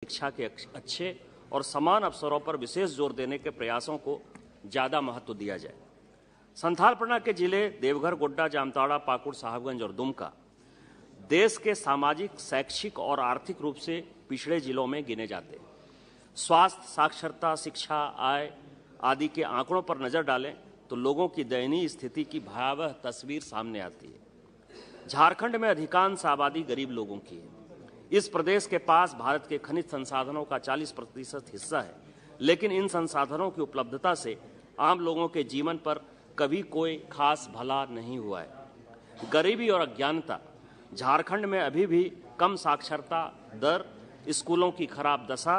शिक्षा के अच्छे और समान अवसरों पर विशेष जोर देने के प्रयासों को ज़्यादा महत्व दिया जाए। संथालपरगना के जिले देवघर, गोड्डा, जामताड़ा, पाकुड़, साहबगंज और दुमका देश के सामाजिक, शैक्षिक और आर्थिक रूप से पिछड़े जिलों में गिने जाते हैं। स्वास्थ्य, साक्षरता, शिक्षा, आय आदि के आंकड़ों पर नजर डालें तो लोगों की दयनीय स्थिति की भयावह तस्वीर सामने आती है। झारखंड में अधिकांश आबादी गरीब लोगों की है। इस प्रदेश के पास भारत के खनिज संसाधनों का 40% हिस्सा है, लेकिन इन संसाधनों की उपलब्धता से आम लोगों के जीवन पर कभी कोई खास भला नहीं हुआ है। गरीबी और अज्ञानता झारखंड में अभी भी कम साक्षरता दर, स्कूलों की खराब दशा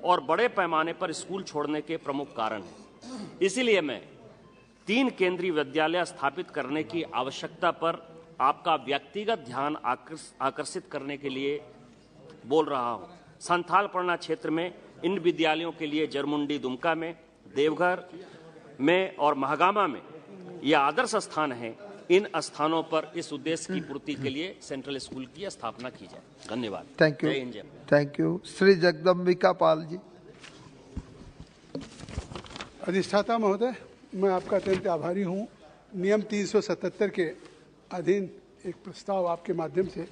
और बड़े पैमाने पर स्कूल छोड़ने के प्रमुख कारण हैं। इसीलिए मैं 3 केंद्रीय विद्यालय स्थापित करने की आवश्यकता पर आपका व्यक्तिगत ध्यान आकर्षित करने के लिए बोल रहा हूं। संथालपरगना क्षेत्र में इन विद्यालयों के लिए जरमुंडी, दुमका में, देवघर में और महागामा में यह आदर्श स्थान है। इन स्थानों पर इस उद्देश्य की पूर्ति के लिए सेंट्रल स्कूल की स्थापना की जाए। धन्यवाद। Thank you. Thank you. Shri Jagdambika Pal ji. अधिष्ठाता महोदय, मैं आपका अत्यंत आभारी हूँ। नियम 377 के अधीन एक प्रस्ताव आपके माध्यम से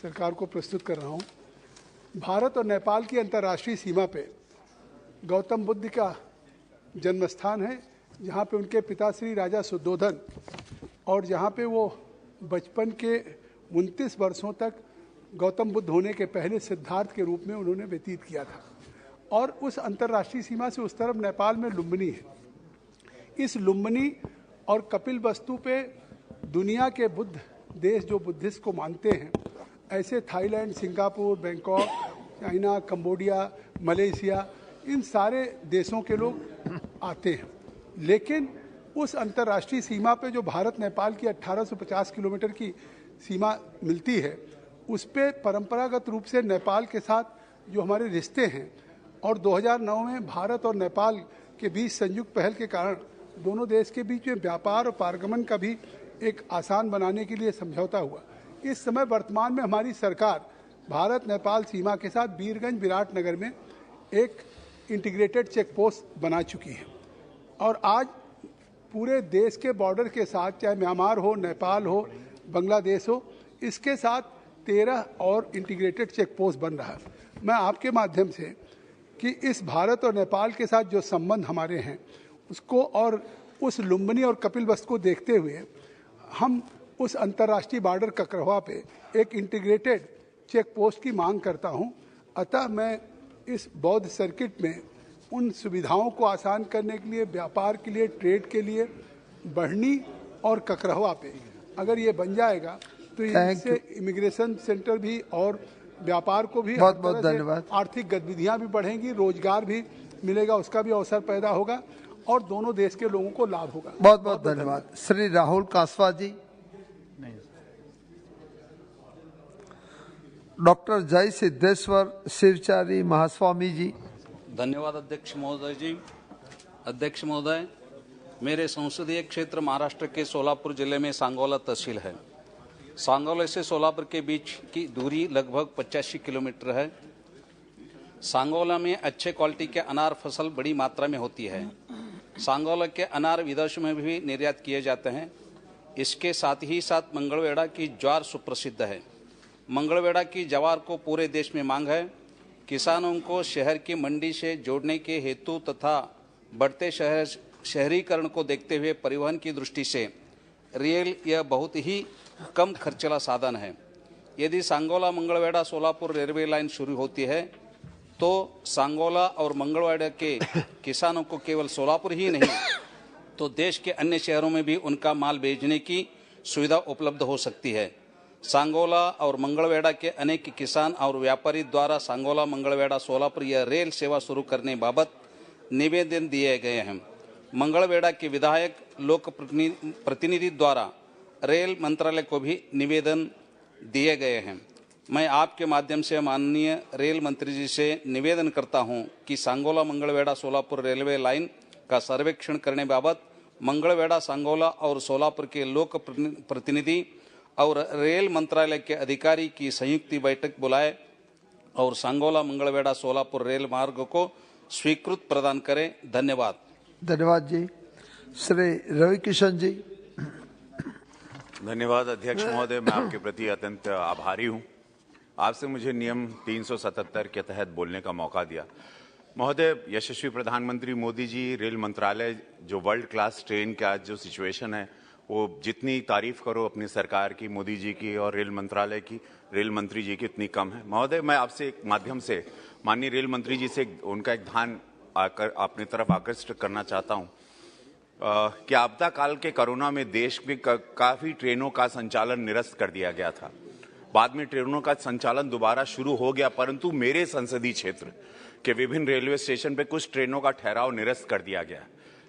सरकार को प्रस्तुत कर रहा हूँ। भारत और नेपाल की अंतर्राष्ट्रीय सीमा पे गौतम बुद्ध का जन्म स्थान है, जहाँ पे उनके पिता श्री राजा सुद्धोधन और जहाँ पे वो बचपन के 29 वर्षों तक गौतम बुद्ध होने के पहले सिद्धार्थ के रूप में उन्होंने व्यतीत किया था। और उस अंतर्राष्ट्रीय सीमा से उस तरफ नेपाल में लुम्बिनी है। इस लुम्बिनी और कपिल वस्तु पे दुनिया के बुद्ध देश जो बुद्धिस्ट को मानते हैं, ऐसे Thailand, Singapore, Bangkok, China, Cambodia, Malaysia, इन सारे देशों के लोग आते हैं। लेकिन उस अंतर्राष्ट्रीय सीमा पे जो भारत नेपाल की 1850 किलोमीटर की सीमा मिलती है, उस पे परंपरागत रूप से नेपाल के साथ जो हमारे रिश्ते हैं, और 2009 में भारत और नेपाल के बीच संयुक्त पहल के कारण दोनों देश के बीच में व्यापार और पारगमन का भी एक आसान बनाने के लिए समझौता हुआ। इस समय वर्तमान में हमारी सरकार भारत नेपाल सीमा के साथ बीरगंज, विराटनगर में एक इंटीग्रेटेड चेक पोस्ट बना चुकी है। और आज पूरे देश के बॉर्डर के साथ, चाहे म्यांमार हो, नेपाल हो, बांग्लादेश हो, इसके साथ 13 और इंटीग्रेटेड चेक पोस्ट बन रहा है। मैं आपके माध्यम से कि इस भारत और नेपाल के साथ जो संबंध हमारे हैं उसको और उस लुम्बिनी और कपिलवस्तु को देखते हुए हम उस अंतर्राष्ट्रीय बॉर्डर ककरवा पे एक इंटीग्रेटेड चेक पोस्ट की मांग करता हूं। अतः मैं इस बौद्ध सर्किट में उन सुविधाओं को आसान करने के लिए, व्यापार के लिए, ट्रेड के लिए बढ़नी और ककरवा पे अगर ये बन जाएगा तो इससे इमिग्रेशन सेंटर भी और व्यापार को भी बहुत बहुत धन्यवाद। आर्थिक गतिविधियां भी बढ़ेंगी, रोजगार भी मिलेगा, उसका भी अवसर पैदा होगा और दोनों देश के लोगों को लाभ होगा। बहुत बहुत धन्यवाद। श्री राहुल कासवा जी। डॉक्टर जय सिद्धेश्वर शिवचारी महास्वामी जी। धन्यवाद अध्यक्ष महोदय जी। अध्यक्ष महोदय, मेरे संसदीय क्षेत्र महाराष्ट्र के सोलापुर जिले में सांगोला तहसील है। सांगोला से सोलापुर के बीच की दूरी लगभग 85 किलोमीटर है। सांगोला में अच्छे क्वालिटी के अनार फसल बड़ी मात्रा में होती है। सांगोला के अनार विदेशों में भी निर्यात किए जाते हैं। इसके साथ ही साथ मंगलवेढ़ा की ज्वार सुप्रसिद्ध है। मंगलवेढ़ा की ज्वार को पूरे देश में मांग है। किसानों को शहर की मंडी से जोड़ने के हेतु तथा बढ़ते शहरीकरण को देखते हुए परिवहन की दृष्टि से रेल यह बहुत ही कम खर्चीला साधन है। यदि सांगोला मंगलवेढ़ा सोलापुर रेलवे लाइन शुरू होती है तो सांगोला और मंगलवेढ़ा के किसानों को केवल सोलापुर ही नहीं तो देश के अन्य शहरों में भी उनका माल भेजने की सुविधा उपलब्ध हो सकती है। सांगोला और मंगलवेढ़ा के अनेक किसान और व्यापारी द्वारा सांगोला मंगलवेढ़ा सोलापुर यह रेल सेवा शुरू करने बाबत निवेदन दिए गए हैं। मंगलवेढ़ा के विधायक लोक प्रतिनिधि द्वारा रेल मंत्रालय को भी निवेदन दिए गए हैं। मैं आपके माध्यम से माननीय रेल मंत्री जी से निवेदन करता हूं कि सांगोला मंगलवेढ़ा सोलापुर रेलवे लाइन का सर्वेक्षण करने बाबत मंगलवेढ़ा, सांगोला और सोलापुर के लोक प्रतिनिधि और रेल मंत्रालय के अधिकारी की संयुक्त बैठक बुलाए और सांगोला मंगलवेढ़ा सोलापुर रेल मार्ग को स्वीकृत प्रदान करें। धन्यवाद। धन्यवाद जी। श्री रवि किशन जी। धन्यवाद अध्यक्ष महोदय, मैं आपके प्रति अत्यंत आभारी हूं। आपसे मुझे नियम 377 के तहत बोलने का मौका दिया। महोदय, यशस्वी प्रधानमंत्री मोदी जी, रेल मंत्रालय जो वर्ल्ड क्लास ट्रेन का जो सिचुएशन है, वो जितनी तारीफ करो अपनी सरकार की, मोदी जी की और रेल मंत्रालय की, रेल मंत्री जी की, उतनी कम है। महोदय, मैं आपसे एक माध्यम से माननीय रेल मंत्री जी से उनका एक ध्यान अपनी तरफ आकर्षित करना चाहता हूं कि आपदा काल के कोरोना में देश में काफी ट्रेनों का संचालन निरस्त कर दिया गया था। बाद में ट्रेनों का संचालन दोबारा शुरू हो गया, परंतु मेरे संसदीय क्षेत्र के विभिन्न रेलवे स्टेशन पे कुछ ट्रेनों का ठहराव निरस्त कर दिया गया।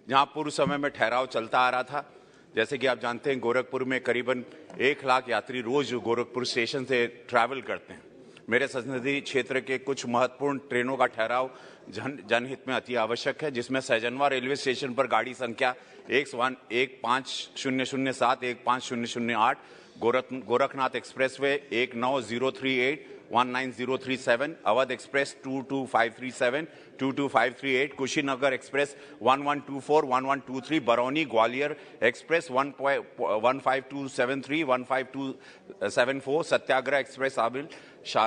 जहां पूर्व समय में ठहराव चलता आ रहा था, जैसे कि आप जानते हैं गोरखपुर में करीबन 1 लाख यात्री रोज गोरखपुर स्टेशन से ट्रैवल करते हैं। मेरे संसदीय क्षेत्र के कुछ महत्वपूर्ण ट्रेनों का ठहराव जनहित में अति आवश्यक है, जिसमें सहजनवा रेलवे स्टेशन पर गाड़ी संख्या 15007, 15008, Gorakhnath expressway 19038, 19037, Awadh express 22537, 22538, Kushinagar express 1124, 1123, Barauni Gwalior express 15273, 15274, सत्याग्रह एक्सप्रेस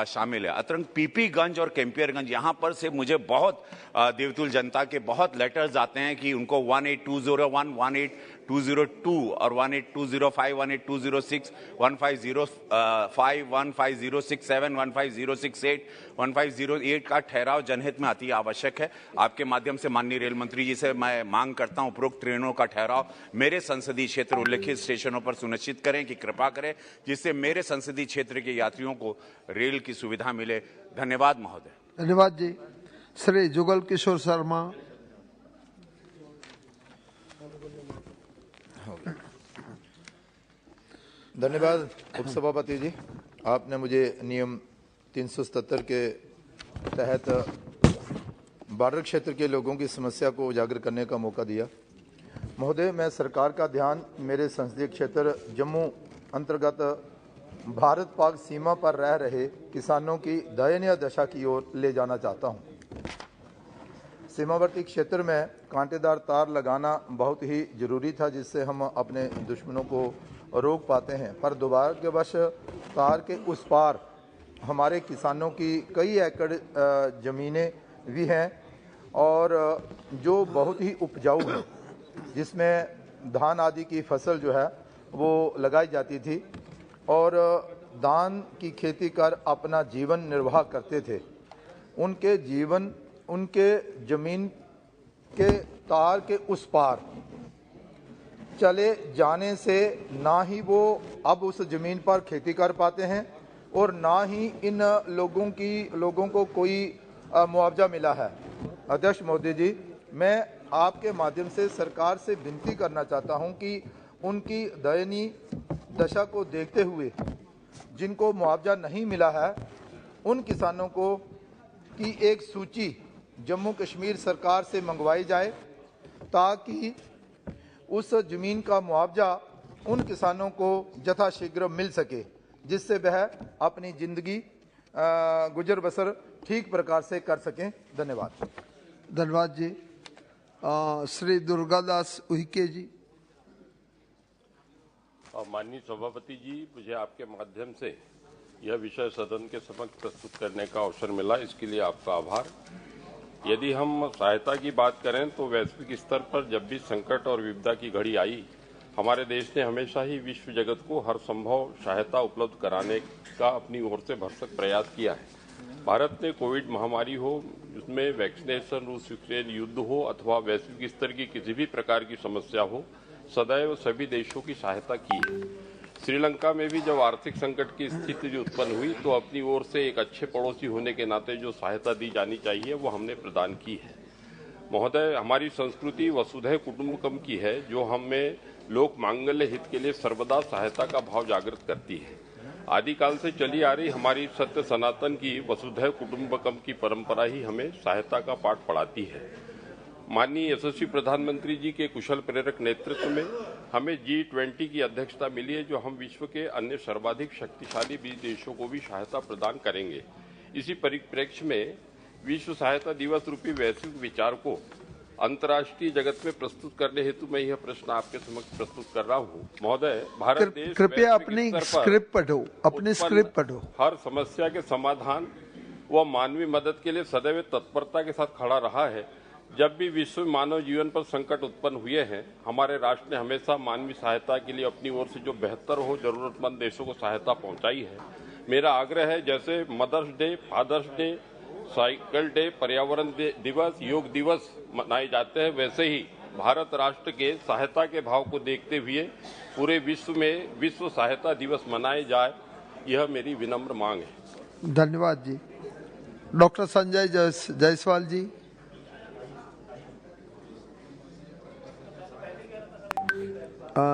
शामिल है। अतरंग पीपीगंज और कैंपियरगंज, यहाँ पर से मुझे बहुत देवतुल जनता के बहुत लेटर्स आते हैं कि उनको 18201, 18202 और 18205, 18206, 1505, 15067, 15068, 1508 का ठहराव जनहित में अति आवश्यक है। आपके माध्यम से माननीय रेल मंत्री जी से मैं मांग करता हूं, उपरोक्त ट्रेनों का ठहराव मेरे संसदीय क्षेत्र उल्लेखित स्टेशनों पर सुनिश्चित करें कि कृपा करें, जिससे मेरे संसदीय क्षेत्र के यात्रियों को रेल की सुविधा मिले। धन्यवाद महोदय। धन्यवाद जी। श्री जुगल किशोर शर्मा। धन्यवाद उपसभापति जी, आपने मुझे नियम 377 के तहत बॉर्डर क्षेत्र के लोगों की समस्या को उजागर करने का मौका दिया। महोदय, मैं सरकार का ध्यान मेरे संसदीय क्षेत्र जम्मू अंतर्गत भारत पाक सीमा पर रह रहे किसानों की दयनीय दशा की ओर ले जाना चाहता हूं। सीमावर्ती क्षेत्र में कांटेदार तार लगाना बहुत ही जरूरी था, जिससे हम अपने दुश्मनों को रोक पाते हैं, पर दुर्भाग्यवश तार के उस पार हमारे किसानों की कई एकड़ ज़मीनें भी हैं और जो बहुत ही उपजाऊ है, जिसमें धान आदि की फसल जो है वो लगाई जाती थी और धान की खेती कर अपना जीवन निर्वाह करते थे। उनके ज़मीन के तार के उस पार चले जाने से ना ही वो अब उस ज़मीन पर खेती कर पाते हैं और ना ही इन लोगों को कोई मुआवजा मिला है। अध्यक्ष महोदय जी, मैं आपके माध्यम से सरकार से विनती करना चाहता हूं कि उनकी दयनीय दशा को देखते हुए जिनको मुआवजा नहीं मिला है, उन किसानों को की एक सूची जम्मू कश्मीर सरकार से मंगवाई जाए, ताकि उस ज़मीन का मुआवजा उन किसानों को यथाशीघ्र मिल सके, जिससे वह अपनी ज़िंदगी गुजर बसर ठीक प्रकार से कर सकें। धन्यवाद। धन्यवाद जी। श्री दुर्गादास उइके जी। माननीय सभापति जी, मुझे आपके माध्यम से यह विषय सदन के समक्ष प्रस्तुत करने का अवसर मिला, इसके लिए आपका आभार। यदि हम सहायता की बात करें तो वैश्विक स्तर पर जब भी संकट और विपदा की घड़ी आई, हमारे देश ने हमेशा ही विश्व जगत को हर संभव सहायता उपलब्ध कराने का अपनी ओर से भरसक प्रयास किया है। भारत ने कोविड महामारी हो, उसमें वैक्सीनेशन, रूस यूक्रेन युद्ध हो अथवा वैश्विक स्तर की किसी भी प्रकार की समस्या हो, सदैव सभी देशों की सहायता की है। श्रीलंका में भी जब आर्थिक संकट की स्थिति उत्पन्न हुई तो अपनी ओर से एक अच्छे पड़ोसी होने के नाते जो सहायता दी जानी चाहिए वो हमने प्रदान की है। महोदय, हमारी संस्कृति वसुधैव कुटुंबकम की है, जो हमें लोक मांगल्य हित के लिए सर्वदा सहायता का भाव जागृत करती है। आदिकाल से चली आ रही हमारी सत्य सनातन की वसुधैव कुटुंबकम की परंपरा ही हमें सहायता का पाठ पढ़ाती है। माननीय यशस्वी प्रधानमंत्री जी के कुशल प्रेरक नेतृत्व में हमें G20 की अध्यक्षता मिली है, जो हम विश्व के अन्य सर्वाधिक शक्तिशाली 20 देशों को भी सहायता प्रदान करेंगे। इसी परिप्रेक्ष्य में विश्व सहायता दिवस रूपी वैश्विक विचार को अंतर्राष्ट्रीय जगत में प्रस्तुत करने हेतु मैं यह प्रश्न आपके समक्ष प्रस्तुत कर रहा हूँ। महोदय, भारत देश कृपया अपनी स्क्रिप्ट पढ़ो। हर समस्या के समाधान व मानवीय मदद के लिए सदैव तत्परता के साथ खड़ा रहा है। जब भी विश्व में मानव जीवन पर संकट उत्पन्न हुए हैं, हमारे राष्ट्र ने हमेशा मानवीय सहायता के लिए अपनी ओर से जो बेहतर हो जरूरतमंद देशों को सहायता पहुंचाई है। मेरा आग्रह है, जैसे mother's day, father's day, cycle day, पर्यावरण दिवस, योग दिवस मनाए जाते हैं, वैसे ही भारत राष्ट्र के सहायता के भाव को देखते हुए पूरे विश्व में विश्व सहायता दिवस मनाए जाए, यह मेरी विनम्र मांग है। धन्यवाद जी। डॉक्टर संजय जायसवाल जी।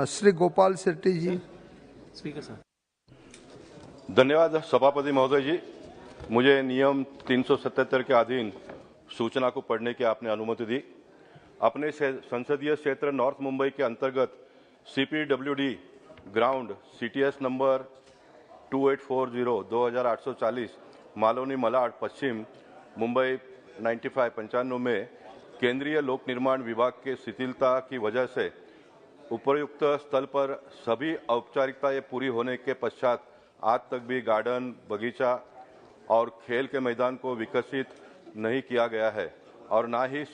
श्री गोपाल शेट्टी जी। स्पीकर साहब। धन्यवाद सभापति महोदय जी। मुझे नियम 377 के अधीन सूचना को पढ़ने की आपने अनुमति दी। अपने संसदीय क्षेत्र नॉर्थ मुंबई के अंतर्गत CPWD ground CTS number 2840-2840 Maloni Malad पश्चिम मुंबई 9595 में केंद्रीय लोक निर्माण विभाग के शिथिलता की वजह से उपयुक्त स्थल पर सभी औपचारिकताएं पूरी होने के पश्चात आज तक भी गार्डन, बगीचा और खेल के मैदान को विकसित नहीं किया गया है और ना ही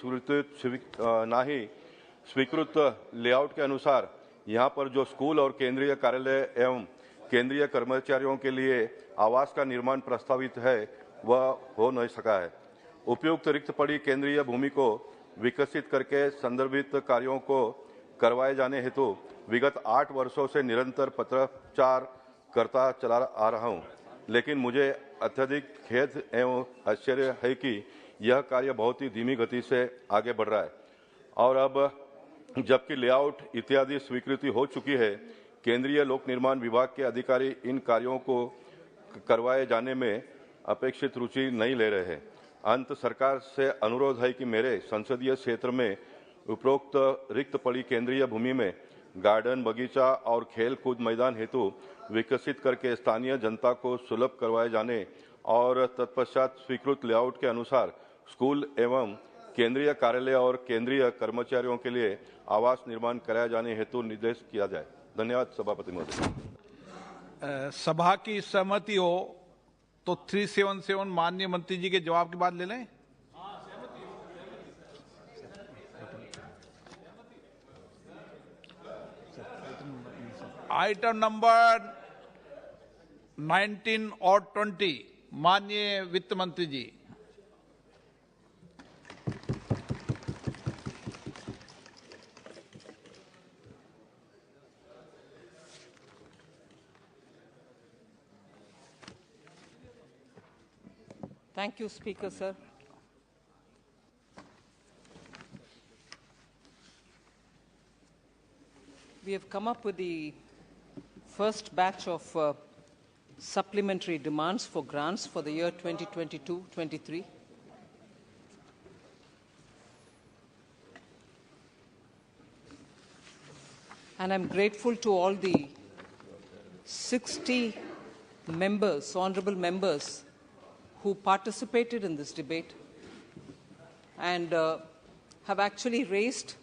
स्वीकृत लेआउट के अनुसार यहां पर जो स्कूल और केंद्रीय कार्यालय एवं केंद्रीय कर्मचारियों के लिए आवास का निर्माण प्रस्तावित है वह हो नहीं सका है। उपयुक्त रिक्त पड़ी केंद्रीय भूमि को विकसित करके संदर्भित कार्यों को करवाए जाने हेतु विगत 8 वर्षों से निरंतर पत्राचार करता चला आ रहा हूं, लेकिन मुझे अत्यधिक खेद एवं आश्चर्य है कि यह कार्य बहुत ही धीमी गति से आगे बढ़ रहा है और अब जबकि लेआउट इत्यादि स्वीकृति हो चुकी है, केंद्रीय लोक निर्माण विभाग के अधिकारी इन कार्यों को करवाए जाने में अपेक्षित रुचि नहीं ले रहे हैं। अंत सरकार से अनुरोध है कि मेरे संसदीय क्षेत्र में उपरोक्त रिक्त पड़ी केंद्रीय भूमि में गार्डन, बगीचा और खेल कूद मैदान हेतु विकसित करके स्थानीय जनता को सुलभ करवाए जाने और तत्पश्चात स्वीकृत लेआउट के अनुसार स्कूल एवं केंद्रीय कार्यालय और केंद्रीय कर्मचारियों के लिए आवास निर्माण कराए जाने हेतु निर्देश किया जाए। धन्यवाद सभापति महोदय। सभा की सहमति हो तो 377 माननीय मंत्री जी के जवाब के बाद ले लें। आइटम नंबर 19 और 20 माननीय वित्त मंत्री जी। Thank you, Speaker, sir. We have come up with the first batch of supplementary demands for grants for the year 2022-23. And I'm grateful to all the 60 members, honorable members, who participated in this debate and have actually raised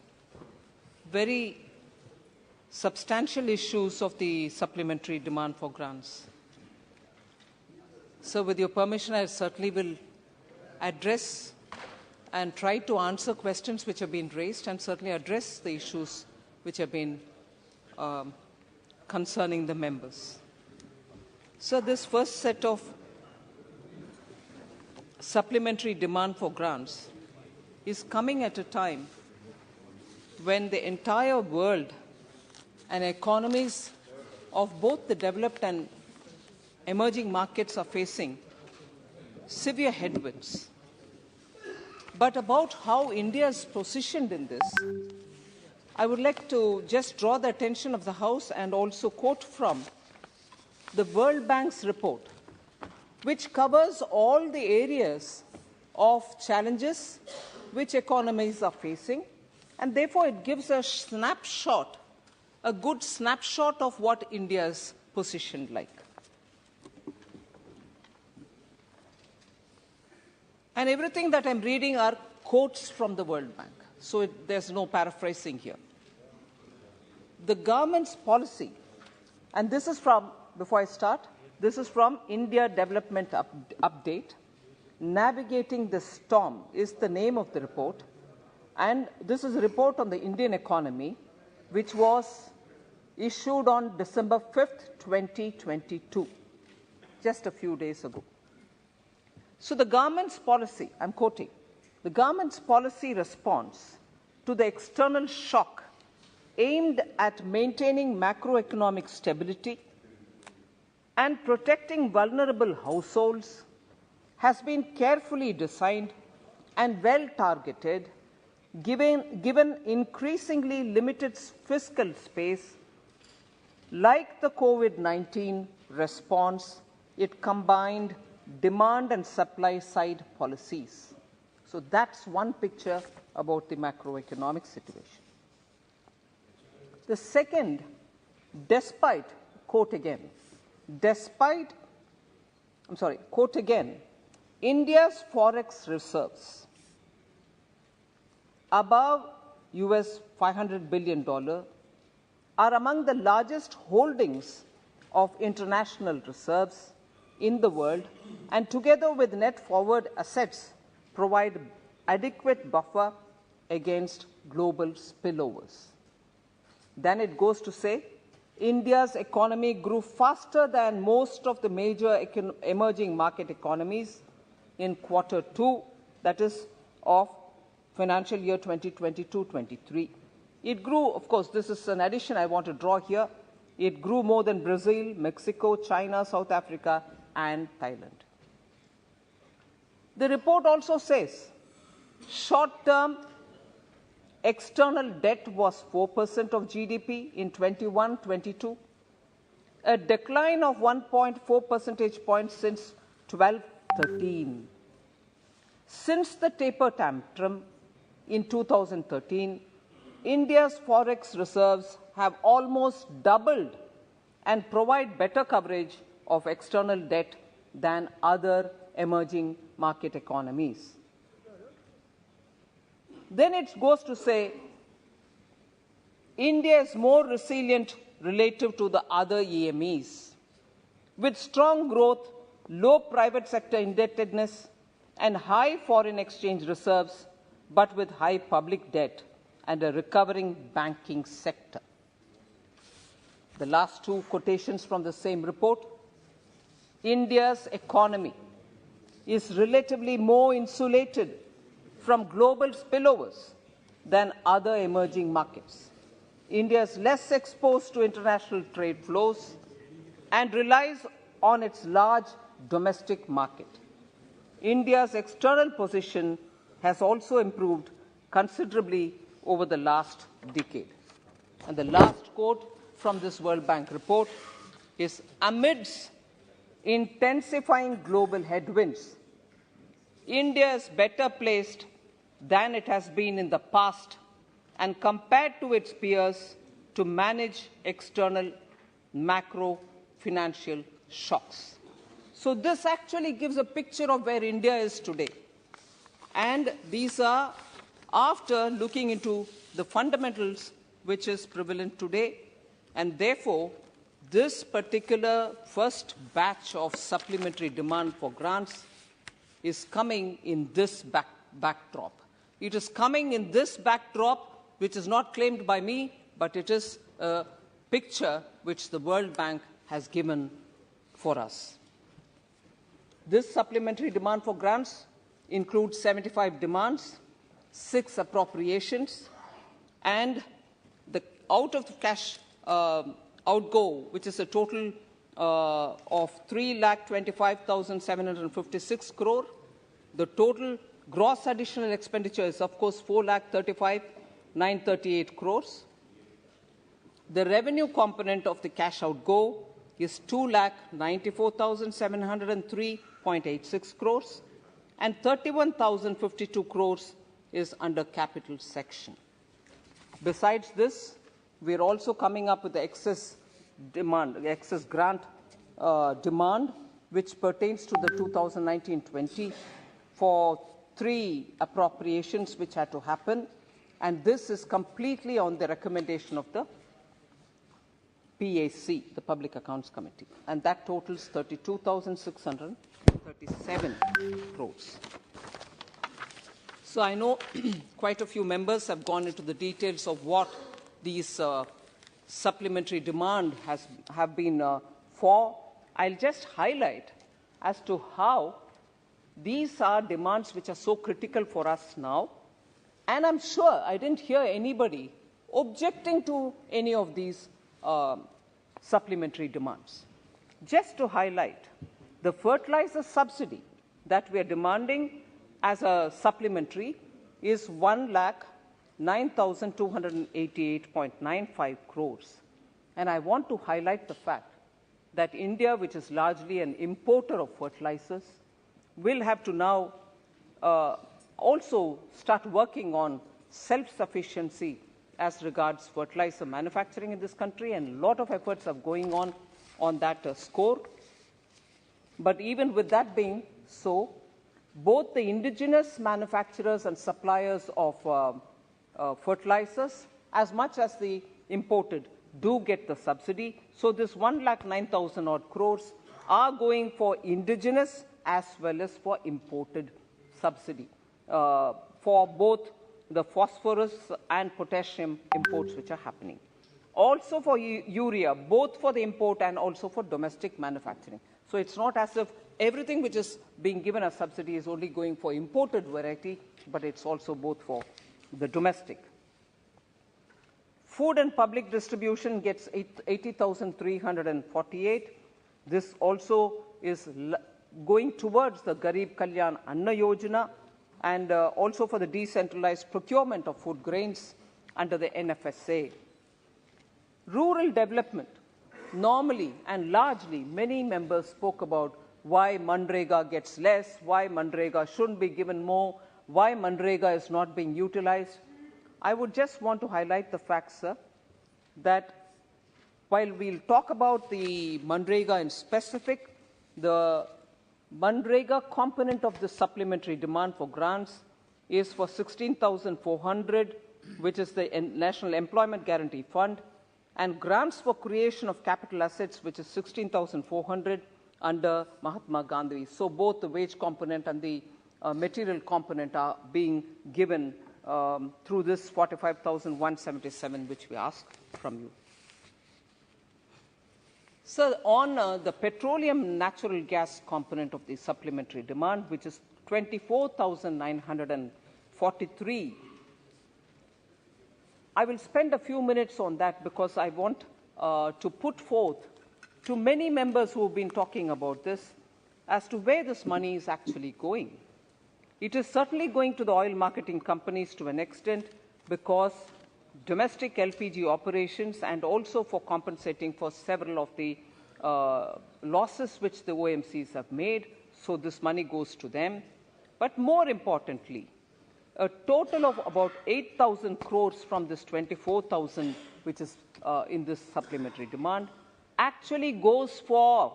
very substantial issues of the supplementary demand for grants. So with your permission, I certainly will address and try to answer questions which have been raised and certainly address the issues which have been concerning the members. So this first set of supplementary demand for grants is coming at a time when the entire world and economies of both the developed and emerging markets are facing severe headwinds. But about how India is positioned in this, I would like to just draw the attention of the House and also quote from the World Bank's report, which covers all the areas of challenges which economies are facing, and therefore it gives a snapshot, a good snapshot of what India is positioned like. And everything that I'm reading are quotes from the World Bank. So there's no paraphrasing here. The government's policy, and this is from, before I start, this is from India Development Update. Navigating the Storm is the name of the report. And this is a report on the Indian economy, which was issued on December 5th, 2022, just a few days ago. So the government's policy, I'm quoting, the government's policy response to the external shock aimed at maintaining macroeconomic stability and protecting vulnerable households has been carefully designed and well targeted, given increasingly limited fiscal space. Like the COVID-19 response, it combined demand and supply side policies. So that's one picture about the macroeconomic situation. The second, despite, quote again, India's forex reserves above US $500 billion are among the largest holdings of international reserves in the world, and together with net forward assets provide adequate buffer against global spillovers. Then it goes to say, India's economy grew faster than most of the major emerging market economies in Q2, that is, of financial year 2022-23. It grew, of course, this is an addition I want to draw here, it grew more than Brazil, Mexico, China, South Africa, and Thailand. The report also says short-term external debt was 4% of GDP in 21-22, a decline of 1.4 percentage points since 12-13. Since the taper tantrum in 2013, India's forex reserves have almost doubled and provide better coverage of external debt than other emerging market economies. Then it goes to say India is more resilient relative to the other EMEs, with strong growth, low private sector indebtedness, and high foreign exchange reserves, but with high public debt and a recovering banking sector. The last two quotations from the same report. India's economy is relatively more insulated from global spillovers than other emerging markets. India is less exposed to international trade flows and relies on its large domestic market. India's external position has also improved considerably over the last decade. And the last quote from this World Bank report is, amidst intensifying global headwinds, India is better placed than it has been in the past and compared to its peers to manage external macro financial shocks. So this actually gives a picture of where India is today. And these are after looking into the fundamentals which is prevalent today. And therefore, this particular first batch of supplementary demand for grants is coming in this backdrop. It is coming in this backdrop, which is not claimed by me, but it is a picture which the World Bank has given for us. This supplementary demand for grants includes 75 demands, 6 appropriations, and the out of the cash outgo, which is a total of 3,25,756 crore. The total gross additional expenditure is, of course, 4,35,938 crores. The revenue component of the cash outgo is 2,94,703.86 crores, and 31,052 crores is under capital section. Besides this, we are also coming up with the excess demand, excess grant demand, which pertains to the 2019-20, for 3 appropriations which had to happen, and this is completely on the recommendation of the PAC, the Public Accounts Committee, and that totals 32,637 crores. So I know quite a few members have gone into the details of what these supplementary demand have been for. I'll just highlight as to how these are demands which are so critical for us now, and I'm sure I didn't hear anybody objecting to any of these supplementary demands. Just to highlight, the fertilizer subsidy that we are demanding as a supplementary is 1,09,288.95 crores. And I want to highlight the fact that India, which is largely an importer of fertilizers, will have to now also start working on self-sufficiency as regards fertilizer manufacturing in this country, and a lot of efforts are going on that score. But even with that being so, both the indigenous manufacturers and suppliers of fertilizers, as much as the imported, do get the subsidy. So this 1,09,000 odd crores are going for indigenous as well as for imported subsidy for both the phosphorus and potassium imports which are happening. Also for urea, both for the import and also for domestic manufacturing. So it's not as if everything which is being given as subsidy is only going for imported variety, but it's also both for the domestic. Food and public distribution gets 80,348. This also is going towards the Garib Kalyan Anna Yojana, and also for the decentralized procurement of food grains under the NFSA. Rural development, normally and largely, many members spoke about why Manrega gets less, why Manrega shouldn't be given more, why Manrega is not being utilized. I would just want to highlight the fact, sir, that while we'll talk about the Manrega in specific, the Manrega component of the supplementary demand for grants is for 16,400, which is the National Employment Guarantee Fund, and grants for creation of capital assets, which is 16,400 under Mahatma Gandhi. So both the wage component and the material component are being given through this 45,177, which we ask from you. So on the petroleum natural gas component of the supplementary demand, which is 24,943, I will spend a few minutes on that because I want to put forth to many members who have been talking about this as to where this money is actually going. It is certainly going to the oil marketing companies to an extent because domestic LPG operations and also for compensating for several of the losses which the OMCs have made. So this money goes to them. But more importantly, a total of about 8,000 crores from this 24,000, which is in this supplementary demand, actually goes for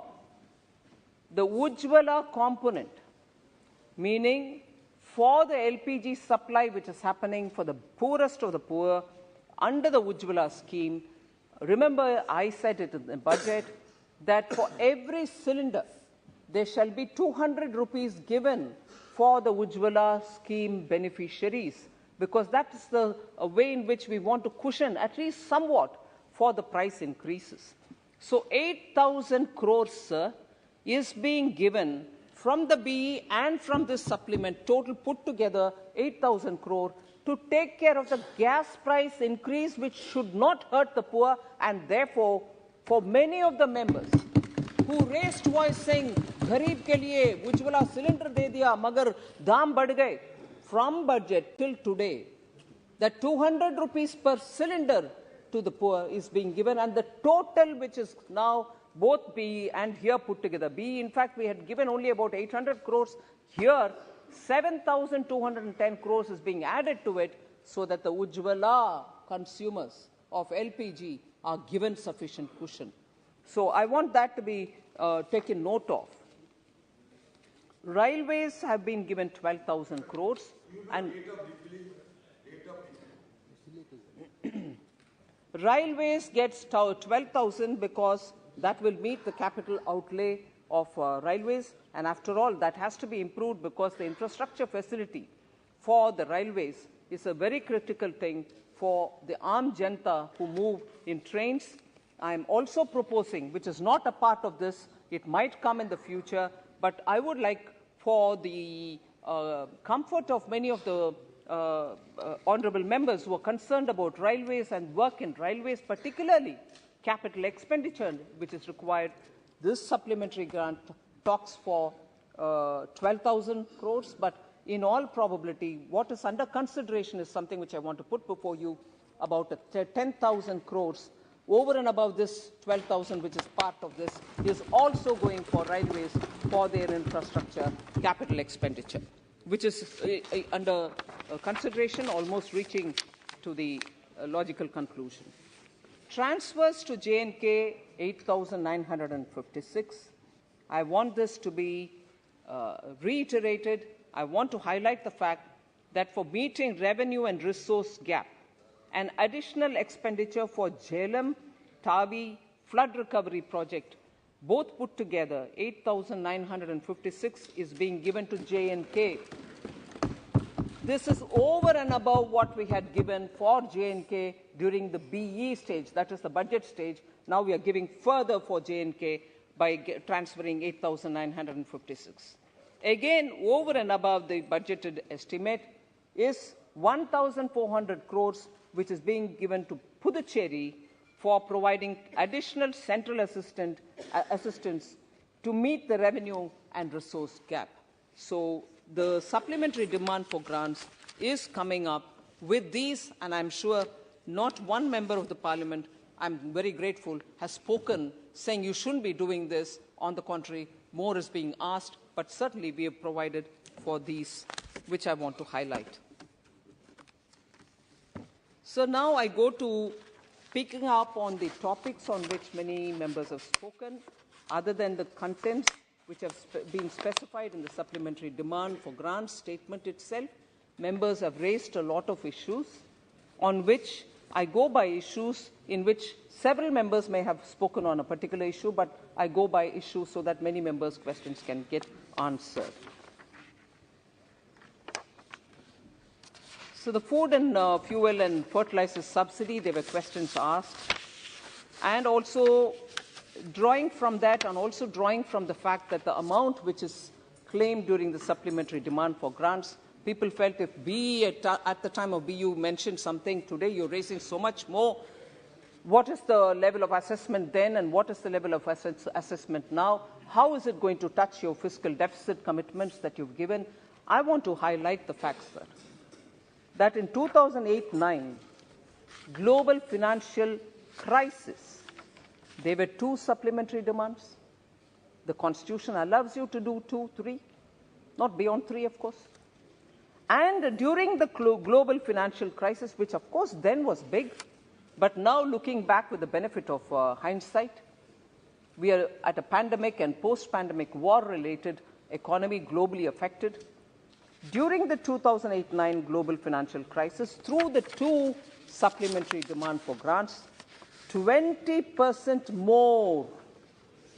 the Ujjwala component, meaning for the LPG supply which is happening for the poorest of the poor under the Ujjwala scheme. Remember, I said it in the budget that for every cylinder, there shall be 200 rupees given for the Ujjwala scheme beneficiaries, because that is the way in which we want to cushion at least somewhat for the price increases. So 8,000 crores, sir, is being given from the BE and from this supplement, total put together 8,000 crore, to take care of the gas price increase, which should not hurt the poor. And therefore, for many of the members who raised voice saying, Gharib ke liye Ujjwala cylinder de diya, magar daam badh gaye, from budget till today, that 200 rupees per cylinder to the poor is being given, and the total which is now both BE and here put together. BE, in fact, we had given only about 800 crores. Here, 7,210 crores is being added to it so that the Ujjwala consumers of LPG are given sufficient cushion. So I want that to be taken note of. Railways have been given 12,000 crores and Railways gets 12,000 because that will meet the capital outlay of railways, and after all that has to be improved because the infrastructure facility for the railways is a very critical thing for the Aam Janta who move in trains. I am also proposing, which is not a part of this, it might come in the future, but I would like, for the comfort of many of the honourable members who are concerned about railways and work in railways, particularly capital expenditure which is required, this supplementary grant talks for 12,000 crores, but in all probability, what is under consideration is something which I want to put before you, about 10,000 crores over and above this 12,000, which is part of this, is also going for railways for their infrastructure capital expenditure, which is under consideration, almost reaching to the logical conclusion. Transfers to J&K, 8,956. I want this to be reiterated. I want to highlight the fact that for meeting revenue and resource gap, an additional expenditure for Jhelum Tavi flood recovery project, both put together, 8,956 is being given to J&K. This is over and above what we had given for J&K during the BE stage, that is the budget stage. Now we are giving further for J&K by transferring 8,956. Again, over and above the budgeted estimate is 1,400 crores, which is being given to Puducherry for providing additional central assistance to meet the revenue and resource gap. So the supplementary demand for grants is coming up with these, and I'm sure not one member of the parliament, I'm very grateful, has spoken saying you shouldn't be doing this. On the contrary, more is being asked, but certainly we have provided for these, which I want to highlight. So now I go to picking up on the topics on which many members have spoken, other than the contents which have been specified in the supplementary demand for grants statement itself. Members have raised a lot of issues on which I go by issues in which several members may have spoken on a particular issue, but I go by issues so that many members' questions can get answered. So the food and fuel and fertilizer subsidy, there were questions asked. And also drawing from that, and also drawing from the fact that the amount which is claimed during the supplementary demand for grants, people felt if BE at the time of BE you mentioned something, today you're raising so much more. What is the level of assessment then and what is the level of assessment now? How is it going to touch your fiscal deficit commitments that you've given? I want to highlight the fact, sir, that in 2008-9, global financial crisis, there were 2 supplementary demands. The Constitution allows you to do 2, 3, not beyond 3, of course. And during the global financial crisis, which of course then was big, but now looking back with the benefit of hindsight, we are at a pandemic and post-pandemic war-related economy globally affected. During the 2008-9 global financial crisis, through the 2 supplementary demand for grants, 20% more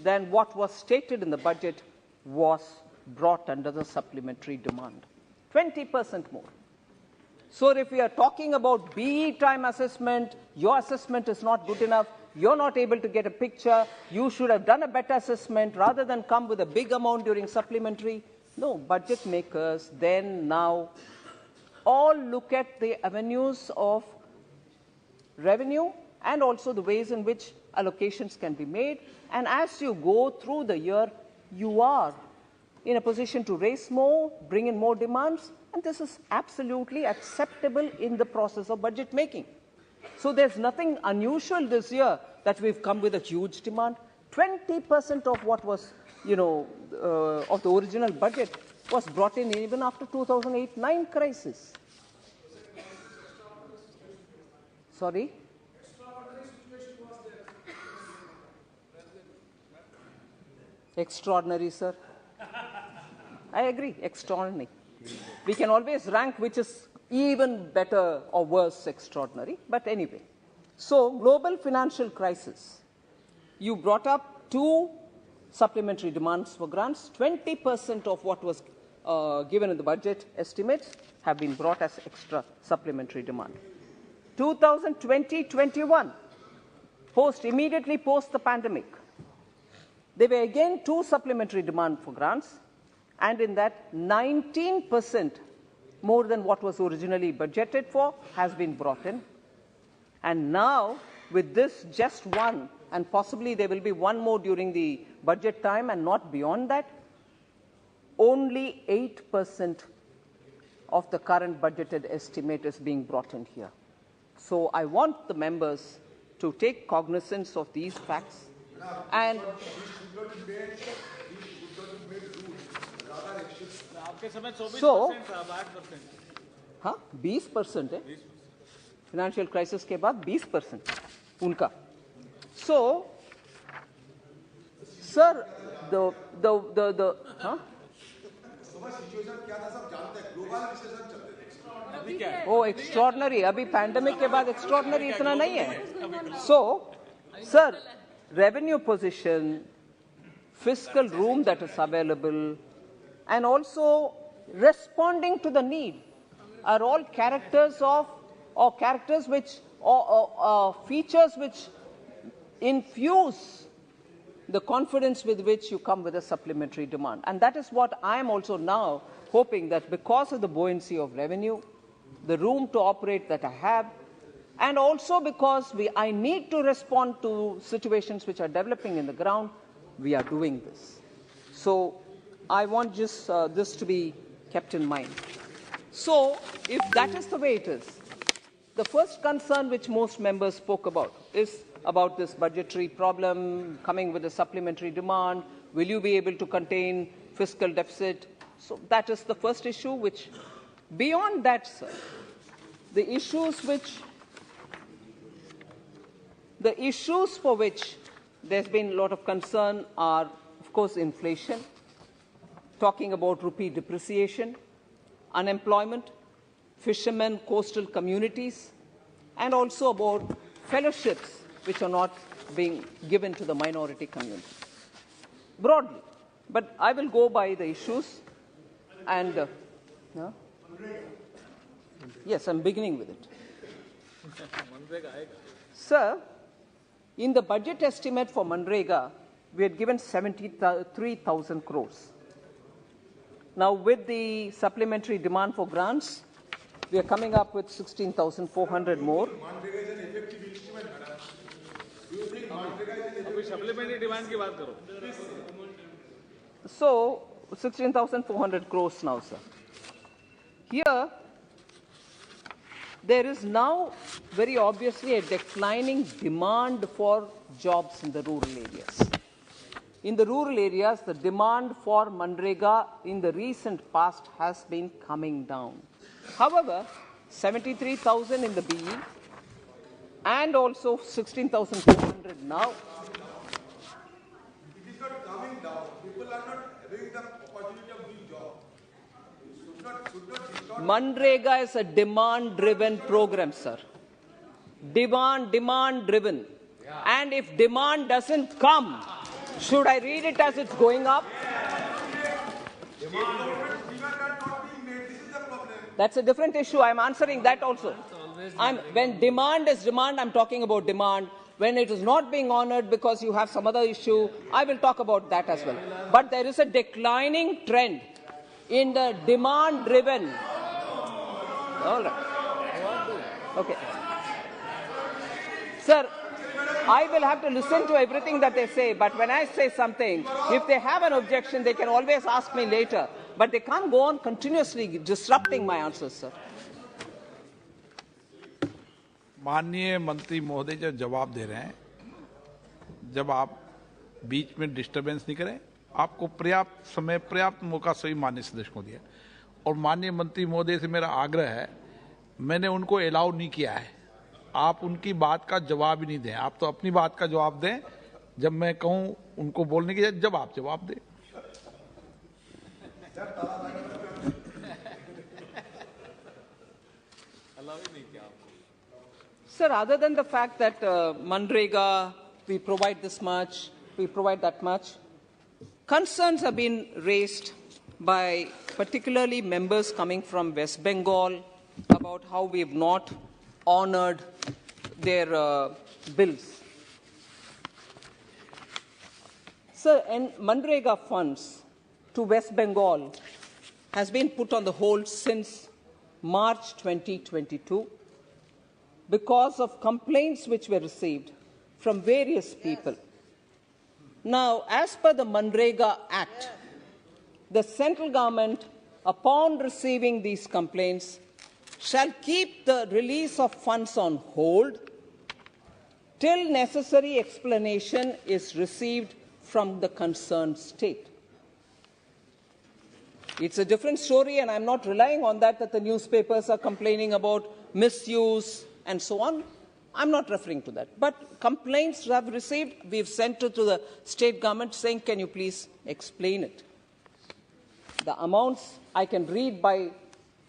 than what was stated in the budget was brought under the supplementary demand. 20% more. So if we are talking about BE time assessment, your assessment is not good enough, you're not able to get a picture, you should have done a better assessment rather than come with a big amount during supplementary. No, budget makers then now all look at the avenues of revenue and also the ways in which allocations can be made. And as you go through the year, you are in a position to raise more, bring in more demands, and this is absolutely acceptable in the process of budget making. So there's nothing unusual this year that we've come with a huge demand. 20% of what was, of the original budget was brought in even after 2008-9 crisis. Sorry? Extraordinary, sir. I agree, extraordinary. We can always rank which is even better or worse extraordinary, but anyway. So, global financial crisis. You brought up 2 supplementary demands for grants. 20% of what was given in the budget estimates have been brought as extra supplementary demand. 2020-21, immediately post the pandemic, there were again 2 supplementary demand for grants, and in that 19% more than what was originally budgeted for has been brought in. And now, with this just one, and possibly there will be one more during the budget time and not beyond that, only 8% of the current budgeted estimate is being brought in here. So I want the members to take cognizance of these facts and so, 20% है financial crisis के बाद 20% उनका. So, sir, the Oh, extraordinary. अभी pandemic के बाद extraordinary इतना नहीं है. So, sir, revenue position, fiscal room that is available, and also responding to the need are all characters of, or characters which, or features which infuse the confidence with which you come with a supplementary demand. And that is what I am also now hoping, that because of the buoyancy of revenue, the room to operate that I have, and also because I need to respond to situations which are developing in the ground, we are doing this. So I want just this to be kept in mind. So if that is the way it is, the first concern which most members spoke about is about this budgetary problem, coming with a supplementary demand. Will you be able to contain fiscal deficit? So that is the first issue, which beyond that, sir, the issues for which there's been a lot of concern are, of course, inflation, talking about rupee depreciation, unemployment, fishermen, coastal communities, and also about fellowships which are not being given to the minority community. Broadly. But I will go by the issues and yes, I'm beginning with it. Sir, in the budget estimate for Manrega, we had given 73,000 crores. Now, with the supplementary demand for grants, we are coming up with 16,400 more. So, 16,400 crores now, sir. Here, there is now very obviously a declining demand for jobs in the rural areas. In the rural areas, the demand for Manrega in the recent past has been coming down. However, 73,000 in the BE and also 16,400 now. It is not coming down. People are not having the opportunity of doing jobs. Manrega is a demand-driven program, sir. Demand-driven. Yeah. And if demand doesn't come, should I read it as it's going up? That's a different issue. I'm answering that also. When demand is demand, I'm talking about demand. When it is not being honored because you have some other issue, I will talk about that as well. But there is a declining trend in the demand-driven. All right. Okay. Sir, I will have to listen to everything that they say, but when I say something, if they have an objection, they can always ask me later. But they can't go on continuously disrupting my answers, sir. माननीय मंत्री महोदय जब जवाब दे रहे हैं, जब आप बीच में डिस्टरबेंस नहीं करें, आपको पर्याप्त समय, पर्याप्त मौका सभी माननीय सदस्य को दिया। और माननीय मंत्री महोदय से मेरा आग्रह है, मैंने उनको अलाउ नहीं किया है, आप उनकी बात का जवाब ही नहीं दें। आप तो अपनी बात का जवाब दें, जब मैं कहूं उनको बोलने की जब आप जवाब दें। Sir, other than the fact that Manrega, we provide this much, we provide that much, concerns have been raised by particularly members coming from West Bengal about how we have not honored their bills. Sir, and Manrega funds to West Bengal has been put on the hold since March 2022 because of complaints which were received from various people. Now, as per the Manrega Act, the central government, upon receiving these complaints, shall keep the release of funds on hold till necessary explanation is received from the concerned state. It's a different story, and I'm not relying on that the newspapers are complaining about misuse and so on. I'm not referring to that. But complaints have received, we've sent it to the state government saying, can you please explain it? The amounts I can read by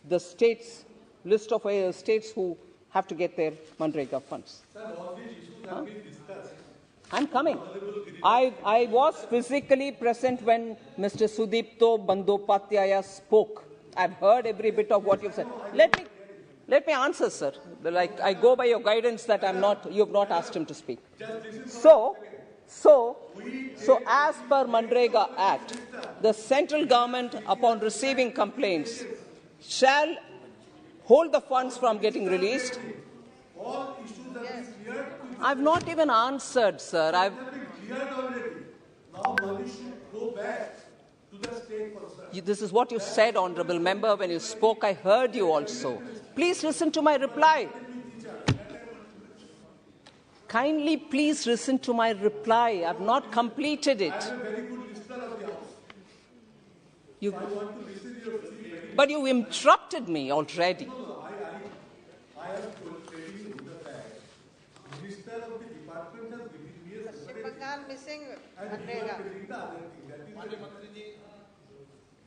the states, list of states who have to get their Manrega funds. Huh? I'm coming. I was physically present when Mr. Sudipto Bandyopadhyaya spoke. I've heard every bit of what you've said. Let me answer, sir. Like, I go by your guidance that you've not asked him to speak. So as per Manrega Act, the central government, upon receiving complaints, shall hold the funds from getting released. I've not even answered, sir. This is what you said, Honourable Member, when you spoke. I heard you also. Please listen to my reply. Kindly please listen to my reply. I've not completed it. But you interrupted me already.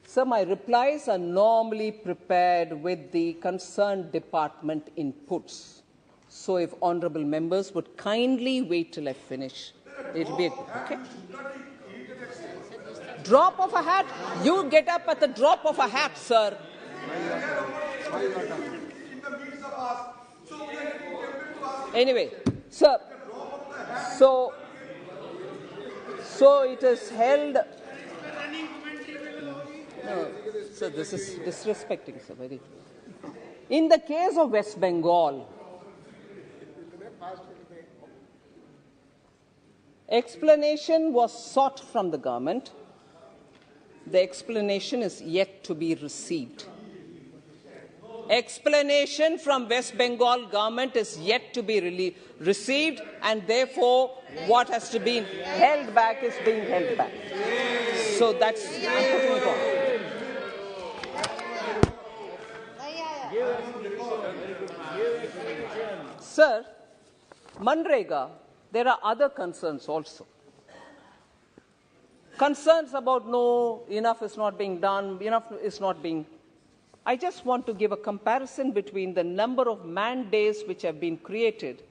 Sir, my replies are normally prepared with the concerned department inputs. So if honourable members would kindly wait till I finish, it will be okay. Drop of a hat? You get up at the drop of a hat, sir. Anyway, sir, so it is held. No, sir, this is disrespecting, sir. Very. In the case of West Bengal, explanation was sought from the government. The explanation is yet to be received. Explanation from West Bengal government is yet to be received, and therefore what has to be held back is being held back. So that's, I'm putting it on. Sir, Manrega, there are other concerns also. Concerns about enough is not being done, enough is not being. I just want to give a comparison between the number of man days which have been created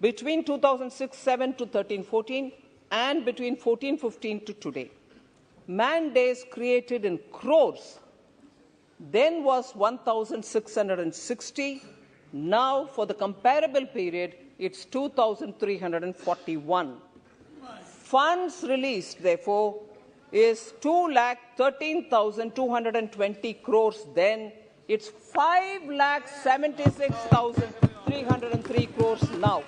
between 2006-07 to 13-14 and between 14-15 to today. Man days created in crores then was 1,660. Now, for the comparable period, it's 2,341. Funds released, therefore, is 2,13,220 crores then. It's 5,76,303 crores now.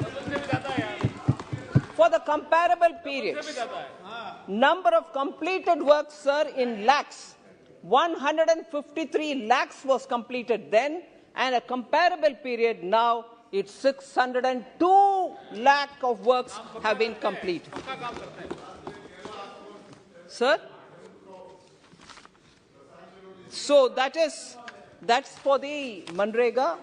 For the comparable periods, number of completed works, sir, in lakhs. 153 lakhs was completed then, and a comparable period now, it's 602 lakh of works have been completed. Sir? So that's for the Manrega.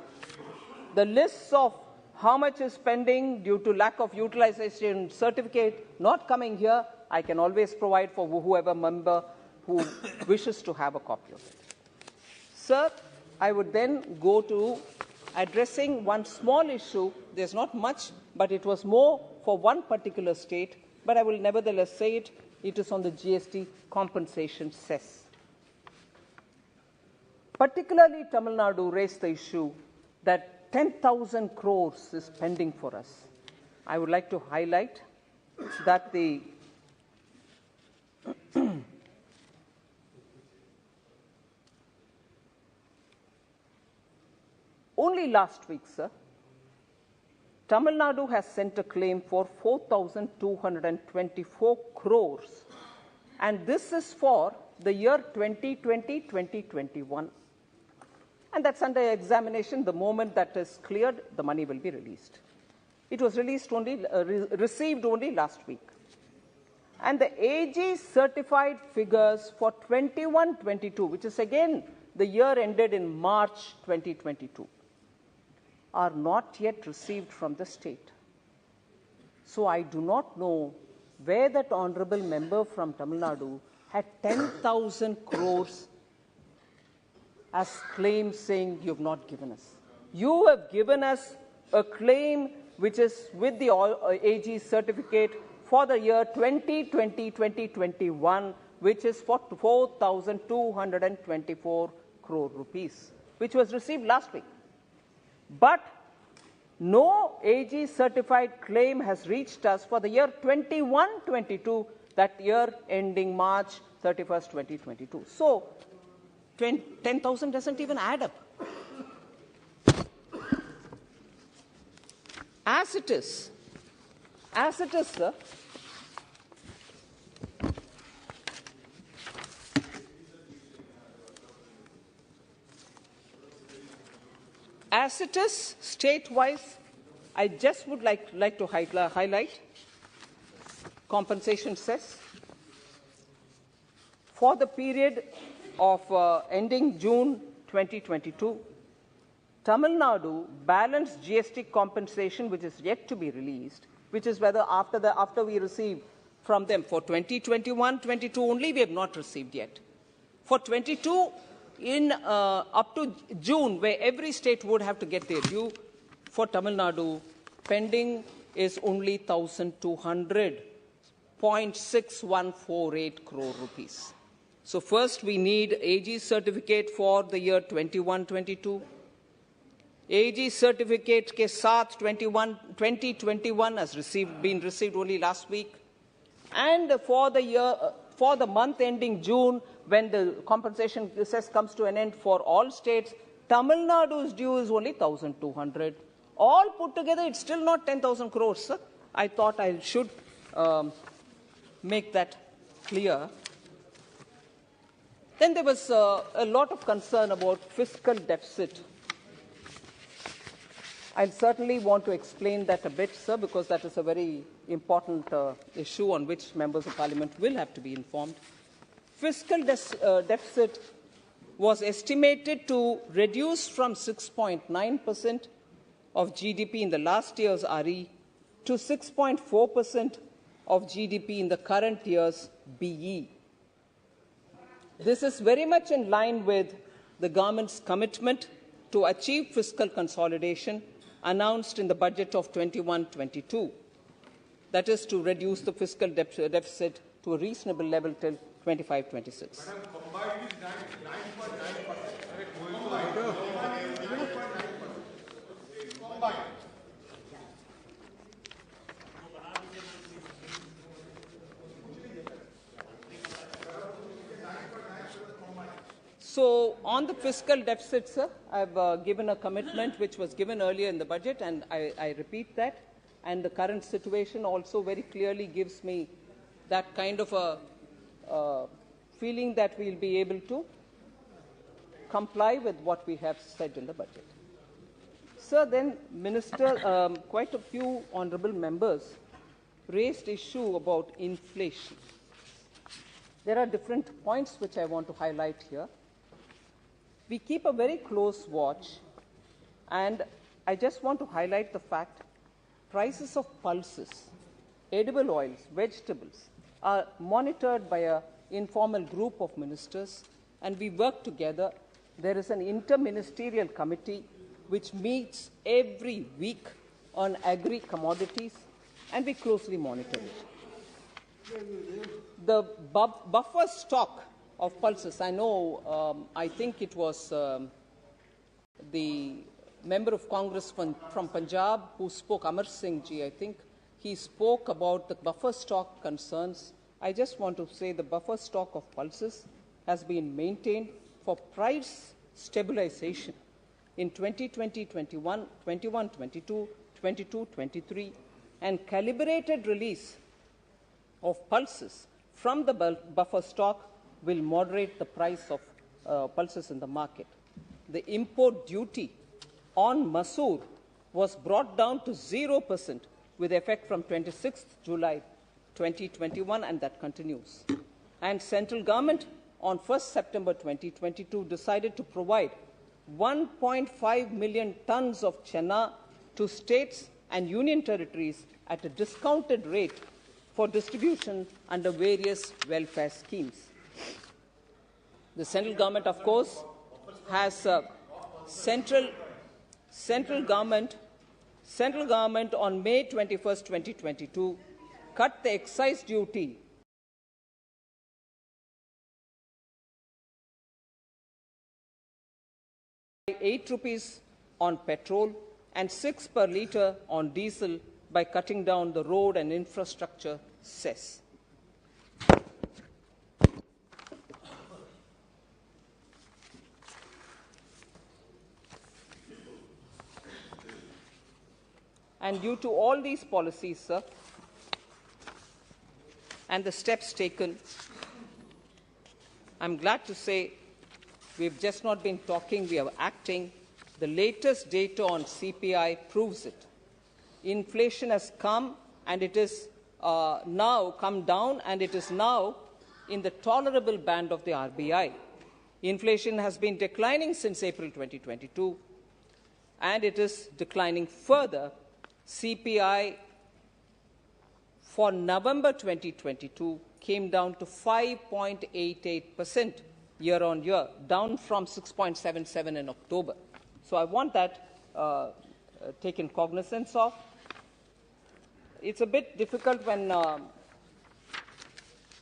The lists of how much is pending due to lack of utilization certificate not coming here, I can always provide for whoever member who wishes to have a copy of it. Sir, I would then go to addressing one small issue. There's not much, but it was more for one particular state, but I will nevertheless say it. It is on the GST compensation cess. Particularly, Tamil Nadu raised the issue that 10,000 crores is pending for us. I would like to highlight that the only last week, sir, Tamil Nadu has sent a claim for 4,224 crores, and this is for the year 2020-2021. And that's under examination. The moment that is cleared, the money will be released. It was released only, received only last week. And the AG certified figures for 21-22, which is again the year ended in March 2022, are not yet received from the state. So I do not know where that honorable member from Tamil Nadu had 10,000 crores as claim saying you have not given us. You have given us a claim which is with the AG certificate for the year 2020-2021, which is for 4,224 crore rupees, which was received last week. But no AG certified claim has reached us for the year 21-22, that year ending March 31st, 2022. So 10,000 doesn't even add up. As it is, sir, as it is, state-wise, I just would like to highlight compensation cess. For the period of ending June 2022, Tamil Nadu balanced GST compensation, which is yet to be released, which is whether after we receive from them for 2021-22 only, we have not received yet. For 22, up to June, where every state would have to get their due, for Tamil Nadu, pending is only 1,200.6148 crore rupees. So first we need AG certificate for the year 21-22. AG certificate के साथ 2021 has been received only last week. And for the month ending June, when the compensation cess comes to an end for all states, Tamil Nadu's due is only 1,200. All put together, it's still not 10,000 crores, sir. I thought I should make that clear. Then there was a lot of concern about fiscal deficit. I certainly want to explain that a bit, sir, because that is a very important issue on which members of parliament will have to be informed. Fiscal deficit was estimated to reduce from 6.9% of GDP in the last year's RE to 6.4% of GDP in the current year's BE. This is very much in line with the government's commitment to achieve fiscal consolidation announced in the budget of 21-22. That is to reduce the fiscal deficit to a reasonable level till 25-26. So on the fiscal deficit, sir, I've given a commitment which was given earlier in the budget, and I repeat that. And the current situation also very clearly gives me that kind of a feeling that we'll be able to comply with what we have said in the budget. Sir, then, Minister, quite a few honourable members raised issue about inflation. There are different points which I want to highlight here. We keep a very close watch, and I just want to highlight the fact prices of pulses, edible oils, vegetables are monitored by a informal group of ministers, and we work together. There is an interministerial committee which meets every week on agri-commodities, and we closely monitor it. The buffer stock of pulses, I know, I think it was the member of Congress from Punjab who spoke, Amar Singh ji, I think, he spoke about the buffer stock concerns. I just want to say the buffer stock of pulses has been maintained for price stabilization in 2020-21, 21-22, 22-23, and calibrated release of pulses from the buffer stock will moderate the price of pulses in the market. The import duty on masoor was brought down to 0% with effect from 26th July 2021, and that continues. And central government on 1st September 2022 decided to provide 1.5 million tons of chana to states and union territories at a discounted rate for distribution under various welfare schemes. The central government, of course, has central government on May 21st, 2022, cut the excise duty by 8 rupees on petrol and 6 per litre on diesel by cutting down the road and infrastructure cess. And due to all these policies, sir, and the steps taken, I'm glad to say we've just not been talking, we are acting. The latest data on CPI proves it. Inflation has come, and it is now come down, and it is now in the tolerable band of the RBI. Inflation has been declining since April 2022, and it is declining further. CPI for November 2022 came down to 5.88% year-on-year, down from 6.77 in October. So I want that taken cognizance of. It's a bit difficult when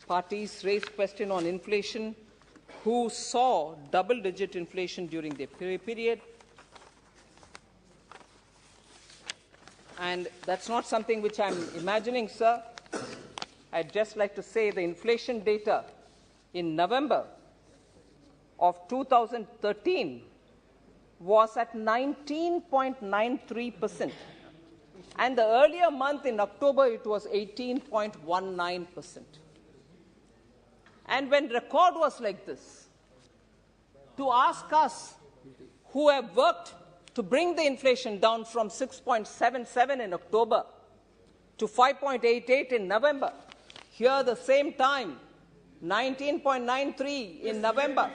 parties raise question on inflation who saw double-digit inflation during the period. And that's not something which I'm imagining, sir. I'd just like to say the inflation data in November of 2013 was at 19.93%. And the earlier month in October, it was 18.19%. And when record was like this, to ask us who have worked to bring the inflation down from 6.77 in October to 5.88 in November. Here, the same time, 19.93 in November,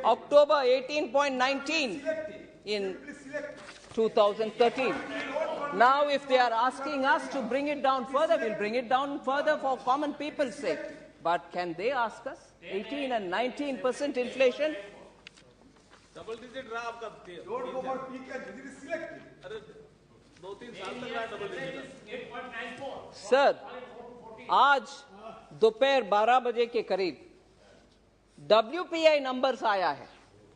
October 18.19 in 2013. Now, if they are asking us to bring it down further, we'll bring it down further for common people's sake. But can they ask us? 18 and 19% inflation? Double digit रहा आपका road को पर peak है digit select अरे 2-3 साल तक रहा double digit 8.94 sir आज दोपहर 12 बजे के करीब WPI नंबर्स आया है,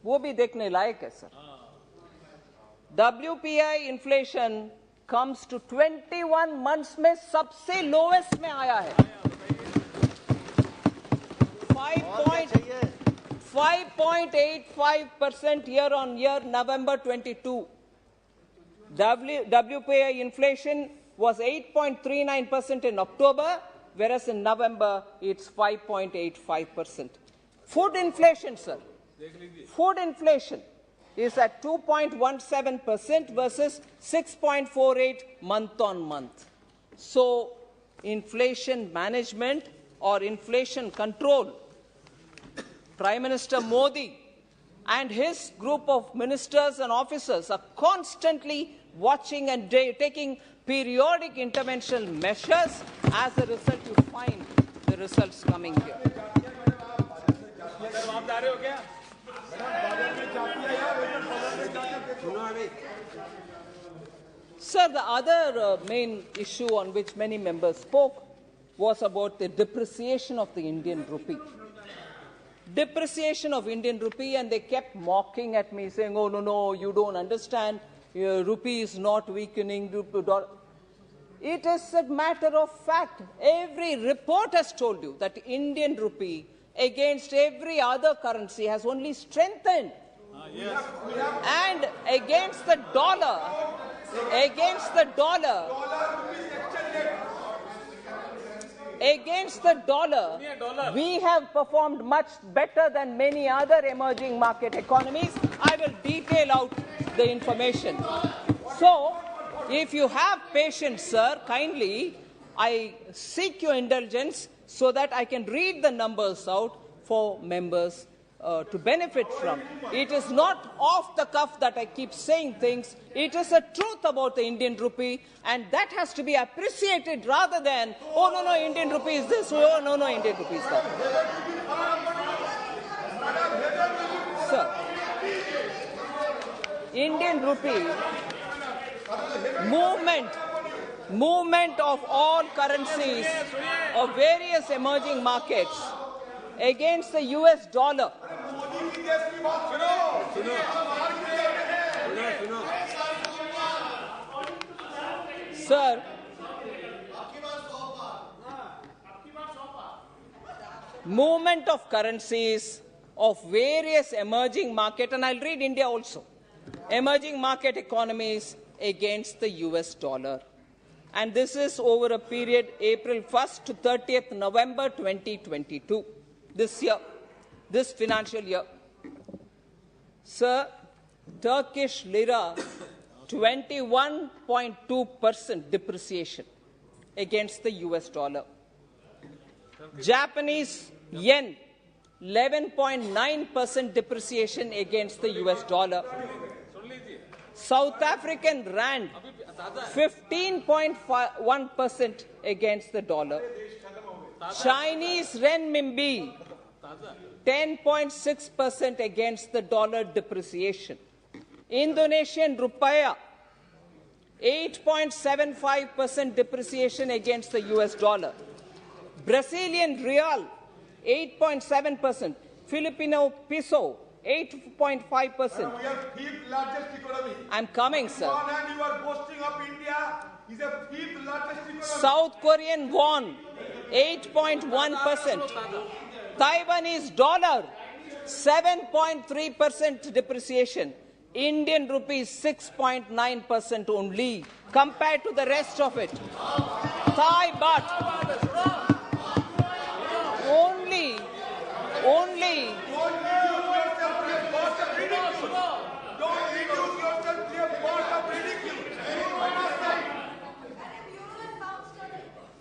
वो भी देखने लायक है sir. WPI inflation comes to 21 months में सबसे लोएस्ट में आया है. 5.85% year on year, November 22. WPI inflation was 8.39% in October, whereas in November it's 5.85%. Food inflation, sir. Food inflation is at 2.17% versus 6.48 month on month. So, inflation management or inflation control, Prime Minister Modi and his group of ministers and officers are constantly watching and taking periodic intervention measures. As a result, you find the results coming here. Sir आप जा रहे हो क्या? Sir, the other main issue on which many members spoke was about the depreciation of the Indian rupee. Depreciation of Indian rupee, and they kept mocking at me, saying, oh, no, you don't understand. Rupee is not weakening. It is a matter of fact. Every report has told you that Indian rupee against every other currency has only strengthened. Yes. And against the dollar, we have performed much better than many other emerging market economies. I will detail out the information. So, if you have patience, sir, kindly, I seek your indulgence so that I can read the numbers out for members to benefit from. It is not off the cuff that I keep saying things. It is a truth about the Indian rupee, and that has to be appreciated rather than, oh, no, Indian rupee is this, oh, no, Indian rupee is that. Sir, Indian rupee, movement of all currencies of various emerging markets against the US dollar. Sir, movement of currencies of various emerging market, and I'll read India also, emerging market economies against the US dollar. And this is over a period April 1st to 30th November 2022, this year, this financial year. Sir, Turkish lira, 21.2% depreciation against the US dollar. Japanese yen, 11.9% depreciation against the US dollar. South African rand, 15.1% against the dollar. Chinese renminbi, 10.6% against the dollar depreciation. Indonesian rupiah, 8.75% depreciation against the US dollar. Brazilian real, 8.7%. Filipino peso, 8.5%. We are fifth largest economy. I'm coming, sir. On hand, you are boasting of India is a fifth largest economy. South Korean won, 8.1%. Taiwanese dollar, 7.3% depreciation. Indian rupee, 6.9% only, compared to the rest of it. Thai baht, only.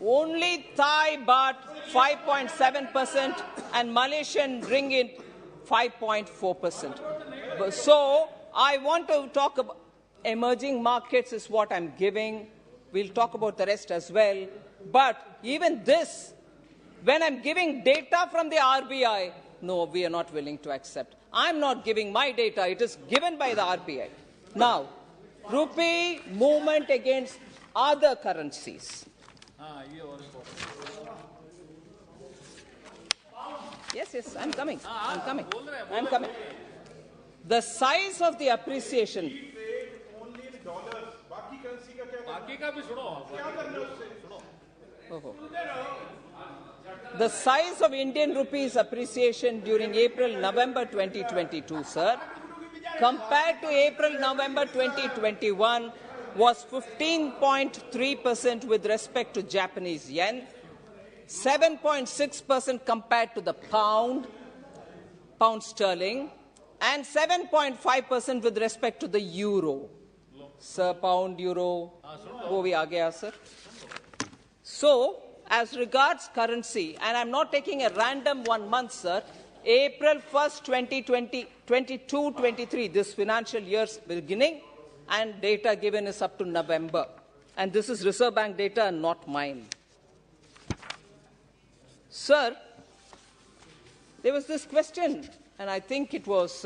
Only Thai baht 5.7% and Malaysian ringgit 5.4%. So I want to talk about emerging markets is what I'm giving. We'll talk about the rest as well. But even this, when I'm giving data from the RBI, no, we are not willing to accept. I'm not giving my data. It is given by the RBI. Now, rupee movement against other currencies. Yes, I'm coming. The size of the appreciation. The size of Indian rupees appreciation during April-November 2022, sir, compared to April-November 2021 was 15.3% with respect to Japanese yen, 7.6% compared to the pound sterling, and 7.5% with respect to the euro. Sir, pound, euro, wo bhi aa gaya, sir. So, as regards currency, and I'm not taking a random 1 month, sir, April 1st, 2022-23, this financial year's beginning, and data given is up to November. And this is Reserve Bank data and not mine. Sir, there was this question, and I think it was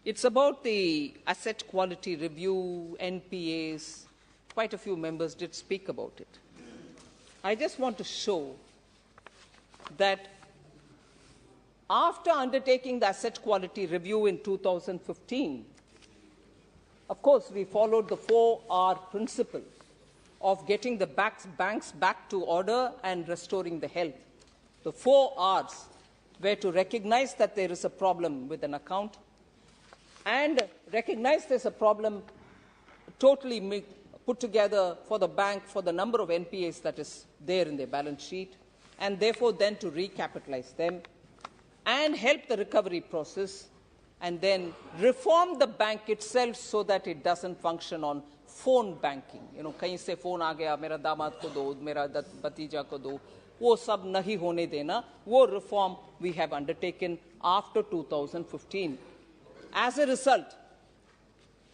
it's about the asset quality review, NPAs. Quite a few members did speak about it. I just want to show that after undertaking the asset quality review in 2015, of course, we followed the 4R principle of getting the banks back to order and restoring the health. The 4 Rs were to recognize that there is a problem with an account and recognize there's a problem totally put together for the bank for the number of NPAs that is there in their balance sheet, and therefore then to recapitalize them and help the recovery process, and then reform the bank itself so that it doesn't function on phone banking. You know, kahin se phone aa gaya, mera damad ko do, mera bhatija ko do, wo sab nahi hone dena. Wo reform we have undertaken after 2015. As a result,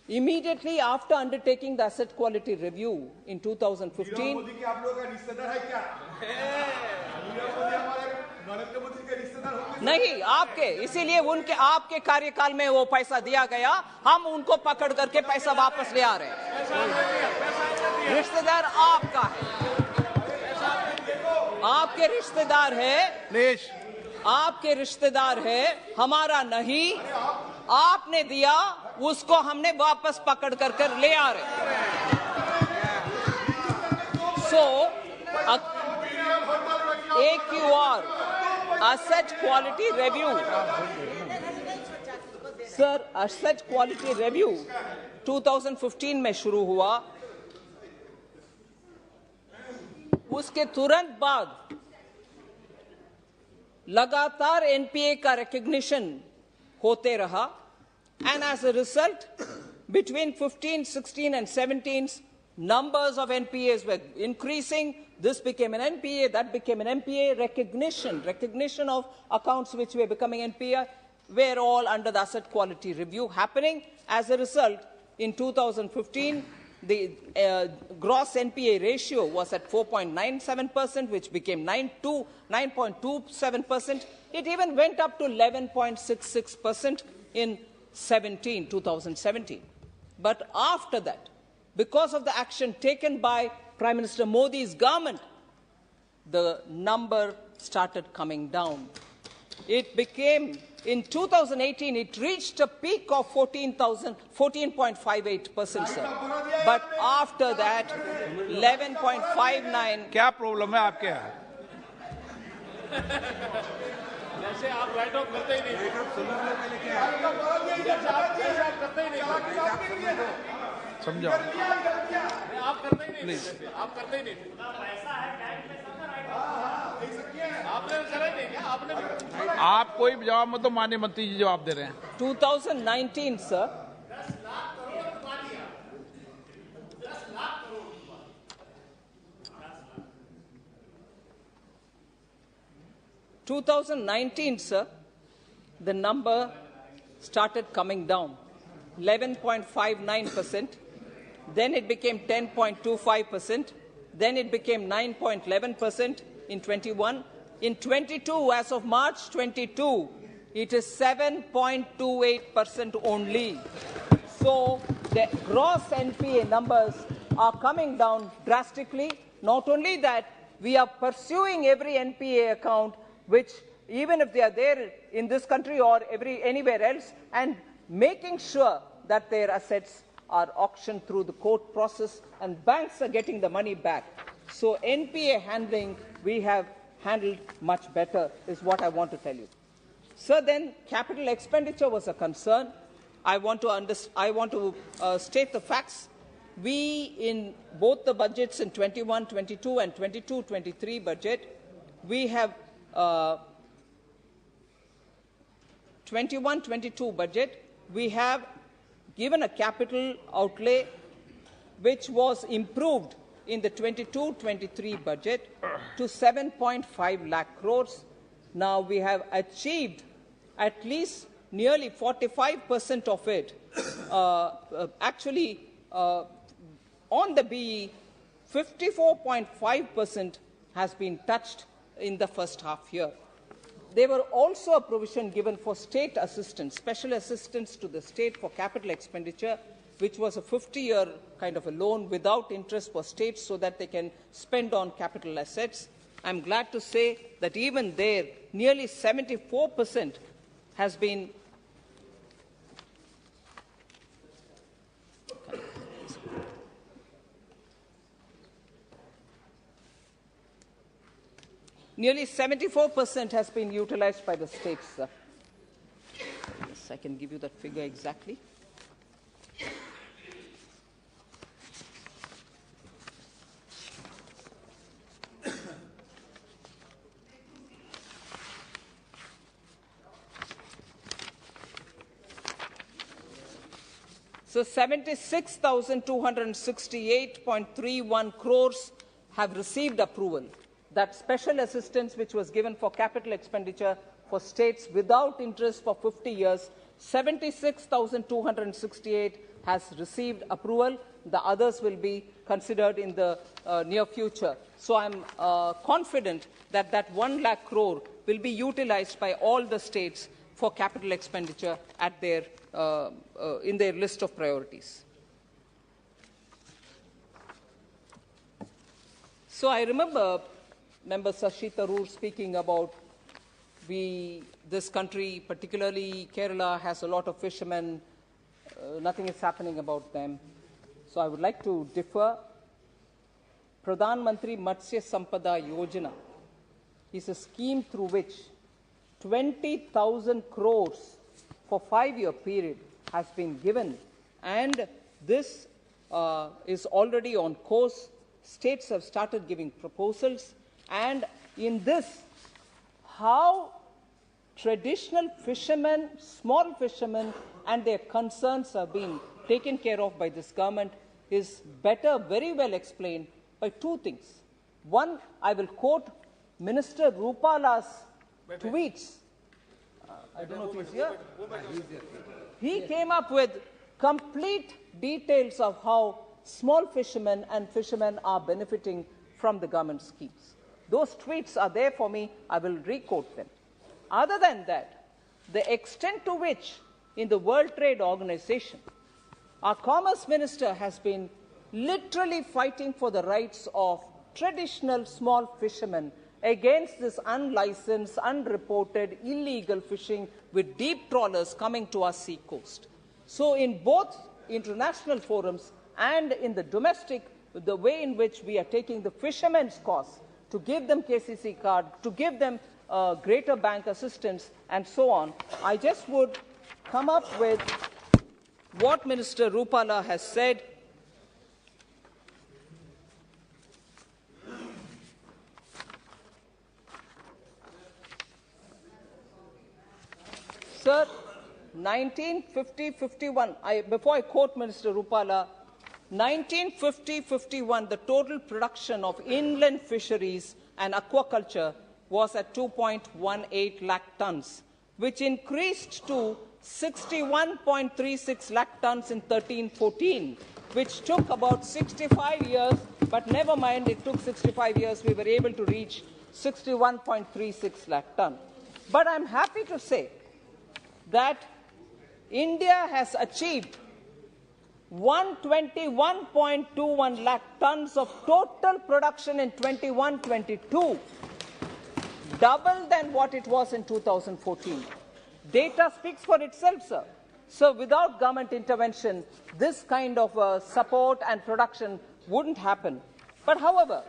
immediately after undertaking the asset quality review in 2015, नहीं आपके, इसीलिए उनके आपके कार्यकाल में वो पैसा दिया गया, हम उनको पकड़ करके पैसा वापस ले आ रहे हैं। रिश्तेदार आपका है, आपके रिश्तेदार है, आपके रिश्तेदार है, हमारा नहीं, आपने दिया, उसको हमने वापस पकड़ करके ले आ रहे हैं। So, AQR, asset quality review. Sir, asset quality review 2015 में शुरू हुआ, उसके तुरंत बाद लगातार NPA का recognition होते रहा, and as a result, between 15, 16 and 17, numbers of NPAs were increasing. This became an NPA, that became an NPA. Recognition of accounts which were becoming NPA were all under the asset quality review happening. As a result, in 2015, the gross NPA ratio was at 4.97%, which became 9.27%. It even went up to 11.66% in 2017. But after that, because of the action taken by Prime Minister Modi's government, the number started coming down. It became, in 2018, it reached a peak of 14.58%, sir. But after that, 11.59. क्या problem है आपके यहाँ? जैसे आप right of करते ही नहीं, समझाओ। आप करते ही नहीं, आप करते ही नहीं। आपने करा ही नहीं क्या? आपने आप कोई जवाब मत दो, माननीय मंत्री जी जवाब दे रहे हैं। 2019, sir. 2019, sir, the number started coming down, 11.59%, then it became 10.25%, then it became 9.11% in 21. In 22, as of March 22, it is 7.28% only. So the gross NPA numbers are coming down drastically. Not only that, we are pursuing every NPA account, which even if they are there in this country or anywhere else, and making sure that their assets are auctioned through the court process and banks are getting the money back. So NPA handling, we have handled much better, is what I want to tell you. So then capital expenditure was a concern. I want to state the facts. We, in both the budgets in 21-22 and 22-23 budget, we have 21-22 budget, we have given a capital outlay which was improved in the 22-23 budget to 7.5 lakh crores. Now we have achieved at least nearly 45% of it. Actually, on the BE, 54.5% has been touched in the first half year. There were also a provision given for state assistance, special assistance to the state for capital expenditure, which was a 50-year kind of a loan without interest for states so that they can spend on capital assets. I'm glad to say that even there, nearly 74% has been Nearly 74% has been utilized by the states. Yes, I can give you that figure exactly. So 76,268.31 crores have received approval. That special assistance which was given for capital expenditure for states without interest for 50 years, 76,268 has received approval. The others will be considered in the near future. So I'm confident that that 1 lakh crore will be utilized by all the states for capital expenditure at their, in their list of priorities. So I remember Member Shashi Tharoor speaking about this country, particularly Kerala, has a lot of fishermen. Nothing is happening about them. So I would like to differ. Pradhan Mantri Matsya Sampada Yojana is a scheme through which 20,000 crores for 5-year period has been given, and this is already on course. States have started giving proposals. And in this, how traditional fishermen, small fishermen, and their concerns are being taken care of by this government is better, very well explained by two things. One, I will quote Minister Rupala's tweets. I don't know if he's here. He came up with complete details of how small fishermen and fishermen are benefiting from the government schemes. Those tweets are there for me. I will re-quote them. Other than that, the extent to which in the World Trade Organization, our Commerce Minister has been literally fighting for the rights of traditional small fishermen against this unlicensed, unreported, illegal fishing with deep trawlers coming to our sea coast. So in both international forums and in the domestic, the way in which we are taking the fishermen's cause to give them KCC card, to give them greater bank assistance, and so on, I just would come up with what Minister Rupala has said. Sir, 1950-51, before I quote Minister Rupala, 1950-51, the total production of inland fisheries and aquaculture was at 2.18 lakh tons, which increased to 61.36 lakh tons in 13-14, which took about 65 years, but never mind, it took 65 years, we were able to reach 61.36 lakh tons. But I'm happy to say that India has achieved 121.21 lakh tons of total production in 21-22, double than what it was in 2014. Data speaks for itself, sir. So without government intervention, this kind of support and production wouldn't happen. But however,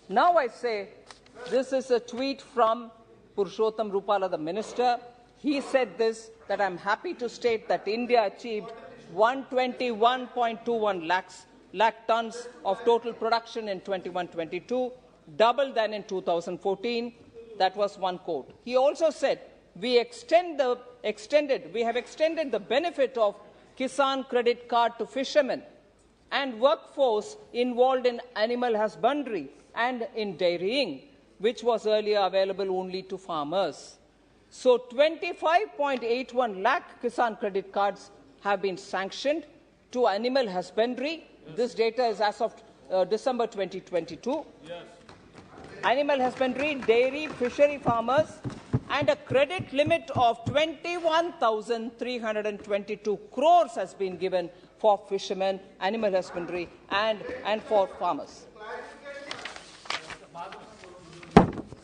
now I say, this is a tweet from Purushottam Rupala, the minister. He said this, that I'm happy to state that India achieved 121.21 lakh tons of total production in 21-22, double than in 2014. That was one quote. He also said, we have extended the benefit of Kisan credit card to fishermen and workforce involved in animal husbandry and in dairying, which was earlier available only to farmers. So 25.81 lakh Kisan credit cards have been sanctioned to animal husbandry. This data is as of December 2022. Yes. Animal husbandry, dairy, fishery farmers, and a credit limit of 21,322 crores has been given for fishermen, animal husbandry, and for farmers.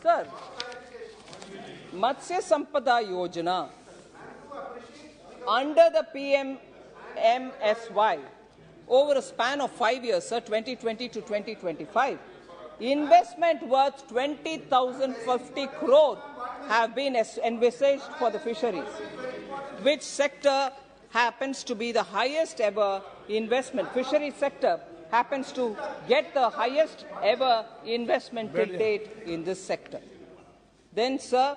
Sir, Matsya Sampada Yojana, under the PMMSY, over a span of 5 years, sir, 2020 to 2025, investment worth 20,050 crore have been envisaged for the fisheries, which sector happens to be the highest ever investment. Fishery sector happens to get the highest ever investment till date in this sector. Then, sir,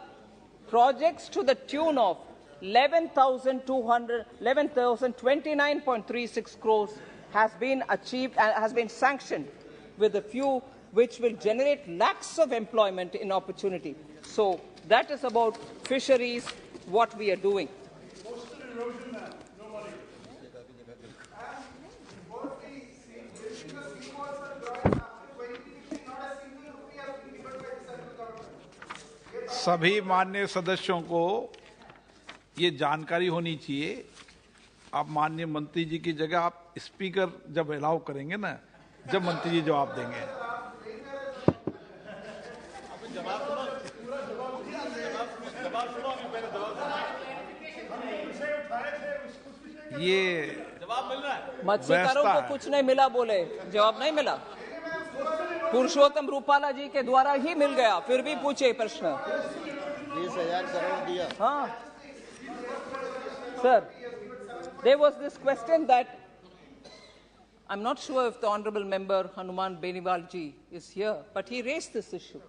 projects to the tune of 11,029.36 crores has been achieved and has been sanctioned, with a few which will generate lakhs of employment in opportunity. So that is about fisheries, what we are doing. सभी माननीय सदस्यों को ये जानकारी होनी चाहिए। आप माननीय मंत्री जी की जगह आप स्पीकर जब अलाउ करेंगे ना, जब मंत्री जी जवाब देंगे। ये जवाब मिल रहा है। मत्स्यकारों को कुछ नहीं मिला, बोले जवाब नहीं मिला। पुरुषोत्तम रूपाला जी के द्वारा ही मिल गया, फिर भी पूछे प्रश्न। 20,000 करोड़ दिया। हाँ sir, there was this question that I'm not sure if the honorable member Hanuman Beniwal ji is here, but he raised this issue,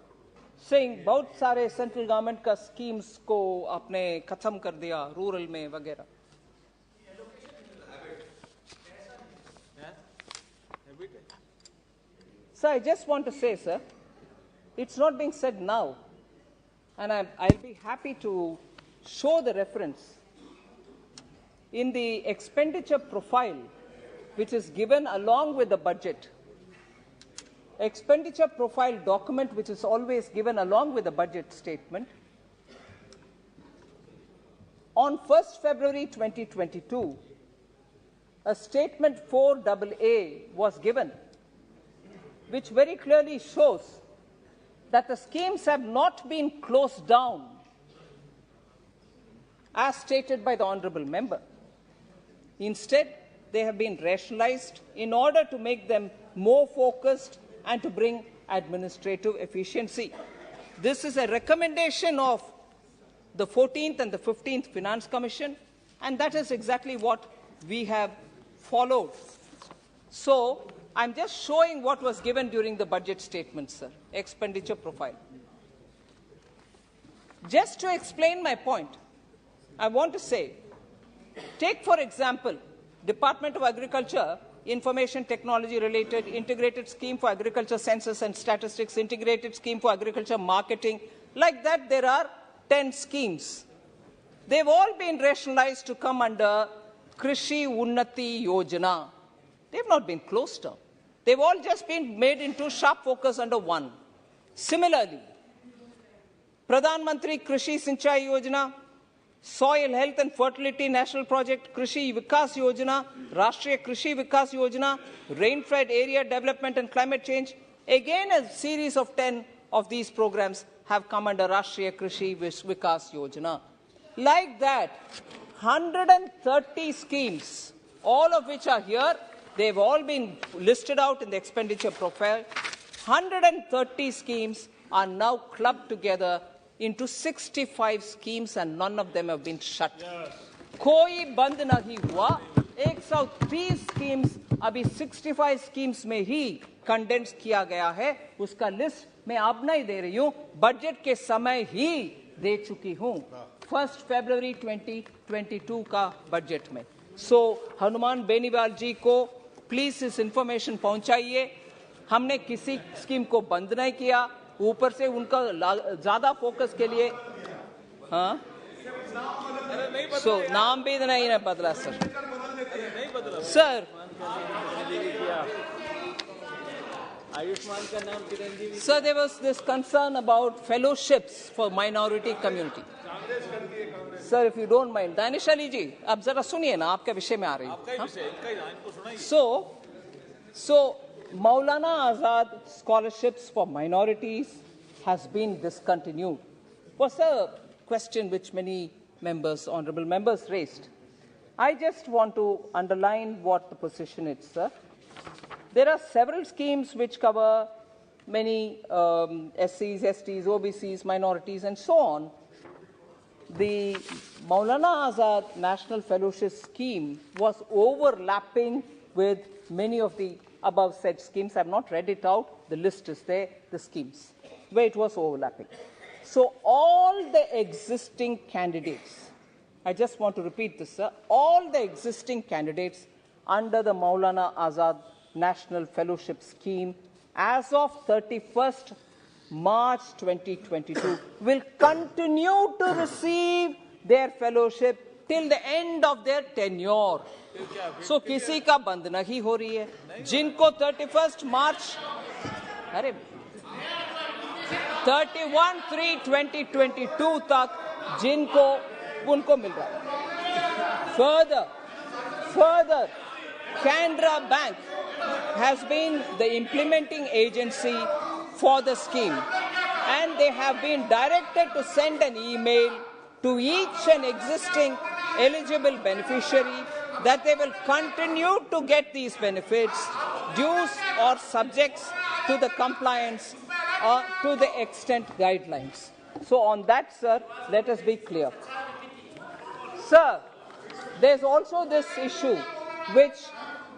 saying बहुत सारे सेंट्रल गवर्नमेंट का स्कीम्स को आपने खत्म कर दिया रूरल में वगैरह। So I just want to say, sir, it's not being said now, and I'll be happy to show the reference in the expenditure profile, which is given along with the budget. Expenditure profile document, which is always given along with the budget statement. On 1st February 2022, a statement 4AA was given, which very clearly shows that the schemes have not been closed down, as stated by the honorable member. Instead, they have been rationalized in order to make them more focused and to bring administrative efficiency. This is a recommendation of the 14th and the 15th Finance Commission, and that is exactly what we have followed. So, I'm just showing what was given during the budget statement, sir, expenditure profile. Just to explain my point, I want to say, take for example, Department of Agriculture, Information Technology related Integrated Scheme for Agriculture Census and Statistics, Integrated Scheme for Agriculture Marketing. Like that, there are 10 schemes. They've all been rationalized to come under Krishi Unnati Yojana. They've not been closed down. They've all just been made into sharp focus under one. Similarly, Pradhan Mantri Krishi Sinchai Yojana, Soil Health and Fertility National Project, Krishi Vikas Yojana, Rashtriya Krishi Vikas Yojana, Rainfed Area Development and Climate Change. Again, a series of 10 of these programs have come under Rashtriya Krishi Vikas Yojana. Like that, 130 schemes, all of which are here. They've all been listed out in the expenditure profile. 130 schemes are now clubbed together into 65 schemes, and none of them have been shut. Koi band nahi hua. 103 schemes abhi 65 schemes mein hi condensed kiya gaya hai. Uska list main ab nahi de rahi hu, budget ke samay hi de chuki hu. 1st February 2022 का budget में. So Hanuman Beniwal जी को please इस information पहुंचाइए। हमने किसी scheme को बंद नहीं किया, ऊपर से उनका ज्यादा फोकस के लिए नाम भी नहीं बदला सर। Sir, आयुष्मान का नाम Chiranjeevi sir, there was this concern about fellowships for minority community. Sir, if you don't mind, Danish Ali जी, आप जरा सुनिए ना, आपके विषय में आ रही हूँ. So, Maulana Azad scholarships for minorities has been discontinued. Was a question which many members, honourable members, raised. I just want to underline what the position is, sir. There are several schemes which cover many SCs, STs, OBCs, minorities, and so on. The Maulana Azad National Fellowship Scheme was overlapping with many of the above said schemes. I have not read it out. The list is there, the schemes, where it was overlapping. So all the existing candidates, I just want to repeat this, sir, all the existing candidates under the Maulana Azad National Fellowship Scheme as of 31st March 2022 will continue to receive their fellowship till the end of their tenure. So किसी का बंद नहीं हो रही है. जिनको 31st March, अरे 31/3/2022 तक जिनको उनको मिल रहा है. Further, Canara Bank has been the implementing agency for the scheme, and they have been directed to send an email to each and existing eligible beneficiary that they will continue to get these benefits, dues or subjects to the compliance or to the extent guidelines. So on that, sir, let us be clear. Sir, there's also this issue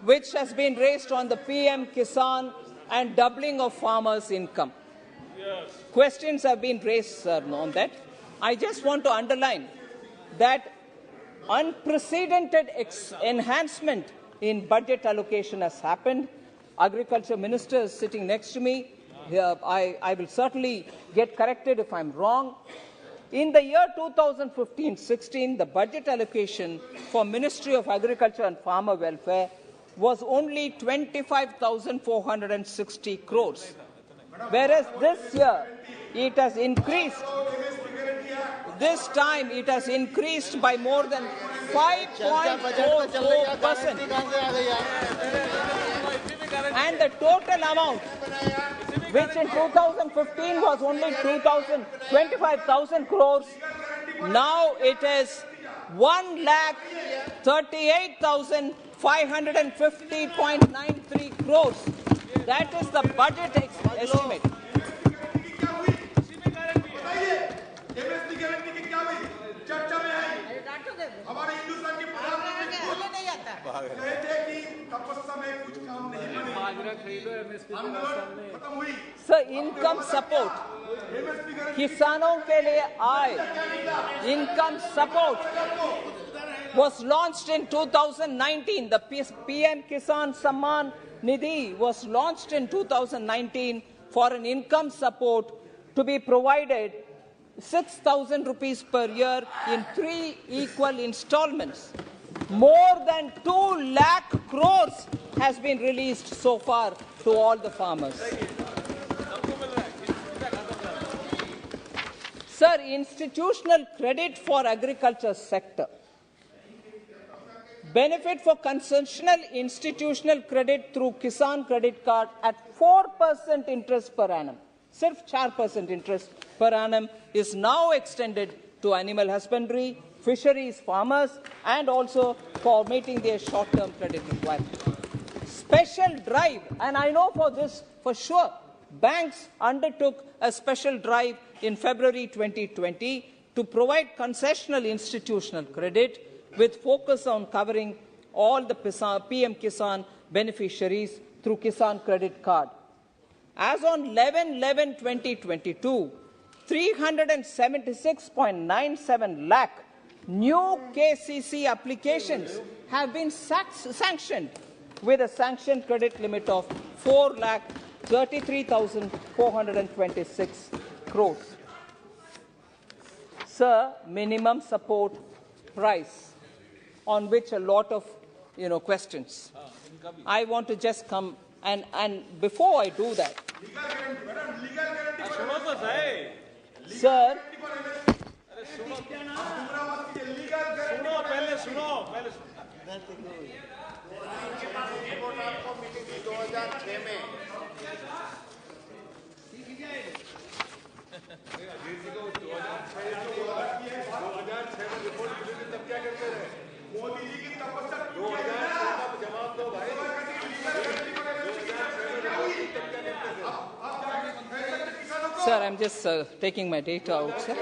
which has been raised on the PM Kisan and doubling of farmers' income. Yes. Questions have been raised, sir, on that. I just want to underline that unprecedented enhancement in budget allocation has happened. Agriculture Minister is sitting next to me. I will certainly get corrected if I'm wrong. In the year 2015-16, the budget allocation for Ministry of Agriculture and Farmer Welfare was only 25,460 crores, whereas this year it has increased. This time it has increased by more than 5.44%, and the total amount, which in 2015 was only 25,000 crores, now it is 1,38,550.93 crores. That is the budget estimate. Sir, income support किसानों के लिए आए, income support was launched in 2019. The PM Kisan Samman Nidhi was launched in 2019 for an income support to be provided 6,000 rupees per year in 3 equal installments. More than 2 lakh crores has been released so far to all the farmers. Sir, institutional credit for agriculture sector. Benefit for concessional institutional credit through Kisan Credit Card at 4% interest per annum. Sirf 4% interest per annum is now extended to animal husbandry, fisheries farmers, and also for meeting their short-term credit requirements. Special drive, and I know for this for sure, banks undertook a special drive in February 2020 to provide concessional institutional credit with focus on covering all the PM Kisan beneficiaries through Kisan Credit Card. As on 11/11/2022, 376.97 lakh new KCC applications have been sanctioned with a sanctioned credit limit of 4,33,426 crores. Sir, minimum support price, on which a lot of questions. I want to just come and before I do that, sir, Sir, I'm just taking my data out, sir.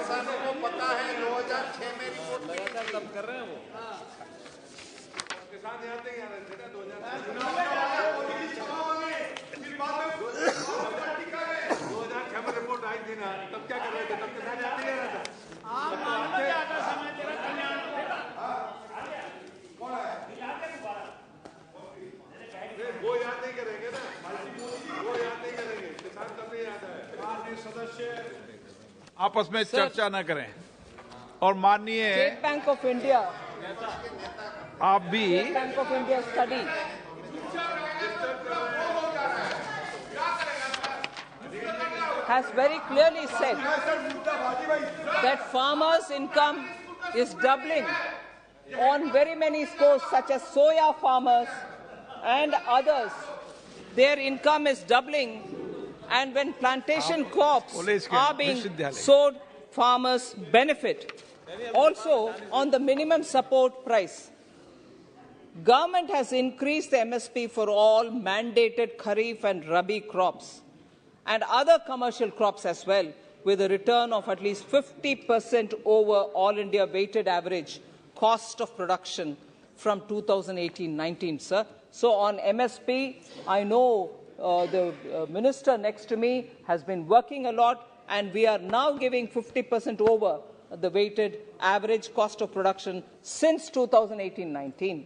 आपस में चर्चा न करें और माननीय State Bank of India, आप भी State Bank of India study has very clearly said that farmers' income is doubling on very many scores, such as soya farmers and others. Their income is doubling, and when plantation crops are being sowed, farmers benefit. Also, on the minimum support price, government has increased the MSP for all mandated Kharif and Rabi crops and other commercial crops as well, with a return of at least 50% over all India weighted average cost of production from 2018-19, sir. So on MSP, I know the minister next to me has been working a lot, and we are now giving 50% over the weighted average cost of production since 2018-19.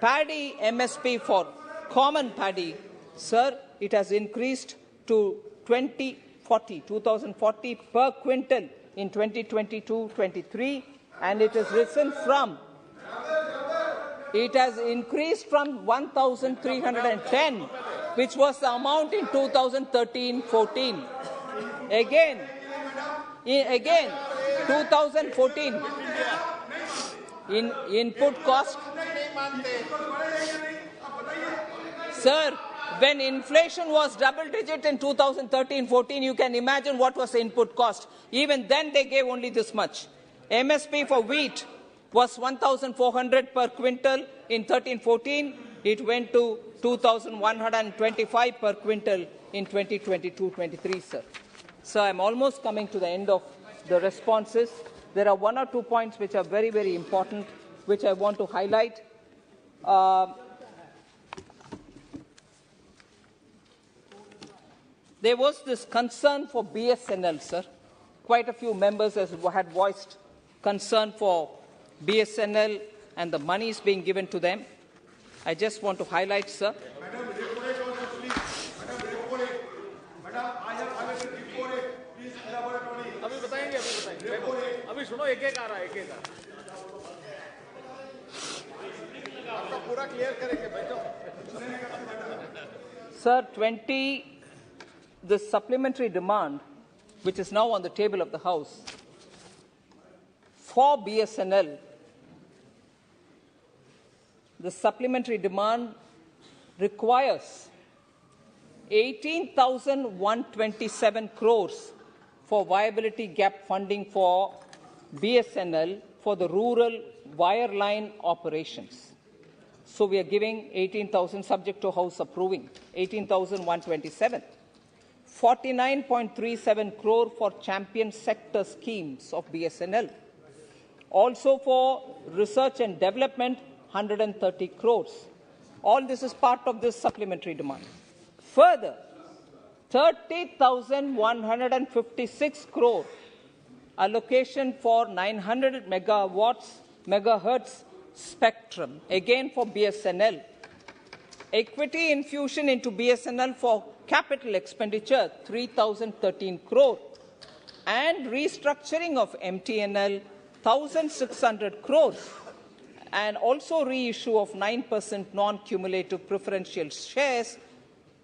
Paddy MSP for common paddy, sir, it has increased to 2040 per quintal in 2022-23, and it has risen from, it has increased from 1,310, which was the amount in 2013-14. Again, 2014, in input cost. Sir, when inflation was double-digit in 2013-14, you can imagine what was the input cost. Even then, they gave only this much. MSP for wheat was 1,400 per quintal in 13-14. It went to 2,125 per quintal in 2022-23, sir. So I'm almost coming to the end of the responses. There are one or two points which are very, very important, which I want to highlight. There was this concern for BSNL, sir. Quite a few members had voiced concern for BSNL and the money is being given to them. I just want to highlight, sir. Sir, the supplementary demand, which is now on the table of the House, for BSNL, the supplementary demand requires 18,127 crores for viability gap funding for BSNL for the rural wireline operations. So we are giving 18,000 subject to House approving, 18,127. 49.37 crore for champion sector schemes of BSNL. Also for research and development, 130 crores. All this is part of this supplementary demand. Further, 30,156 crore allocation for 900 megahertz spectrum, again for BSNL. Equity infusion into BSNL for capital expenditure, 3,013 crore. And restructuring of MTNL, 1,600 crores. and also reissue of 9% non-cumulative preferential shares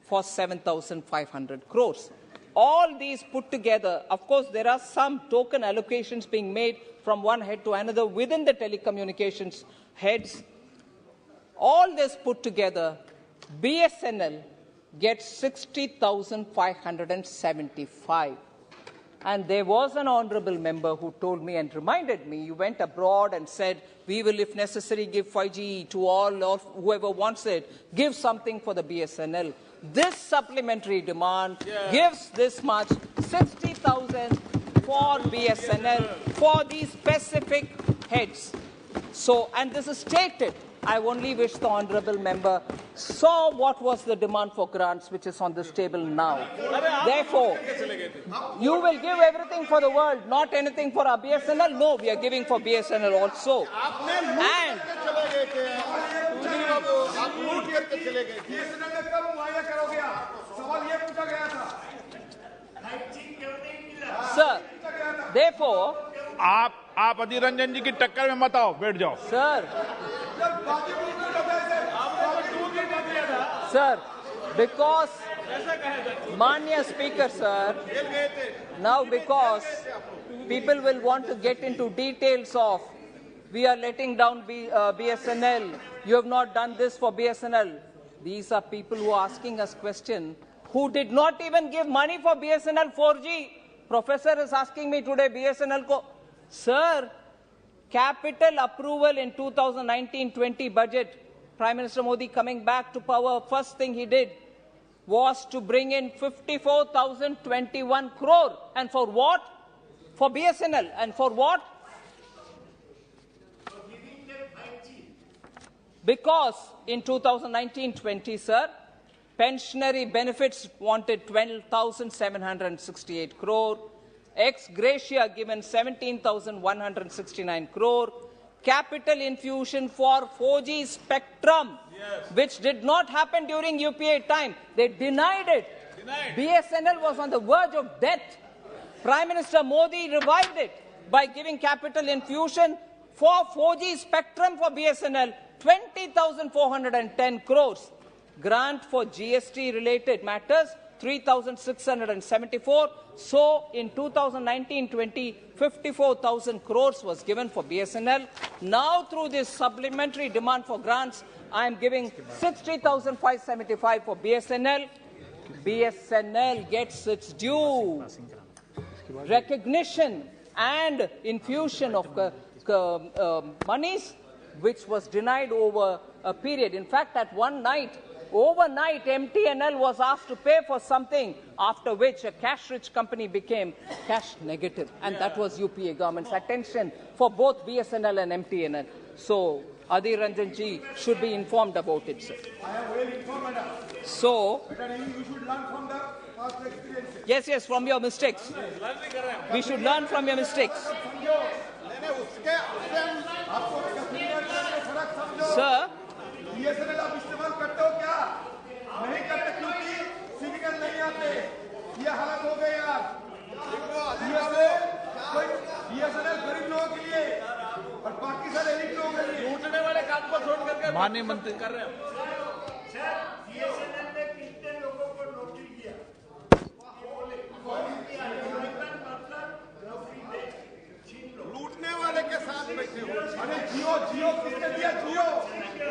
for 7,500 crores. All these put together, of course, there are some token allocations being made from one head to another within the telecommunications heads. All this put together, BSNL gets 60,575. And there was an honorable member who told me and reminded me, you went abroad and said, we will, if necessary, give 5G to all or whoever wants it, give something for the BSNL. This supplementary demand gives this much, 60,000 for BSNL, for these specific heads. So, and this is stated. I only wish the honourable member saw what was the demand for grants which is on this table now. Therefore, you will give everything for the world, not anything for our BSNL. No, we are giving for BSNL also. And sir, therefore, आप अधीर रंजन जी की टक्कर में मत आओ, बैठ जाओ। Sir, because, Manya Speaker, sir, now because people will want to get into details of, we are letting down BSNL, you have not done this for BSNL. These are people who are asking us questions who did not even give money for BSNL 4G. Professor is asking me today, BSNL ko, sir, capital approval in 2019-20 budget, Prime Minister Modi coming back to power, first thing he did was to bring in 54,021 crore. And for what? For BSNL. And for what? Because in 2019-20, sir, pensionary benefits wanted 12,768 crore. Ex gratia given 17,169 crore. Capital infusion for 4G spectrum, which did not happen during UPA time. They denied it. BSNL was on the verge of death. Prime Minister Modi revived it by giving capital infusion for 4G spectrum for BSNL, 20,410 crores. Grant for GST-related matters, 3,674. So, in 2019-20, 54,000 crores was given for BSNL. Now, through this supplementary demand for grants, I am giving 60,575 for BSNL. BSNL gets its due recognition and infusion of monies, which was denied over a period. In fact, at one night, overnight, MTNL was asked to pay for something, after which a cash-rich company became cash negative. And that was UPA government's attention for both BSNL and MTNL. So, Adhir Ranjan ji should be informed about it, sir. I am well informed, so, you should learn from the past experiences. Yes, from your mistakes. We should learn from your mistakes. Sir, BSNL आप इस्तेमाल करते हो क्या? नहीं करते क्योंकि signal नहीं आते। ये हालत हो गई यार। BSNL गरीब लोगों के लिए और बाकी सारे एलिट लोगों के लिए लूटने वाले काम को छोड़ करके माननीय मंत्री कर रहे हैं। BSNL ने कितने लोगों को नौकरी दिया? लूटने वाले के साथ बैठे हो। अरे जियो किसने दिया? जियो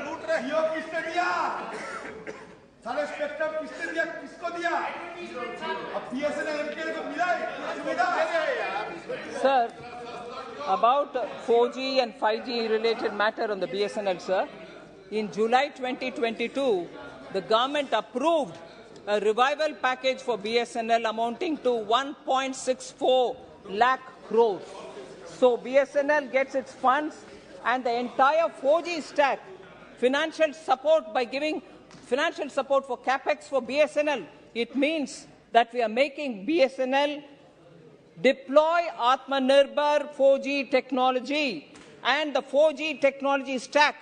लूट रहे। जियो किसने दिया? सारे स्पेक्ट्रम किसने दिया? किसको दिया? अब BSNL MTNL को मिला है सुविधा है यार। Sir, about 4G and 5G related matter on the BSNL, sir. In July 2022, the government approved a revival package for BSNL amounting to 1.64 lakh crores. So BSNL gets its funds and the entire 4G stack, financial support by giving financial support for capex for BSNL. It means that we are making BSNL deploy Atmanirbhar 4G technology and the 4G technology stack.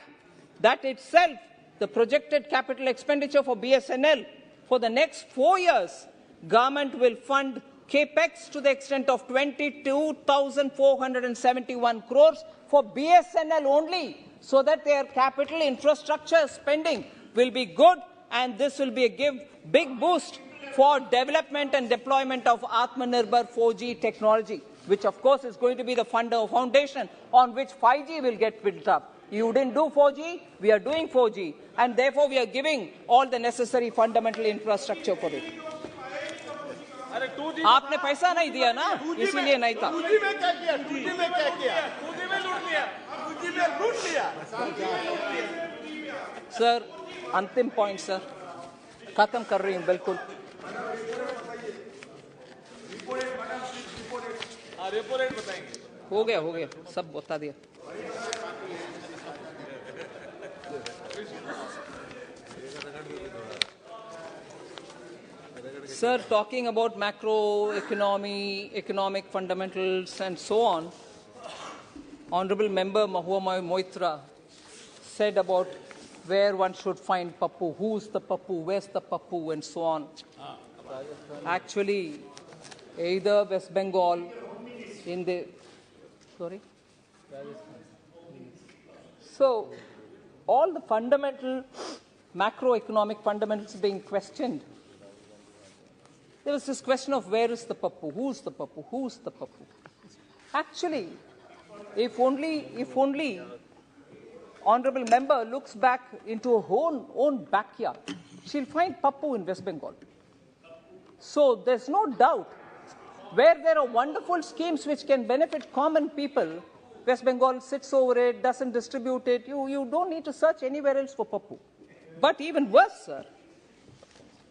That itself, the projected capital expenditure for BSNL for the next 4 years, government will fund capex to the extent of 22,471 crores for BSNL only. so that their capital infrastructure spending will be good, and this will be a big boost for development and deployment of Atmanirbhar 4G technology, which of course is going to be the foundation on which 5G will get built up. You didn't do 4G, we are doing 4G, and therefore we are giving all the necessary fundamental infrastructure for it. आपने पैसा नहीं दिया ना, इसीलिए नहीं था. Sir, अंतिम point sir, खत्म कर रही हूँ बिल्कुल. हो गया, सब बता दिया. Sir, talking about macroeconomy, economic fundamentals, and so on, Honorable Member Mahua Moitra said about where one should find Pappu, who's the Pappu, where's the Pappu, and so on. Actually, either West Bengal in the... Sorry? So, all the fundamental, macroeconomic fundamentals being questioned. There was this question of where is the Pappu, who's the Pappu, who's the Pappu. Actually, if only Honorable Member looks back into her own backyard, she'll find Pappu in West Bengal. So there's no doubt, where there are wonderful schemes which can benefit common people, West Bengal sits over it, doesn't distribute it. You don't need to search anywhere else for Pappu. But even worse, sir,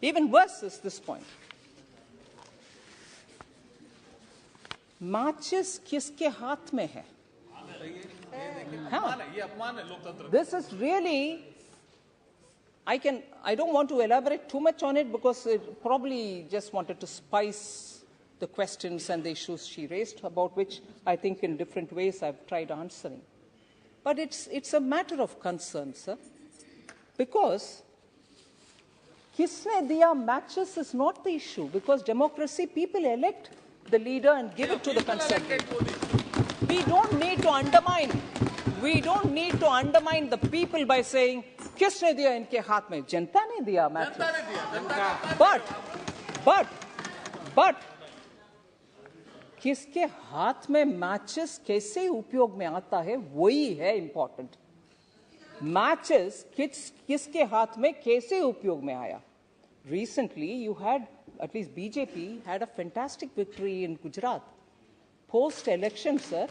even worse is this point. Matches किसके हाथ में है? This is really, I don't want to elaborate too much on it because it probably just wanted to spice the questions and the issues she raised, about which I think in different ways I've tried answering. But it's a matter of concern, sir, because किसने दिया matches is not the issue, because democracy, people elect the leader and give it to the concerned leader. We don't need to undermine the people by saying किसने दिया इनके हाथ में, जनता ने दिया matches. But किसके हाथ में matches कैसे उपयोग में आता है, वही है important. Matches किसके हाथ में कैसे उपयोग में आया. Recently, you had, at least BJP, had a fantastic victory in Gujarat. Post-election, sir,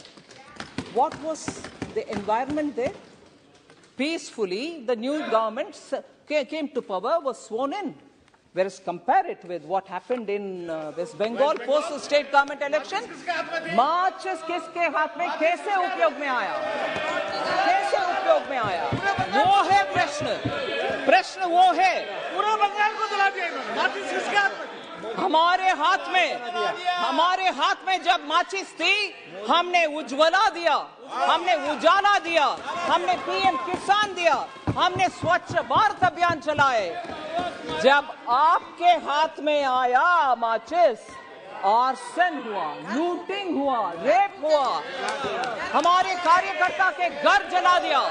what was the environment there? Peacefully, the new government came to power, was sworn in. Whereas compare it with what happened in West Bengal post-state government election, matches किसके हाथ में कैसे उपयोग में आया? कैसे उपयोग में आया? वो है प्रश्न वो है। पूरा बंगाल को दिला दिया इन्होंने। माचिस किसके हाथ में? हमारे हाथ में जब माचिस थी, हमने उज्ज्वला दिया, हमने उजाला दिया, हमने पीएम किसान दिया, हमने स्वच्छ भारत अभियान चलाए। जब आपके हाथ में आया माचिस, आर्सन हुआ, लूटिंग हुआ, रेप हुआ, हमारे कार्यकर्ता के घर जला दिया,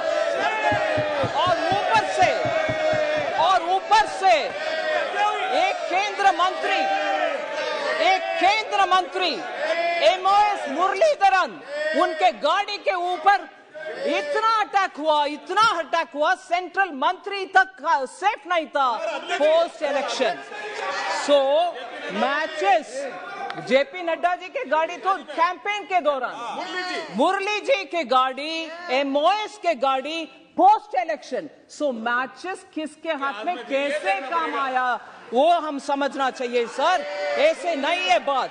और ऊपर से एक केंद्र मंत्री एमओएस मुरलीधरन, उनके गाड़ी के ऊपर इतना अटैक हुआ, सेंट्रल मंत्री तक सेफ नहीं था पोस्ट इलेक्शन। सो मैचेस जेपी नड्डा जी के गाड़ी तो कैंपेन के दौरान, मुरली जी के गाड़ी, एमओएस के गाड़ी पोस्ट इलेक्शन। सो मैचेस किसके हाथ में कैसे काम आया, वो हम समझना चाहिए सर, ऐसे नहीं है बात।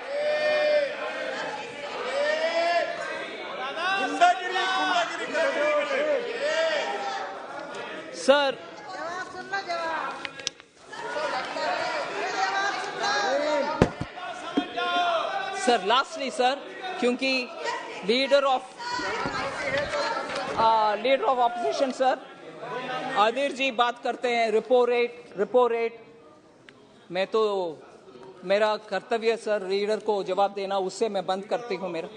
सर लास्टली सर, क्योंकि लीडर ऑफ ऑपोजिशन सर आदिर जी बात करते हैं रिपो रेट, मैं तो मेरा कर्तव्य सर लीडर को जवाब देना, उससे मैं बंद करती हूँ मेरा।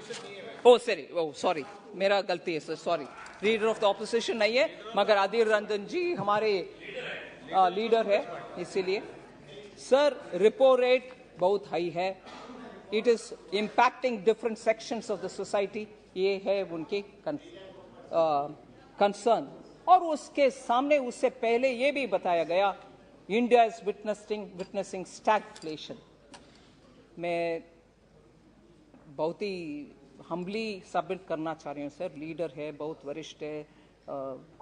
सॉरी, मेरा गलती है sir, sorry. Leader of the opposition नहीं है, मगर अधीर रंजन जी हमारे लीडर है, इसीलिए सर रिपो रेट बहुत हाई है, it is impacting different sections of the society, ये है उनकी कंसर्न। और उसके सामने उससे पहले ये भी बताया गया इंडिया इज विटनेसिंग स्टैगफ्लेशन। मैं बहुत ही हम्बली सबमिट करना चाह रही हूँ सर, लीडर है, बहुत वरिष्ठ है,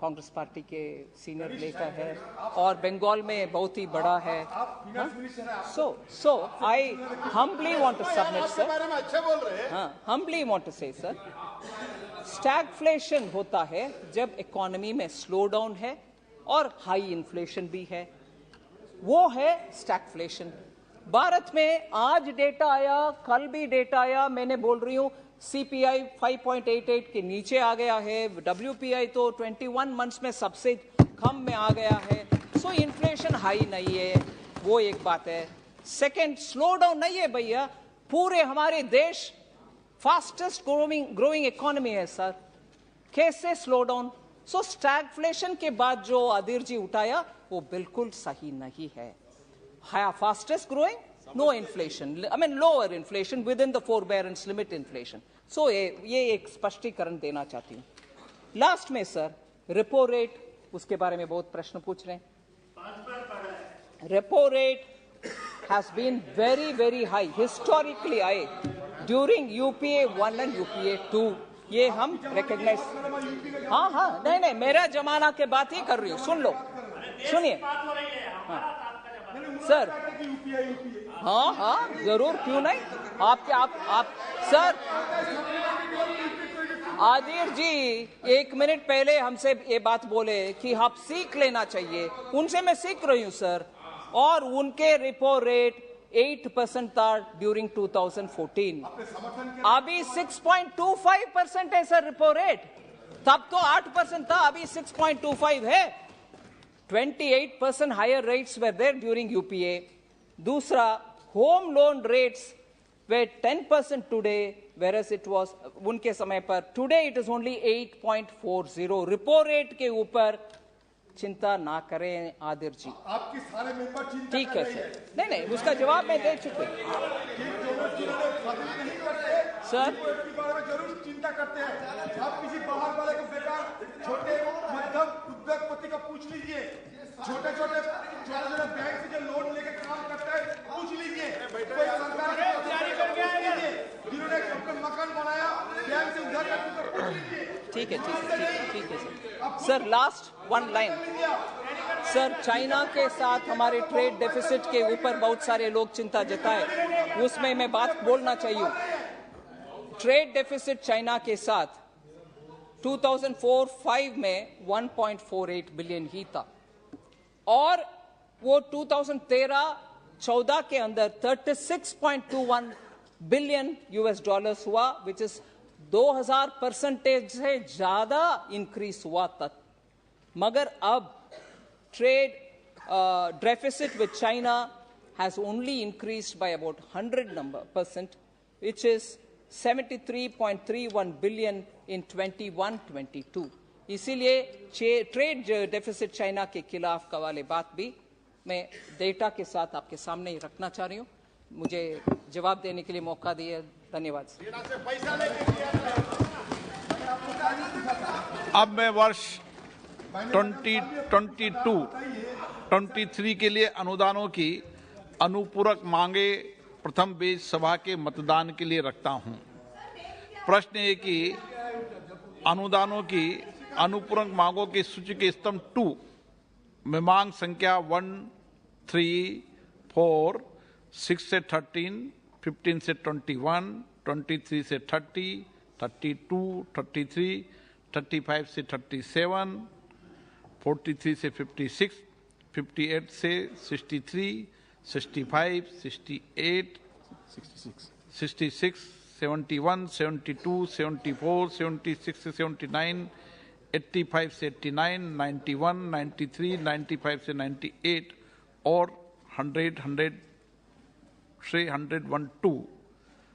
कांग्रेस पार्टी के सीनियर नेता है और बंगाल में बहुत ही बड़ा है। So I humbly want to submit sir, humbly want to say sir, stagflation होता है जब इकोनॉमी में स्लो डाउन है और हाई इन्फ्लेशन भी है, वो है स्टैगफ्लेशन। भारत में आज डेटा आया, कल भी डेटा आया, मैंने बोल रही हूं सीपीआई 5.88 के नीचे आ गया है, डब्ल्यूपीआई तो 21 मंथ्स में सबसे कम में आ गया है। सो इन्फ्लेशन हाई नहीं है, वो एक बात है। सेकंड, स्लो डाउन नहीं है भैया, पूरे हमारे देश फास्टेस्ट ग्रोइंग इकोनॉमी है सर, कैसे स्लो डाउन? सो स्टैगफ्लेशन के बाद जो अधीर जी उठाया वो बिल्कुल सही नहीं है। Fastest growing, no inflation, I mean lower inflation with in the forbearance limit inflation. So ये एक स्पष्टीकरण देना चाहती हूँ। लास्ट में सर रेपो रेट, उसके बारे में बहुत प्रश्न पूछ रहे हैं। Repo rate has been very high, historically high during UPA 1 and UPA 2. ये हम रिकॉग्नाइज, हाँ नहीं मेरा जमाना के बात ही कर रही हूँ, सुन लो, सुनिए सर, हाँ जरूर, क्यों नहीं, आप सर आदिर जी 1 मिनट पहले हमसे ये बात बोले कि आप सीख लेना चाहिए, उनसे मैं सीख रही हूँ सर। और उनके रिपो रेट 8% था ड्यूरिंग 2014, अभी 6.25% है सर रिपो रेट, तब तो 8% था, अभी 6.25 है। 28% higher rates were there during UPA. दूसरा, home loan rates were 10% today, whereas it was उनके समय पर, today it is only 8.40। Repo rate के ऊपर चिंता ना करें आदिर जी, आपके सारे मेंबर चिंता ठीक है सर, नहीं उसका जवाब मैं दे चुके सर। के बारे में जरूर चिंता करते हैं, आप किसी बाहर वाले को बेकार छोटे मध्यम उद्योगपति का पूछ लीजिए, छोटे बैंक से जो लोन लेके काम करता है पूछ लीजिए, कोई सरकार जिन्होंने अपना मकान बनाया बैंक से उधार करके पूछ लीजिए। ठीक है sir last one line sir, China के साथ हमारे ट्रेड डेफिसिट के ऊपर बहुत सारे लोग चिंता जताए, उसमें मैं बात बोलना चाहिए। ट्रेड डेफिसिट चाइना के साथ 2004-05 में 1.48 बिलियन ही था, और वो 2013-14 के अंदर 36.21 बिलियन US डॉलर्स हुआ, विच इज 2000% से ज्यादा इंक्रीज हुआ तक। मगर अब trade deficit with China has only increased by about 100%, which is 73.31 billion in 21-22. इसीलिए ट्रेड डेफिसिट चाइना के खिलाफ का वाले बात भी मैं डेटा के साथ आपके सामने ही रखना चाह रही हूँ। मुझे जवाब देने के लिए मौका दिया, धन्यवाद। अब मैं वर्ष 2022-23 के लिए अनुदानों की अनुपूरक मांगे प्रथम बेज सभा के मतदान के लिए रखता हूं। प्रश्न है कि अनुदानों की अनुपूरक मांगों की सूची के स्तंभ 2 में मांग संख्या 1, 3, 4, 6 से 13, 15 से 21, 23 से 30, 32, 33, 35 से 37, 43 से 56, 58 से 63, 65, 68, 66, 71, 72, 74, 76 से 79, 85 से 89, 91, 93, 95 से 98 और 100 से 112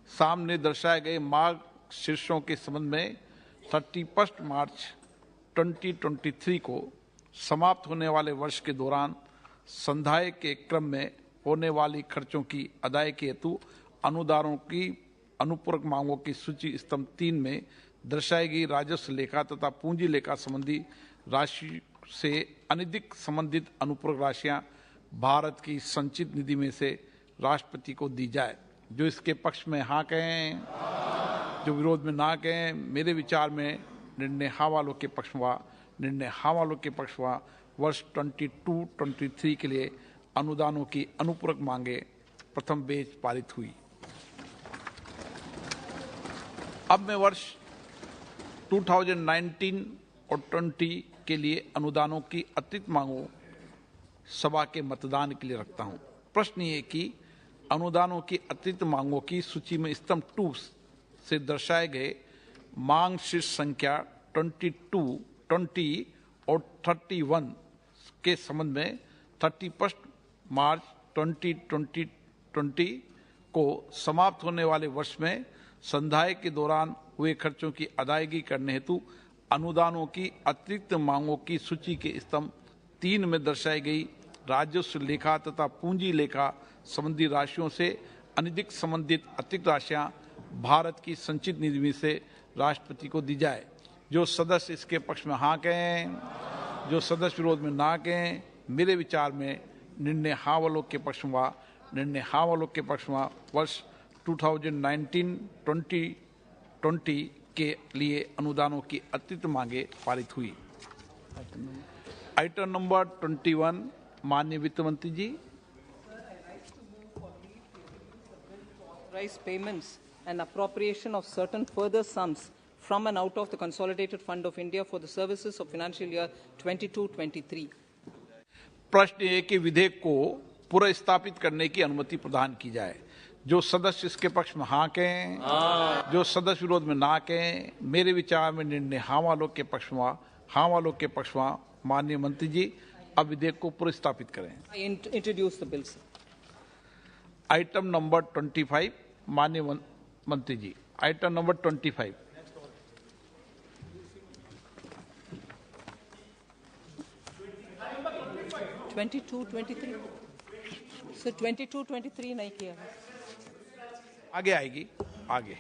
सामने दर्शाए गए मार्ग शीर्षों के संबंध में 31 मार्च 2023 को समाप्त होने वाले वर्ष के दौरान संधाय के क्रम में होने वाली खर्चों की अदायगी हेतु अनुदानों की अनुपूरक मांगों की सूची स्तंभ 3 में दर्शाई गई राजस्व लेखा तथा पूंजी लेखा संबंधी राशि से अनधिक संबंधित अनुपूरक राशियां भारत की संचित निधि में से राष्ट्रपति को दी जाए। जो इसके पक्ष में हाँ कहें, जो विरोध में ना कहें। मेरे विचार में निर्णय हाँ वालों के पक्ष में हुआ। निर्णय हाँ वालों के पक्ष में हुआ। वर्ष 22-23 के लिए अनुदानों की अनुपूरक मांगे प्रथम बेच पारित हुई। अब मैं वर्ष 2019 और 20 के लिए अनुदानों की अतिरिक्त मांगों सभा के मतदान के लिए रखता हूं। प्रश्न ये कि अनुदानों की अतिरिक्त मांगों की सूची में स्तंभ 2 से दर्शाए गए मांग शीर्ष संख्या 22, 20 और 31 के संबंध में 31 मार्च 2020 को समाप्त होने वाले वर्ष में संधाय के दौरान हुए खर्चों की अदायगी करने हेतु अनुदानों की अतिरिक्त मांगों की सूची के स्तंभ 3 में दर्शाई गई राजस्व लेखा तथा पूंजी लेखा संबंधी राशियों से अनधिक संबंधित अतिरिक्त राशियां भारत की संचित निधि में से राष्ट्रपति को दी जाए। जो सदस्य इसके पक्ष में हाँ कहें, जो सदस्य विरोध में ना कहें। मेरे विचार में निर्णय हाँ वालों के पक्ष में हुआ। निर्णय हाँ वालों के पक्ष में वर्ष 2019-20 के लिए अनुदानों की अतिरिक्त मांगे पारित हुई। आइटम नंबर 21, माननीय वित्त मंत्री जी। Authorize payments and appropriation of certain further sums from and out of the Consolidated Fund of India for the services of financial year 22-23. प्रश्न ये कि विधेयक को पुनर्स्थापित करने की अनुमति प्रदान की जाए। जो सदस्य इसके पक्ष में हाँ कहें, जो सदस्य विरोध में ना कहें। मेरे विचार में निर्णय हाँ वालों के पक्ष में, हाँ वालों के पक्ष में। माननीय मंत्री जी, अब विधेयक को पुनर्स्थापित करें। I introduce the bill, sir. Item number 25, माननीय मंत्री जी। Item number 25। सर 22-23 नहीं किया है। आगे आएगी, आगे।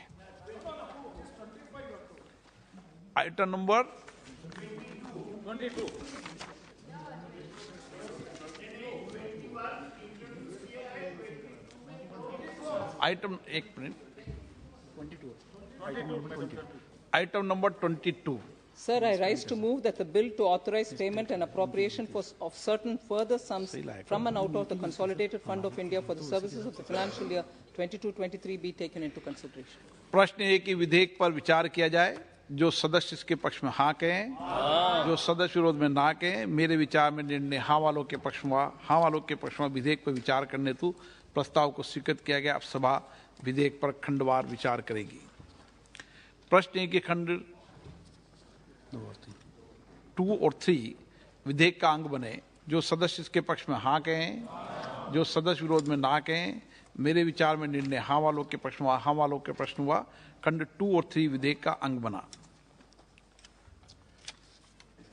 Item number 22। आइटम, एक minute. 22। Item number 22। Sir, I rise to move that the bill to authorize payment and appropriation of certain further sums from and out of the Consolidated Fund of India for the services of the financial year 22-23 be taken into consideration. प्रश्न है कि विधेयक पर विचार किया जाए। जो सदस्य इसके पक्ष में हाँ कहें, जो सदस्य विरोध में ना कहें। मेरे विचार में निर्णय हाँ वालों के पक्ष में, हाँ वालों के पक्ष में विधेयक पर विचार करने हेतु प्रस्ताव को स्वीकृत किया गया। अब सभा विधेयक पर खंडवार विचार करेगी। प्रश्न है कि खंड 2 और 3 विधेयक का अंग बने। जो सदस्य इसके पक्ष में हाँ कहें, जो सदस्य विरोध में ना कहें। मेरे विचार में निर्णय हाँ वालों के पक्ष में, हाँ वालों के प्रश्न हुआ। खंड 2 और 3 विधेयक का अंग बना।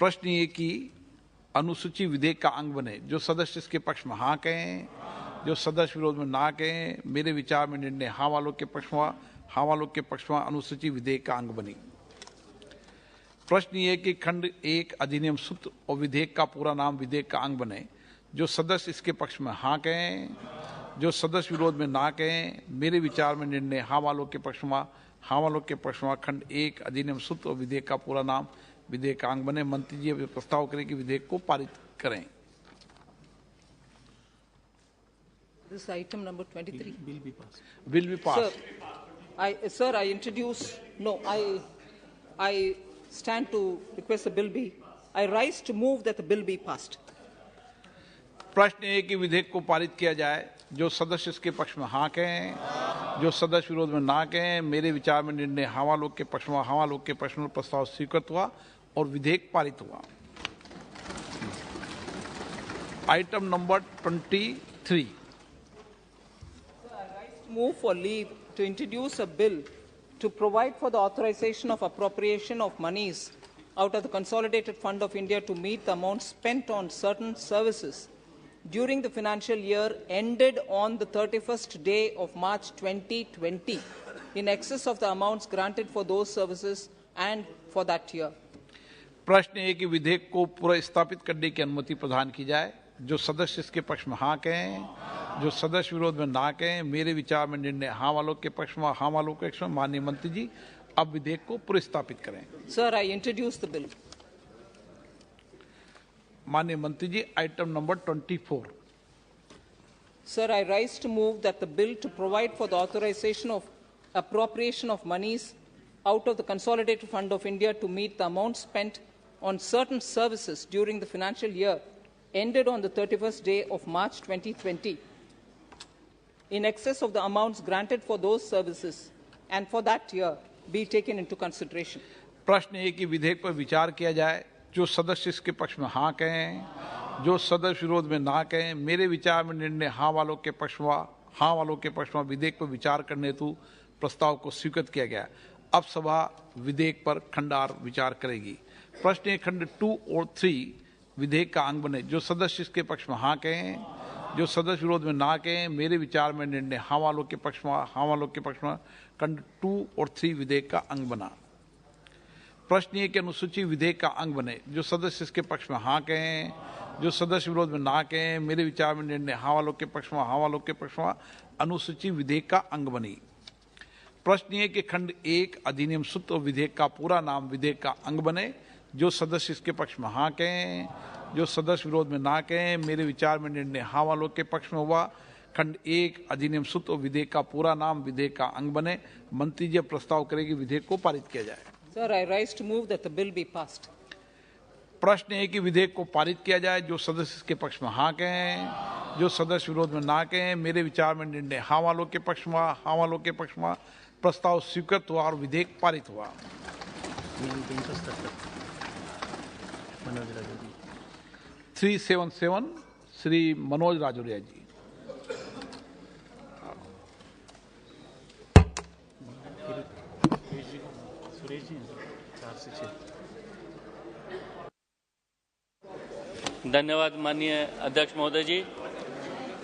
प्रश्न ये कि अनुसूची विधेयक का अंग बने। जो सदस्य इसके पक्ष में हाँ कहें, जो सदस्य विरोध में ना कहें। मेरे विचार में निर्णय हाँ वालों के पक्ष में, हाँ वालों के पक्ष में अनुसूची विधेयक का अंग बनी। प्रश्न ये कि खंड 1 अधिनियम सूत्र और विधेयक का पूरा नाम विधेयक का अंग बने। जो सदस्य इसके पक्ष में हाँ कहें, जो सदस्य विरोध में ना कहें। मेरे विचार में निर्णय हाँ वालों के पक्ष में, हाँ वालों के पक्ष में खंड 1 अधिनियम सूत्र और विधेयक का पूरा नाम विधेयक का अंग बने। मंत्री जी अब प्रस्ताव करें कि विधेयक को पारित करें। This is item number 23. Will be passed. Sir, I introduce. No, I stand to request the bill be. I rise to move that the bill be passed. प्रश्न है कि विधेयक को पारित किया जाए। जो सदस्य इसके पक्ष में हाँ कहें, जो सदस्य विरोध में ना कहें। मेरे विचार में निर्णय हाँ वालों के पक्ष में, हाँ वालों के पक्ष में प्रस्ताव स्वीकृत हुआ और विधेयक पारित हुआ। Item number 23। Move for leave to introduce a bill to provide for the authorization of appropriation of monies out of the Consolidated Fund of India to meet the amount spent on certain services during the financial year ended on the 31st day of March 2020 in excess of the amounts granted for those services and for that year. प्रश्न है कि विधेयक को पुनर्स्थापित करने की अनुमति प्रदान की जाए। जो सदस्य इसके पक्ष में हाँ कहें, जो सदस्य विरोध में ना कहें। मेरे विचार में निर्णय हाँ वालों के पक्ष में, हाँ वालों के पक्ष में। माननीय मंत्री जी अब विधेयक को पुनर्स्थापित करें। Sir, I introduce the bill. माननीय मंत्री जी item number 24। Sir, I rise to move that the bill to provide for the authorization of appropriation of monies out of the Consolidated Fund of India to meet the amount spent on certain services during the financial year ended on the 31st day of March 2020 in excess of the amounts granted for those services and for that year be taken into consideration. प्रश्न है कि विधेयक पर विचार किया जाए। जो सदस्य इसके पक्ष में हाँ कहें, जो सदस्य विरोध में ना कहें। मेरे विचार में निर्णय हाँ वालों के पक्ष में, हाँ वालों के पक्ष में विधेयक पर विचार करने हेतु प्रस्ताव को स्वीकृत किया गया। अब सभा विधेयक पर खंडार विचार करेगी। प्रश्न है खंड 2 और 3 विधेयक का अंग बने। जो सदस्य इसके पक्ष में हाँ कहें, जो सदस्य विरोध में ना कहें। मेरे विचार में निर्णय हाँ वालों के पक्ष में, हाँ वालों के पक्ष में खंड 2 और 3 विधेयक का अंग बना। प्रश्न ये कि अनुसूची विधेयक का अंग बने। जो सदस्य इसके पक्ष में हाँ कहें, जो सदस्य विरोध में ना कहें। मेरे विचार में निर्णय हाँ वालों के पक्ष में, हाँ वालों के पक्ष में अनुसूची विधेयक का अंग बनी। प्रश्न ये कि खंड 1 अधिनियम सूत्र और विधेयक का पूरा नाम विधेयक का अंग बने। जो सदस्य इसके पक्ष में हाँ कहें, जो सदस्य विरोध में ना कहें। मेरे विचार में निर्णय हाँ वालों के पक्ष में हुआ। खंड 1 अधिनियम सूत्र और विधेयक का पूरा नाम विधेयक का अंग बने। मंत्री जी प्रस्ताव करेगी विधेयक को पारित किया जाए। Sir, I rise to move that the bill be passed. प्रश्न है कि विधेयक को पारित किया जाए। जो सदस्य इसके पक्ष में हाँ कहें, जो सदस्य विरोध में ना कहें। मेरे विचार में निर्णय हाँ वालों के पक्ष में, हाँ वालों के पक्ष में प्रस्ताव स्वीकृत हुआ और विधेयक पारित हुआ। 377 श्री मनोज राजौरिया जी। धन्यवाद माननीय अध्यक्ष महोदय जी।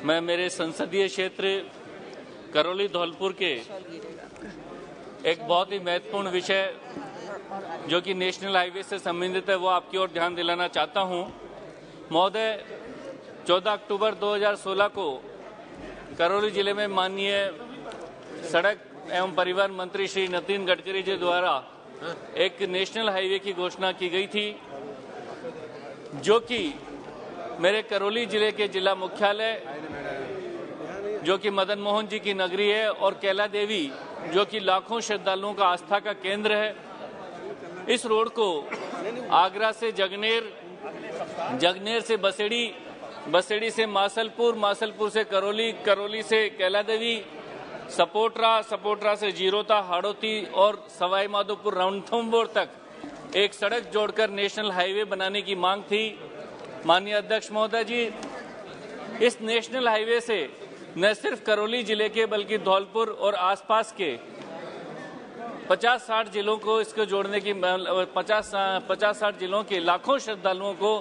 मैं मेरे संसदीय क्षेत्र करौली धौलपुर के एक बहुत ही महत्वपूर्ण विषय जो कि नेशनल हाईवे से संबंधित है वो आपकी ओर ध्यान दिलाना चाहता हूं। महोदय 14 अक्टूबर 2016 को करौली जिले में माननीय सड़क एवं परिवहन मंत्री श्री नितिन गडकरी जी द्वारा एक नेशनल हाईवे की घोषणा की गई थी जो कि मेरे करौली जिले के जिला मुख्यालय जो कि मदन मोहन जी की नगरी है और कैला देवी जो कि लाखों श्रद्धालुओं का आस्था का केंद्र है। इस रोड को आगरा से जगनेर, जगनेर से बसेड़ी, बसेड़ी से मासलपुर, मासलपुर से करौली, करौली से कैला देवी, सपोटरा, सपोटरा से जीरोता, हाड़ौती और सवाई माधोपुर रणथंभौर तक एक सड़क जोड़कर नेशनल हाईवे बनाने की मांग थी। माननीय अध्यक्ष महोदय जी, इस नेशनल हाईवे से न सिर्फ करौली जिले के बल्कि धौलपुर और आसपास के 50-60 जिलों को इसको जोड़ने की 50-60 जिलों के लाखों श्रद्धालुओं को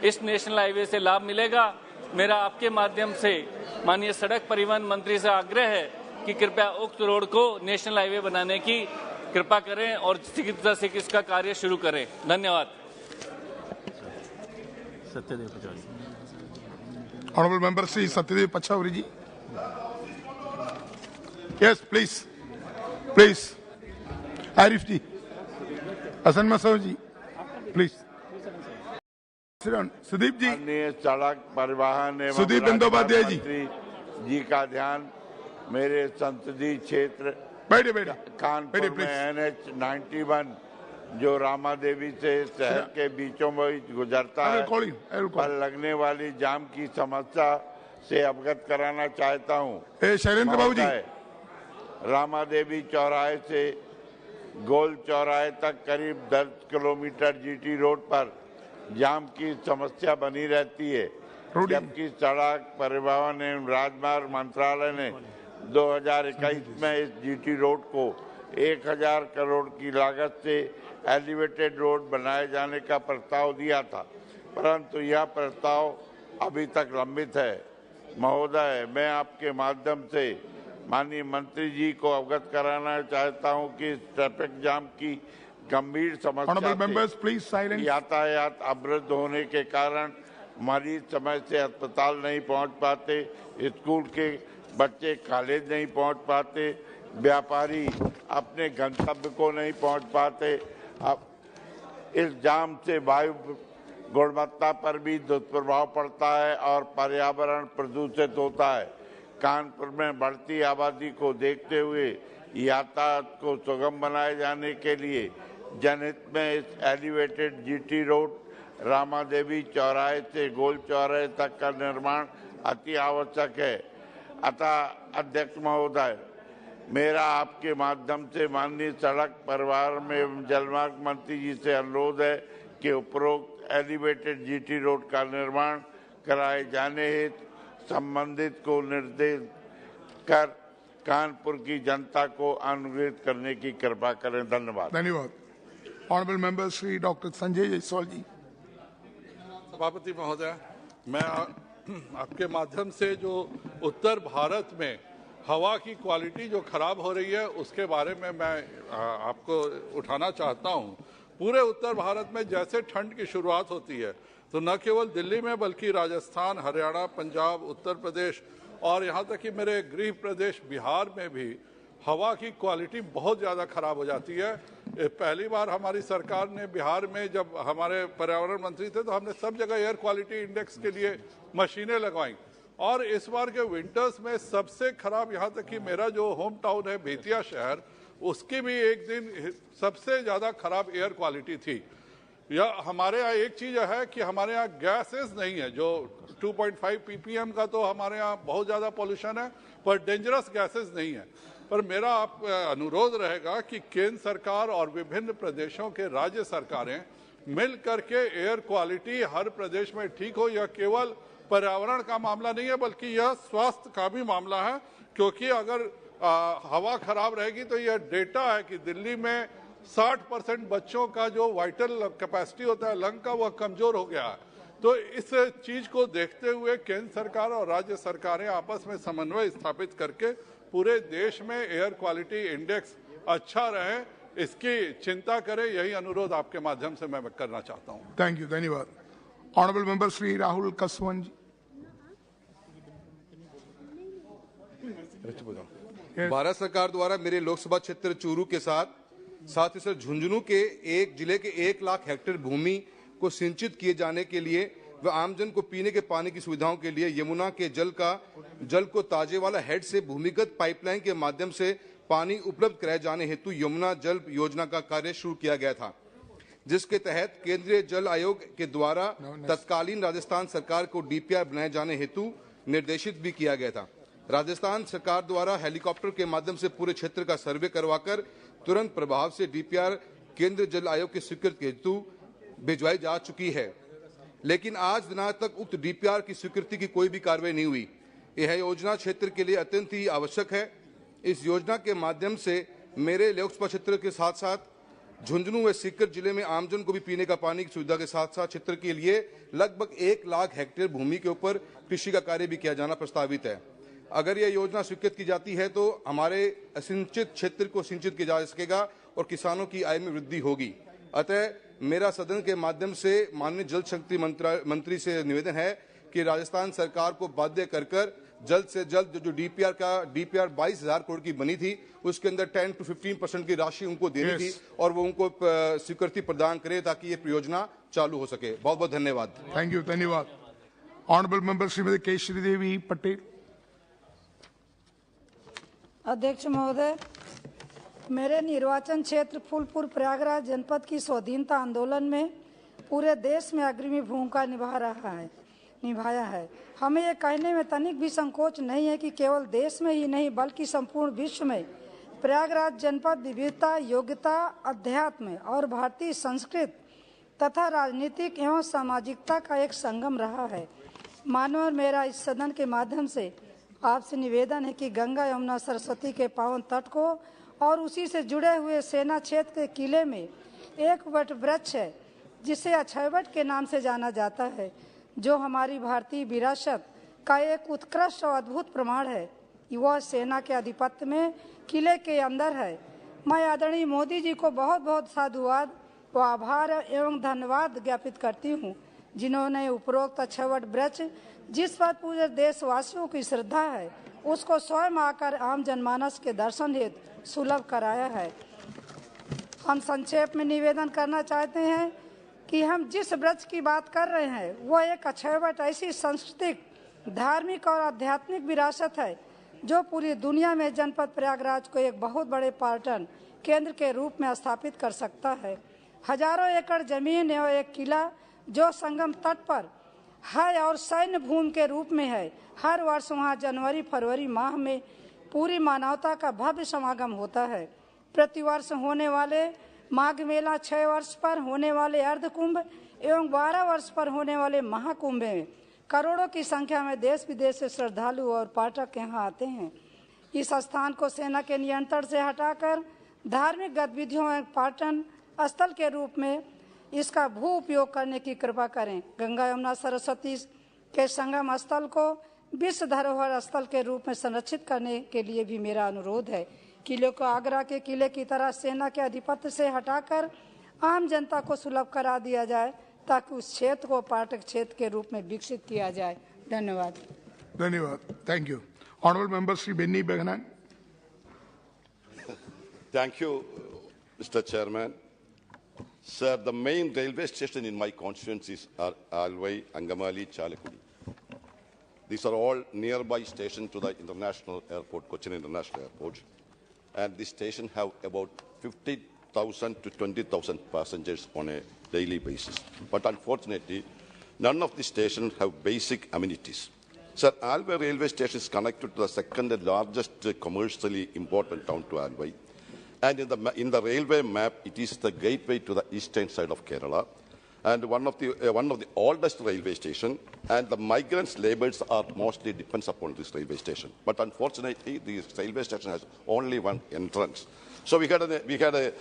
इस नेशनल हाईवे से लाभ मिलेगा। मेरा आपके माध्यम से माननीय सड़क परिवहन मंत्री से आग्रह है कि कृपया उक्त रोड को नेशनल हाईवे बनाने की कृपा करें और शीघ्रता से इसका कार्य शुरू करें। धन्यवाद। Honorable Member Sri Satyadev Pachhauri ji. Yes, please. Please. Arif ji. Hasan Masoud ji. Please. Sudeep जी। सड़क परिवहन एवं सुदीप बंदोपाध्याय जी का ध्यान मेरे संसदीय क्षेत्र कानपुर में NH 91 जो रामा देवी से शहर के बीचों में गुजरता है पर लगने वाली जाम की समस्या से अवगत कराना चाहता हूँ। शैलेंद्र बाबू जी, रामा देवी चौराहे से गोल चौराहे तक करीब 10 किलोमीटर GT रोड पर जाम की समस्या बनी रहती है, जबकि सड़क परिवहन एवं राजमार्ग मंत्रालय ने 2021 में इस GT रोड को 1000 करोड़ की लागत से एलिवेटेड रोड बनाए जाने का प्रस्ताव दिया था, परंतु यह प्रस्ताव अभी तक लंबित है। महोदय, मैं आपके माध्यम से माननीय मंत्री जी को अवगत कराना चाहता हूं कि ट्रैफिक जाम की गंभीर समस्या से यातायात अवरुद्ध होने के कारण मरीज समय से अस्पताल नहीं पहुंच पाते, स्कूल के बच्चे कॉलेज नहीं पहुंच पाते, व्यापारी अपने गंतव्य को नहीं पहुंच पाते। अब इस जाम से वायु गुणवत्ता पर भी दुष्प्रभाव पड़ता है और पर्यावरण प्रदूषित होता है। कानपुर में बढ़ती आबादी को देखते हुए यातायात को सुगम बनाए जाने के लिए जनहित में इस एलिवेटेड जीटी रोड रामा देवी चौराहे से गोल चौराहे तक का निर्माण अति आवश्यक है। अतः अध्यक्ष महोदय, मेरा आपके माध्यम से माननीय सड़क परिवहन एवं जलमार्ग मंत्री जी से अनुरोध है कि उपरोक्त एलिवेटेड जीटी रोड का निर्माण कराए जाने हेतु संबंधित को निर्देश कर कानपुर की जनता को अनुग्रहित करने की कृपा करें। धन्यवाद। धन्यवाद। Honourable member Shri doctor Sanjay Jaiswal ji. सभापति महोदय, मैं आपके माध्यम से जो उत्तर भारत में हवा की क्वालिटी जो खराब हो रही है उसके बारे में मैं आपको उठाना चाहता हूं। पूरे उत्तर भारत में जैसे ठंड की शुरुआत होती है तो न केवल दिल्ली में बल्कि राजस्थान, हरियाणा, पंजाब, उत्तर प्रदेश और यहाँ तक कि मेरे गृह प्रदेश बिहार में भी हवा की क्वालिटी बहुत ज़्यादा खराब हो जाती है। पहली बार हमारी सरकार ने बिहार में जब हमारे पर्यावरण मंत्री थे तो हमने सब जगह एयर क्वालिटी इंडेक्स के लिए मशीनें लगवाई और इस बार के विंटर्स में सबसे खराब, यहाँ तक कि मेरा जो होम टाउन है बेतिया शहर, उसकी भी एक दिन सबसे ज़्यादा खराब एयर क्वालिटी थी। यह हमारे यहाँ एक चीज़ है कि हमारे यहाँ गैसेस नहीं है, जो 2.5 ppm का तो हमारे यहाँ बहुत ज़्यादा पॉल्यूशन है, पर डेंजरस गैसेस नहीं है। पर मेरा आप अनुरोध रहेगा कि केंद्र सरकार और विभिन्न प्रदेशों के राज्य सरकारें मिल करके एयर क्वालिटी हर प्रदेश में ठीक हो। यह केवल पर्यावरण का मामला नहीं है बल्कि यह स्वास्थ्य का भी मामला है, क्योंकि अगर हवा खराब रहेगी तो यह डेटा है कि दिल्ली में 60% बच्चों का जो वाइटल कैपेसिटी होता है लंग का, वह कमजोर हो गया है। तो इस चीज को देखते हुए केंद्र सरकार और राज्य सरकारें आपस में समन्वय स्थापित करके पूरे देश में एयर क्वालिटी इंडेक्स अच्छा रहे, इसकी चिंता करें। यही अनुरोध आपके माध्यम से मैं करना चाहता हूं। Thank you. धन्यवाद। ऑनरेबल मेंबर श्री राहुल कसवन जी। भारत सरकार द्वारा मेरे लोकसभा क्षेत्र चूरू के साथ ही सर झुंझुनू के एक जिले के 1 लाख हेक्टेयर भूमि को सिंचित किए जाने के लिए व आमजन को पीने के पानी की सुविधाओं के लिए यमुना के जल को ताजेवाला हेड से भूमिगत पाइपलाइन के माध्यम से पानी उपलब्ध कराए जाने हेतु यमुना जल योजना का कार्य शुरू किया गया था, जिसके तहत केंद्रीय जल आयोग के द्वारा तत्कालीन राजस्थान सरकार को डीपीआर बनाए जाने हेतु निर्देशित भी किया गया था। राजस्थान सरकार द्वारा हेलीकॉप्टर के माध्यम से पूरे क्षेत्र का सर्वे करवाकर तुरंत प्रभाव से डीपीआर केंद्रीय जल आयोग की स्वीकृति हेतु भिजवाई जा चुकी है, लेकिन आज दिनांक तक उक्त डीपीआर की स्वीकृति की कोई भी कार्रवाई नहीं हुई। यह योजना क्षेत्र के लिए अत्यंत ही आवश्यक है। इस योजना के माध्यम से मेरे लोकसभा क्षेत्र के साथ साथ झुंझुनू व सीकर जिले में आमजन को भी पीने का पानी की सुविधा के साथ साथ क्षेत्र के लिए लगभग 1 लाख हेक्टेयर भूमि के ऊपर कृषि का कार्य भी किया जाना प्रस्तावित है। अगर यह योजना स्वीकृत की जाती है तो हमारे असिंचित क्षेत्र को सिंचित किया जा सकेगा और किसानों की आय में वृद्धि होगी। अतः मेरा सदन के माध्यम से माननीय जल शक्ति मंत्री से निवेदन है कि राजस्थान सरकार को बाध्य कर जल्द से जल्द जो डीपीआर 22,000 करोड़ की बनी थी उसके अंदर 10 to 15% की राशि उनको देनी थी और वो उनको स्वीकृति प्रदान करे ताकि ये परियोजना चालू हो सके। बहुत बहुत धन्यवाद। Thank you. धन्यवाद। Honourable member Shrimati Keshari Devi Patel. अध्यक्ष महोदय, मेरे निर्वाचन क्षेत्र फूलपुर प्रयागराज जनपद की स्वाधीनता आंदोलन में पूरे देश में अग्रणी भूमिका निभाया है। हमें ये कहने में तनिक भी संकोच नहीं है कि केवल देश में ही नहीं बल्कि संपूर्ण विश्व में प्रयागराज जनपद विविधता, योग्यता, अध्यात्म और भारतीय संस्कृति तथा राजनीतिक एवं सामाजिकता का एक संगम रहा है। मानव मेरा इस सदन के माध्यम से आपसे निवेदन है कि गंगा, यमुना, सरस्वती के पावन तट को और उसी से जुड़े हुए सेना क्षेत्र के किले में एक वट वृक्ष है जिसे अक्षय वट के नाम से जाना जाता है, जो हमारी भारतीय विरासत का एक उत्कृष्ट और अद्भुत प्रमाण है। वह सेना के आधिपत्य में किले के अंदर है। मैं आदरणीय मोदी जी को बहुत बहुत साधुवाद व आभार एवं धन्यवाद ज्ञापित करती हूँ, जिन्होंने उपरोक्त अक्षय वट वृक्ष जिस पर पूरे देशवासियों की श्रद्धा है, उसको स्वयं आकर आम जनमानस के दर्शन हेतु सुलभ कराया है। हम संक्षेप में निवेदन करना चाहते हैं कि हम जिस वृक्ष की बात कर रहे हैं वह एक अक्षय वट ऐसी सांस्कृतिक, धार्मिक और आध्यात्मिक विरासत है जो पूरी दुनिया में जनपद प्रयागराज को एक बहुत बड़े पर्यटन केंद्र के रूप में स्थापित कर सकता है। हजारों एकड़ जमीन और एक किला जो संगम तट पर है और सैन्य भूमि के रूप में है। हर वर्ष वहाँ जनवरी फरवरी माह में पूरी मानवता का भव्य समागम होता है। प्रतिवर्ष होने वाले माघ मेला, 6 वर्ष पर होने वाले अर्ध कुंभ एवं 12 वर्ष पर होने वाले महाकुंभ में करोड़ों की संख्या में देश विदेश से श्रद्धालु और पर्यटक यहाँ आते हैं। इस स्थान को सेना के नियंत्रण से हटाकर धार्मिक गतिविधियों एवं पर्यटन स्थल के रूप में इसका भू उपयोग करने की कृपा करें। गंगा यमुना सरस्वती के संगम स्थल को विश्व धरोहर स्थल के रूप में संरक्षित करने के लिए भी मेरा अनुरोध है। किले को आगरा के किले की तरह सेना के आधिपत्य से हटाकर आम जनता को सुलभ करा दिया जाए, ताकि उस क्षेत्र को पर्यटक क्षेत्र के रूप में विकसित किया जाए। धन्यवाद। धन्यवाद। Thank you. Honourable member Shri Benny Behanan. Thank you, Mr. Chairman. Sir, the main railway station in my constituency are Alvai, Angamali, Chalakudi. These are all nearby stations to the international airport, Cochin International Airport. And this station have about 50,000 to 20,000 passengers on a daily basis. But unfortunately, none of the stations have basic amenities. Sir, Alvai railway station is connected to the second largest commercially important town to Alvai. And in the railway map, it is the gateway to the eastern side of Kerala, and one of the oldest railway station. And the migrants' labours are mostly depends upon this railway station. But unfortunately, this railway station has only one entrance. So we had a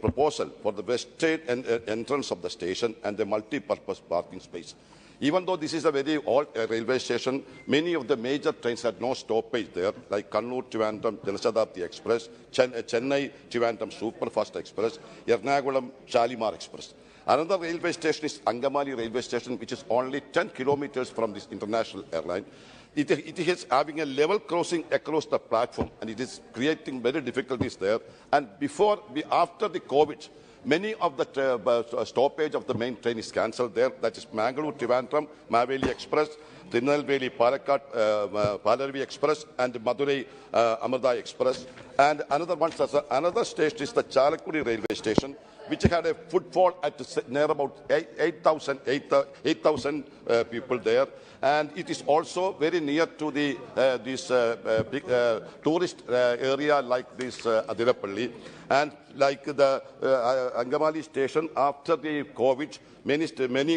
proposal for the western entrance of the station and the multi-purpose parking space. Even though this is a very old railway station, many of the major trains had no stoppage there, like Kannur Trivandrum Janashatabdi Express, Chennai Trivandrum Superfast Express, Ernakulam Shalimar Express. Another railway station is Angamali railway station, which is only 10 kilometers from this international airline. It is having a level crossing across the platform, and it is creating very difficulties there. And after the COVID, many of the stoppage of the main train is cancelled there. That is Mangalore Trivandrum, Maveli Express, Tirunelveli Palakkad, Palarvi Express, and Madurai Amrita Express. And another station is the Chalakudi railway station, which had a footfall at near about 8,000 people there. And it is also very near to this big tourist area like this Adirapalli. And like the Angamali station, after the COVID, many main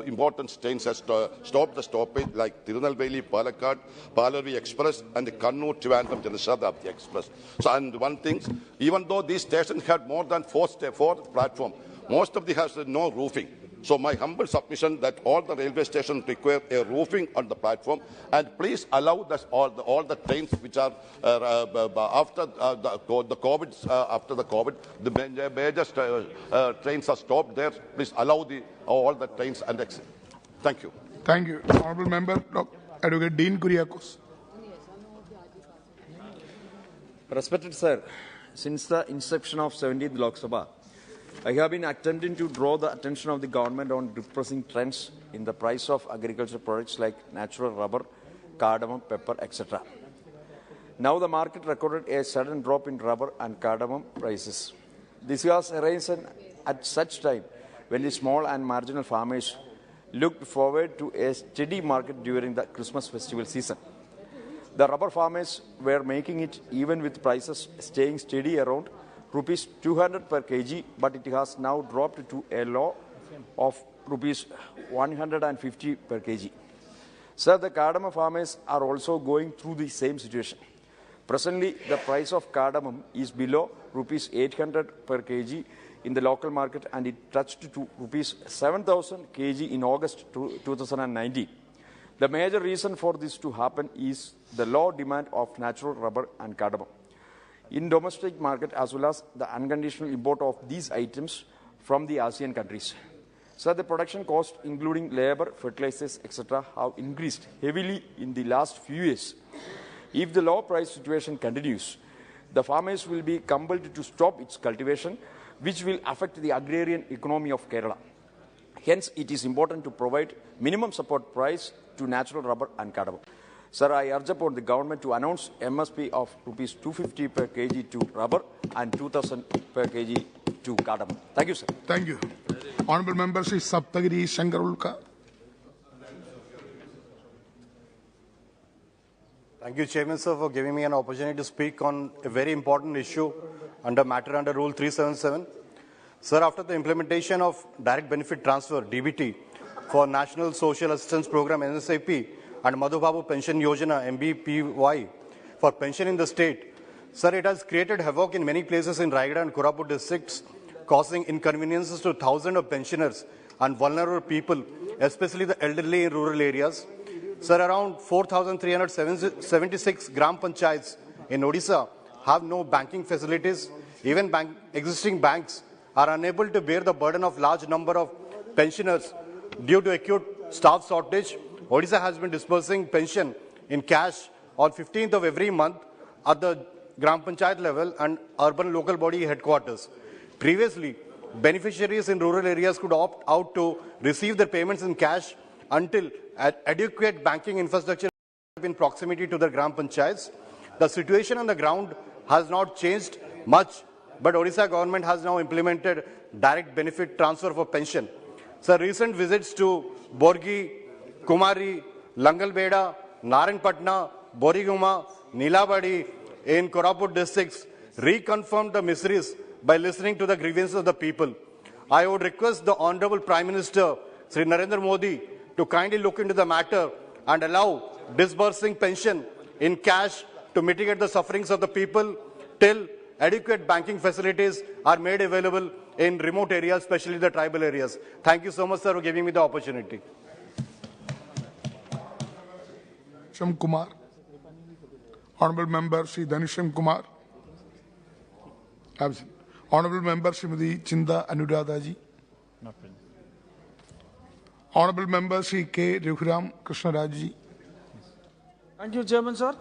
important trains have stopped the stoppage, like Tirunelveli, Palakkad, Palarvi Express, and the Kannur Trivandrum Janashatabdi Express. So, and one thing, even though these stations had more than four platforms, most of them has no roofing. So my humble submission that all the railway stations require a roofing on the platform, and please allow all the trains which are after the COVID, the major trains are stopped there. Please allow all the trains and exit. Thank you. Thank you. Honourable Member, Advocate Dean Kuriakos. Respected Sir, since the inception of 17th LOK SABHA, I have been attempting to draw the attention of the government on depressing trends in the price of agricultural products like natural rubber, cardamom, pepper, etc. Now the market recorded a sudden drop in rubber and cardamom prices. This was arisen at such time when the small and marginal farmers looked forward to a steady market during the Christmas festival season. The rubber farmers were making it even with prices staying steady around rupees 200 per kg, but it has now dropped to a low of rupees 150 per kg. Sir, the cardamom farmers are also going through the same situation. Presently, the price of cardamom is below rupees 800 per kg in the local market, and it touched to rupees 7,000 kg in August 2019. The major reason for this to happen is the low demand of natural rubber and cardamom in domestic market, as well as the unconditional import of these items from the ASEAN countries. So the production cost, including labor, fertilizers, etc., have increased heavily in the last few years. If the low price situation continues, the farmers will be compelled to stop its cultivation, which will affect the agrarian economy of Kerala. Hence, it is important to provide minimum support price to natural rubber and cardamom. Sir, I urge upon the government to announce MSP of rupees 250 per kg to rubber and 2,000 per kg to cardamom. Thank you, sir. Thank you. Honorable Member Sri Saptagiri Shankarulka. Thank you, Chairman, sir, for giving me an opportunity to speak on a very important issue under Rule 377. Sir, after the implementation of Direct Benefit Transfer, DBT, for National Social Assistance Program, NSIP, and Madhubabu Pension Yojana, MBPY, for pension in the state, sir, it has created havoc in many places in Raigada and Koraput districts, causing inconveniences to thousands of pensioners and vulnerable people, especially the elderly in rural areas. Sir, around 4,376 Gram Panchayats in Odisha have no banking facilities. Even existing banks are unable to bear the burden of large number of pensioners due to acute staff shortage. Odisha has been disbursing pension in cash on 15th of every month at the Gram Panchayat level and urban local body headquarters. Previously, beneficiaries in rural areas could opt out to receive their payments in cash until adequate banking infrastructure in proximity to the Gram Panchayats. The situation on the ground has not changed much, but Odisha government has now implemented direct benefit transfer for pension. Sir, recent visits to Borgi, Kumari, Langalbeda, Naranpatna, Boriguma, Nilabadi in Koraput districts reconfirmed the miseries by listening to the grievances of the people. I would request the Honorable Prime Minister, Sri Narendra Modi, to kindly look into the matter and allow disbursing pension in cash to mitigate the sufferings of the people till adequate banking facilities are made available in remote areas, especially the tribal areas. Thank you so much, sir, for giving me the opportunity. Shyam Kumar. Honorable Member Sri Dhanisham Kumar. Absent. Honorable Member Srimati Chinda Anuradha ji. Not present. Honorable Member Sri K. Raghuram Krishnaraj ji. Thank you, Chairman, sir.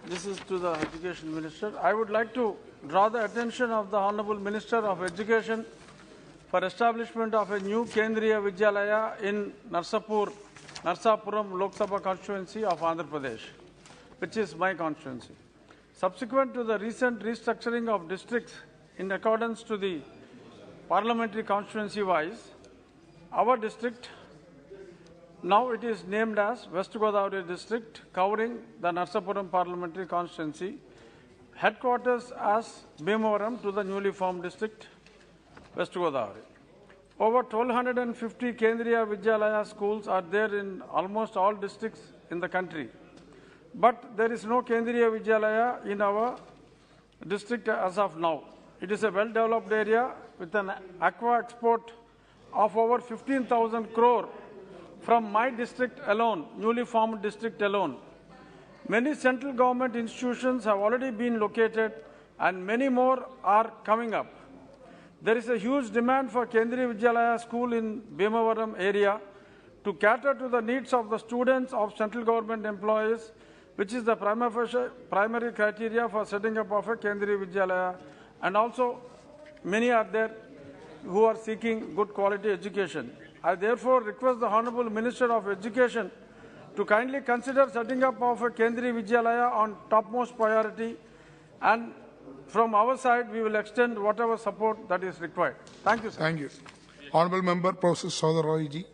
This is to the Education Minister. I would like to draw the attention of the Honorable Minister of Education for establishment of a new Kendriya Vidyalaya in Narsapuram Lok Sabha constituency of Andhra Pradesh, which is my constituency. Subsequent to the recent restructuring of districts in accordance to the parliamentary constituency wise, our district, now it is named as West Godavari district, covering the Narsapuram parliamentary constituency, headquarters as Bhimavaram to the newly formed district, West Godavari. Over 1,250 Kendriya Vidyalaya schools are there in almost all districts in the country. But there is no Kendriya Vidyalaya in our district as of now. It is a well-developed area with an aqua export of over 15,000 crore from my district alone, newly formed district alone. Many central government institutions have already been located and many more are coming up. There is a huge demand for Kendriya Vidyalaya school in Bhimavaram area to cater to the needs of the students of central government employees, which is the primary criteria for setting up of a Kendriya Vidyalaya, and also many are there who are seeking good quality education. I therefore request the Honorable Minister of Education to kindly consider setting up of a Kendriya Vidyalaya on topmost priority, and from our side we will extend whatever support that is required. Thank you, sir. Thank you. Honorable Member Professor Saudar Roy ji.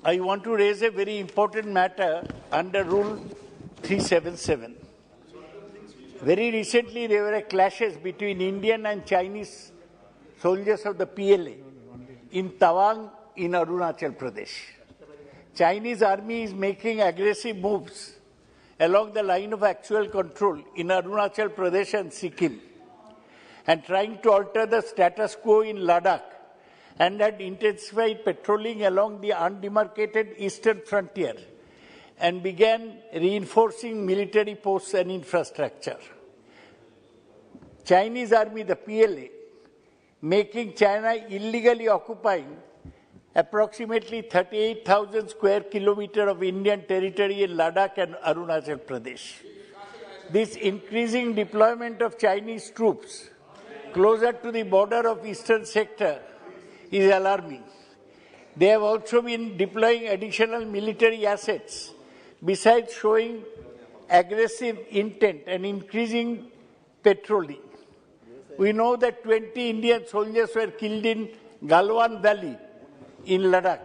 I want to raise a very important matter under Rule 377. Very recently there were clashes between Indian and Chinese soldiers of the PLA in Tawang in Arunachal Pradesh. Chinese army is making aggressive moves along the line of actual control in Arunachal Pradesh and Sikkim, and trying to alter the status quo in Ladakh, and had intensified patrolling along the undemarcated eastern frontier and began reinforcing military posts and infrastructure. Chinese army, the PLA, making China illegally occupying approximately 38,000 square kilometers of Indian territory in Ladakh and Arunachal Pradesh. This increasing deployment of Chinese troops closer to the border of eastern sector is alarming. They have also been deploying additional military assets, besides showing aggressive intent and increasing patrolling. We know that 20 Indian soldiers were killed in Galwan Valley in Ladakh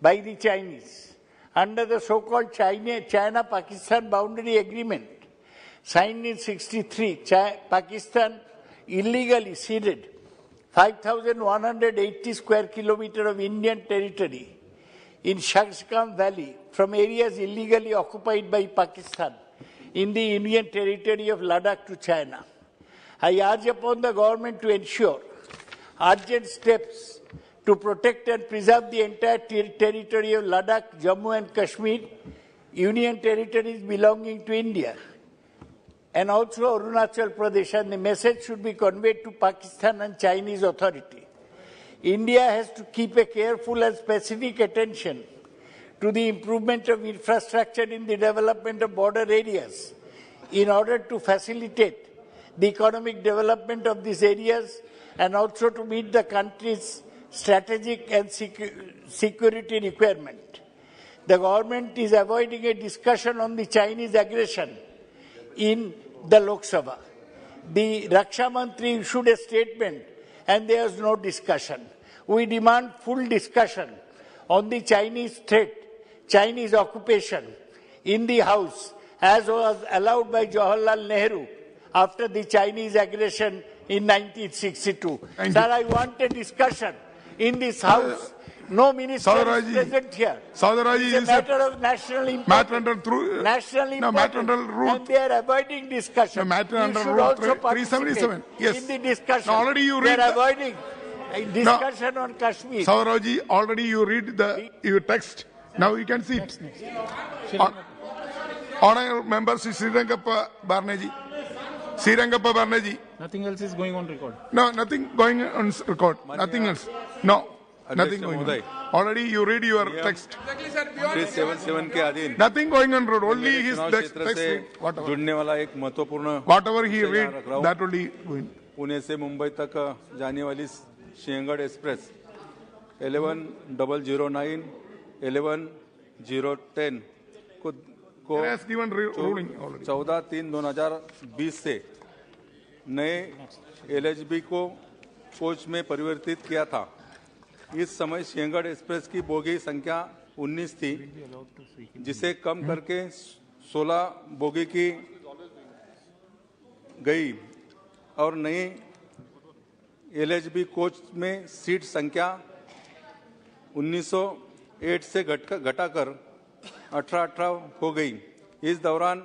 by the Chinese under the so-called China-Pakistan boundary agreement signed in 1963. Pakistan illegally ceded 5,180 square kilometers of Indian territory in Shakshkam Valley from areas illegally occupied by Pakistan in the Indian territory of Ladakh to China. I urge upon the government to ensure urgent steps to protect and preserve the entire territory of Ladakh, Jammu and Kashmir, union territories belonging to India, and also Arunachal Pradesh, and the message should be conveyed to Pakistan and Chinese authority. India has to keep a careful and specific attention to the improvement of infrastructure in the development of border areas in order to facilitate the economic development of these areas and also to meet the country's strategic and security requirement. The government is avoiding a discussion on the Chinese aggression in the Lok Sabha. The Raksha Mantri issued a statement and there was no discussion. We demand full discussion on the Chinese threat, Chinese occupation in the House, as was allowed by Jawaharlal Nehru after the Chinese aggression in 1962. Sir, I want a discussion in this House. No minister is present here. It's a matter of national importance. National importance. And they are avoiding discussion. You should also participate in the discussion. Already you they read are avoiding a discussion on Kashmir. Sauraji, already you read your text. Now you can see it. Honourable Member Srirangappa Barneji. Srirangappa Barneji. Nothing else is going on record. No, nothing going on record. Nothing else. No. Nothing going on. Already you read your text. Nothing going on road. Only his text. Whatever he read, that only going. Pune से मुंबई तक जाने वाली Sinhagad express 11009, 11010 को 14/3/2020 से नए LHB को coach में परिवर्तित किया था। इस समय सिंहगढ़ एक्सप्रेस की बोगी संख्या 19 थी, जिसे कम करके 16 बोगी की गई और नई LHB कोच में सीट संख्या 1908 से घटाकर 18 हो गई। इस दौरान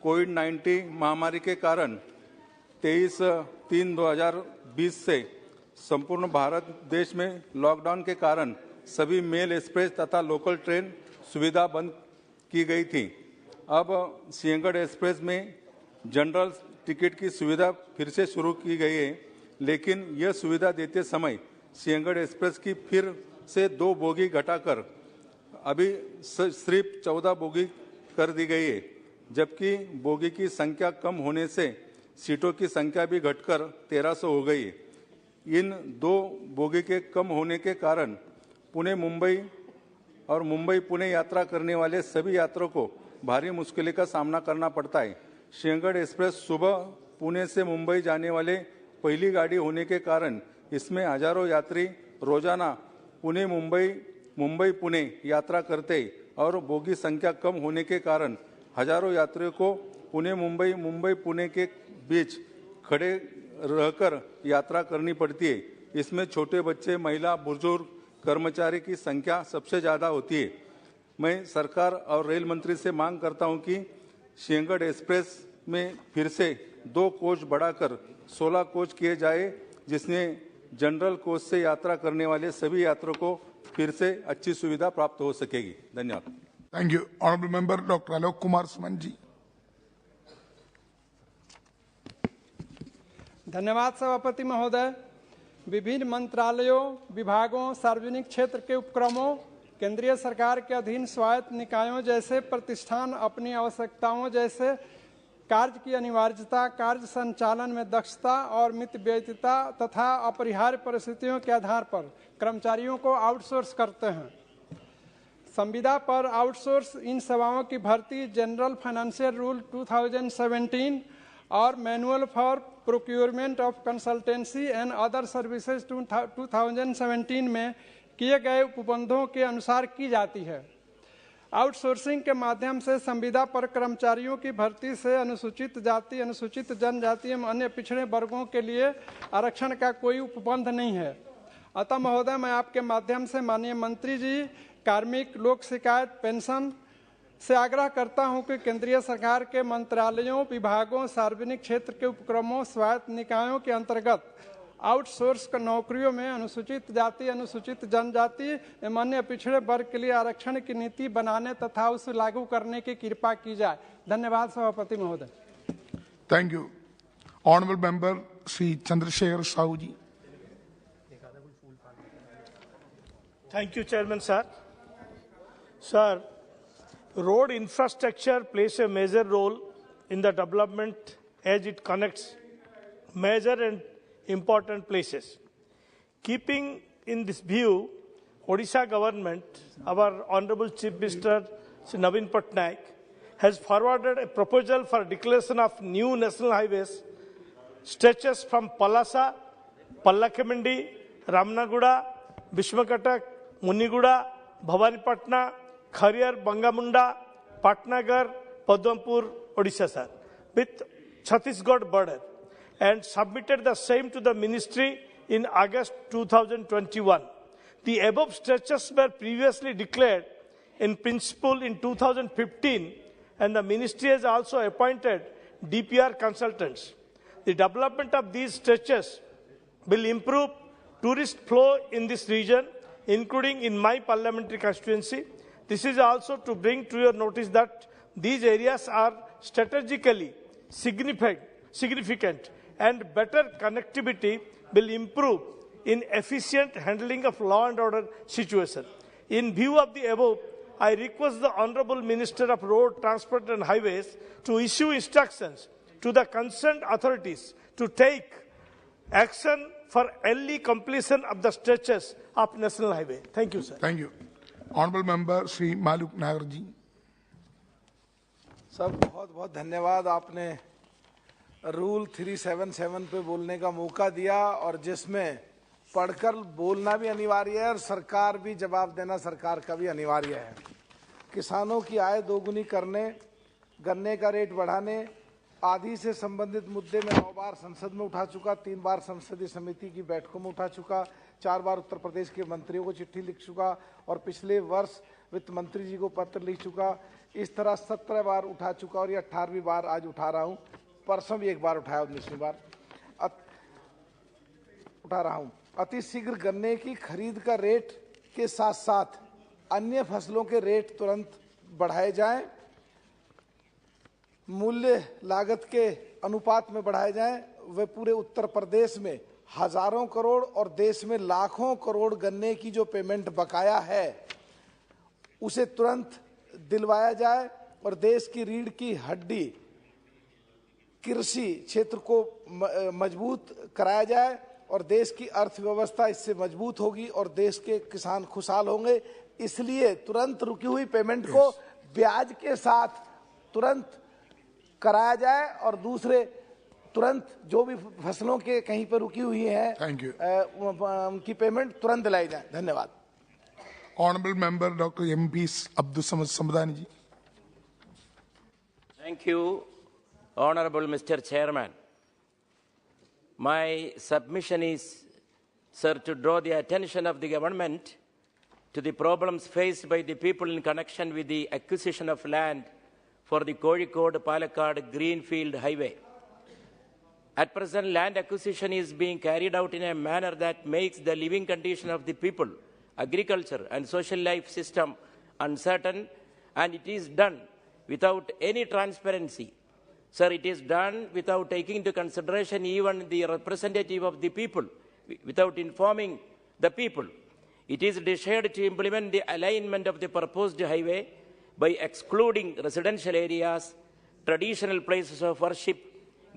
कोविड-19 महामारी के कारण 23/3/2020 से संपूर्ण भारत देश में लॉकडाउन के कारण सभी मेल एक्सप्रेस तथा लोकल ट्रेन सुविधा बंद की गई थी। अब सिंहगढ़ एक्सप्रेस में जनरल टिकट की सुविधा फिर से शुरू की गई है, लेकिन यह सुविधा देते समय सिंहगढ़ एक्सप्रेस की फिर से 2 बोगी घटाकर अभी सिर्फ 14 बोगी कर दी गई है, जबकि बोगी की संख्या कम होने से सीटों की संख्या भी घटकर 1300 हो गई है। इन 2 बोगी के कम होने के कारण पुणे मुंबई और मुंबई पुणे यात्रा करने वाले सभी यात्रियों को भारी मुश्किलों का सामना करना पड़ता है। सिंहगढ़ एक्सप्रेस सुबह पुणे से मुंबई जाने वाले पहली गाड़ी होने के कारण इसमें हजारों यात्री रोजाना पुणे मुंबई, मुंबई पुणे यात्रा करते और बोगी संख्या कम होने के कारण हजारों यात्रियों को पुणे मुंबई, मुंबई पुणे के बीच खड़े रहकर यात्रा करनी पड़ती है। इसमें छोटे बच्चे, महिला, बुजुर्ग, कर्मचारी की संख्या सबसे ज़्यादा होती है। मैं सरकार और रेल मंत्री से मांग करता हूं कि सिंहगढ़ एक्सप्रेस में फिर से 2 कोच बढ़ाकर 16 कोच किए जाए, जिसने जनरल कोच से यात्रा करने वाले सभी यात्रियों को फिर से अच्छी सुविधा प्राप्त हो सकेगी। धन्यवाद। Thank you. Honorable Member Dr. Alok Kumar Sumanji. धन्यवाद सभापति महोदय। विभिन्न मंत्रालयों, विभागों, सार्वजनिक क्षेत्र के उपक्रमों, केंद्रीय सरकार के अधीन स्वायत्त निकायों जैसे प्रतिष्ठान अपनी आवश्यकताओं जैसे कार्य की अनिवार्यता, कार्य संचालन में दक्षता और मितव्ययिता तथा अपरिहार्य परिस्थितियों के आधार पर कर्मचारियों को आउटसोर्स करते हैं। संविदा पर आउटसोर्स इन सेवाओं की भर्ती जनरल फाइनेंशियल रूल 2017 और manual for procurement of consultancy and other services 2017 में किए गए उपबंधों के अनुसार की जाती है। आउटसोर्सिंग के माध्यम से संविदा पर कर्मचारियों की भर्ती से अनुसूचित जाति, अनुसूचित जनजाति एवं अन्य पिछड़े वर्गों के लिए आरक्षण का कोई उपबंध नहीं है। अतः महोदय, मैं आपके माध्यम से माननीय मंत्री जी, कार्मिक, लोक शिकायत, पेंशन से आग्रह करता हूं कि केंद्रीय सरकार के मंत्रालयों, विभागों, सार्वजनिक क्षेत्र के उपक्रमों, स्वायत्त निकायों के अंतर्गत आउटसोर्स नौकरियों में अनुसूचित जाति, अनुसूचित जनजाति एवं अन्य पिछड़े वर्ग के लिए आरक्षण की नीति बनाने तथा उसे लागू करने की कृपा की जाए। धन्यवाद सभापति महोदय। Thank you. Honorable Member Sri Chandrasekhar Sahu ji. Thank you, Chairman sir. Sir, road infrastructure plays a major role in the development as it connects major and important places. Keeping in this view, Odisha government, our Honorable Chief Minister Shri Naveen Patnaik, has forwarded a proposal for declaration of new national highways stretches from Palasa, Pallakemandi, Ramnaguda, Bishmakatak, Muniguda, Bhavanipatna, Khariar, Bangamunda, Patnagar, Padmampur, Odisha, sir, with Chhattisgarh border, and submitted the same to the ministry in August 2021. The above stretches were previously declared in principle in 2015, and the ministry has also appointed DPR consultants. The development of these stretches will improve tourist flow in this region, including in my parliamentary constituency. This is also to bring to your notice that these areas are strategically significant and better connectivity will improve in efficient handling of law and order situation. In view of the above, I request the Honorable Minister of Road, Transport and Highways to issue instructions to the concerned authorities to take action for early completion of the stretches of National Highway. Thank you, sir. Thank you. Honorable Member Sri Maluk Nagar ji. Sir, बहुत बहुत धन्यवाद। आपने rule 377 पे बोलने का मौका दिया और जिसमें पढ़कर बोलना भी अनिवार्य है और सरकार भी जवाब देना सरकार का भी अनिवार्य है। किसानों की आय दोगुनी करने, गन्ने का रेट बढ़ाने आदि से संबंधित मुद्दे में 9 बार संसद में उठा चुका, 3 बार संसदीय समिति की बैठकों में उठा चुका, 4 बार उत्तर प्रदेश के मंत्रियों को चिट्ठी लिख चुका और पिछले वर्ष वित्त मंत्री जी को पत्र लिख चुका। इस तरह 17 बार उठा चुका और ये 18वीं बार आज उठा रहा हूँ। परसों भी 1 बार उठाया, 19वीं बार उठा रहा हूँ। अति शीघ्र गन्ने की खरीद का रेट के साथ साथ अन्य फसलों के रेट तुरंत बढ़ाए जाएं, मूल्य लागत के अनुपात में बढ़ाए जाएं। वे पूरे उत्तर प्रदेश में हजारों करोड़ और देश में लाखों करोड़ गन्ने की जो पेमेंट बकाया है उसे तुरंत दिलवाया जाए और देश की रीढ़ की हड्डी कृषि क्षेत्र को मजबूत कराया जाए और देश की अर्थव्यवस्था इससे मजबूत होगी और देश के किसान खुशहाल होंगे। इसलिए तुरंत रुकी हुई पेमेंट को ब्याज के साथ तुरंत कराया जाए और दूसरे तुरंत जो भी फसलों के कहीं पर रुकी हुई है उनकी पेमेंट तुरंत दिलाई जाए। धन्यवाद। Honorable Member Dr. MP Abdul Samad Samadani ji. Thank you, Honorable Mr. Chairman. My submission is, sir, to draw the attention of the government to the problems faced by the people in connection with the acquisition of land for the Kozhikode-Palakkad Greenfield Highway. At present, land acquisition is being carried out in a manner that makes the living condition of the people, agriculture and social life system uncertain, and it is done without any transparency. Sir, it is done without taking into consideration even the representative of the people, without informing the people. It is decided to implement the alignment of the proposed highway by excluding residential areas, traditional places of worship,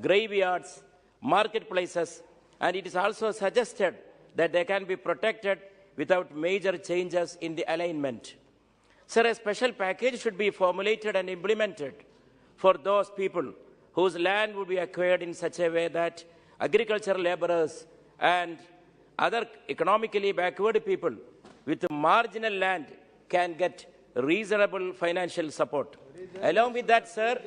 graveyards, marketplaces, and it is also suggested that they can be protected without major changes in the alignment. Sir, a special package should be formulated and implemented for those people whose land would be acquired in such a way that agricultural laborers and other economically backward people with marginal land can get reasonable financial support. Along with that, sir,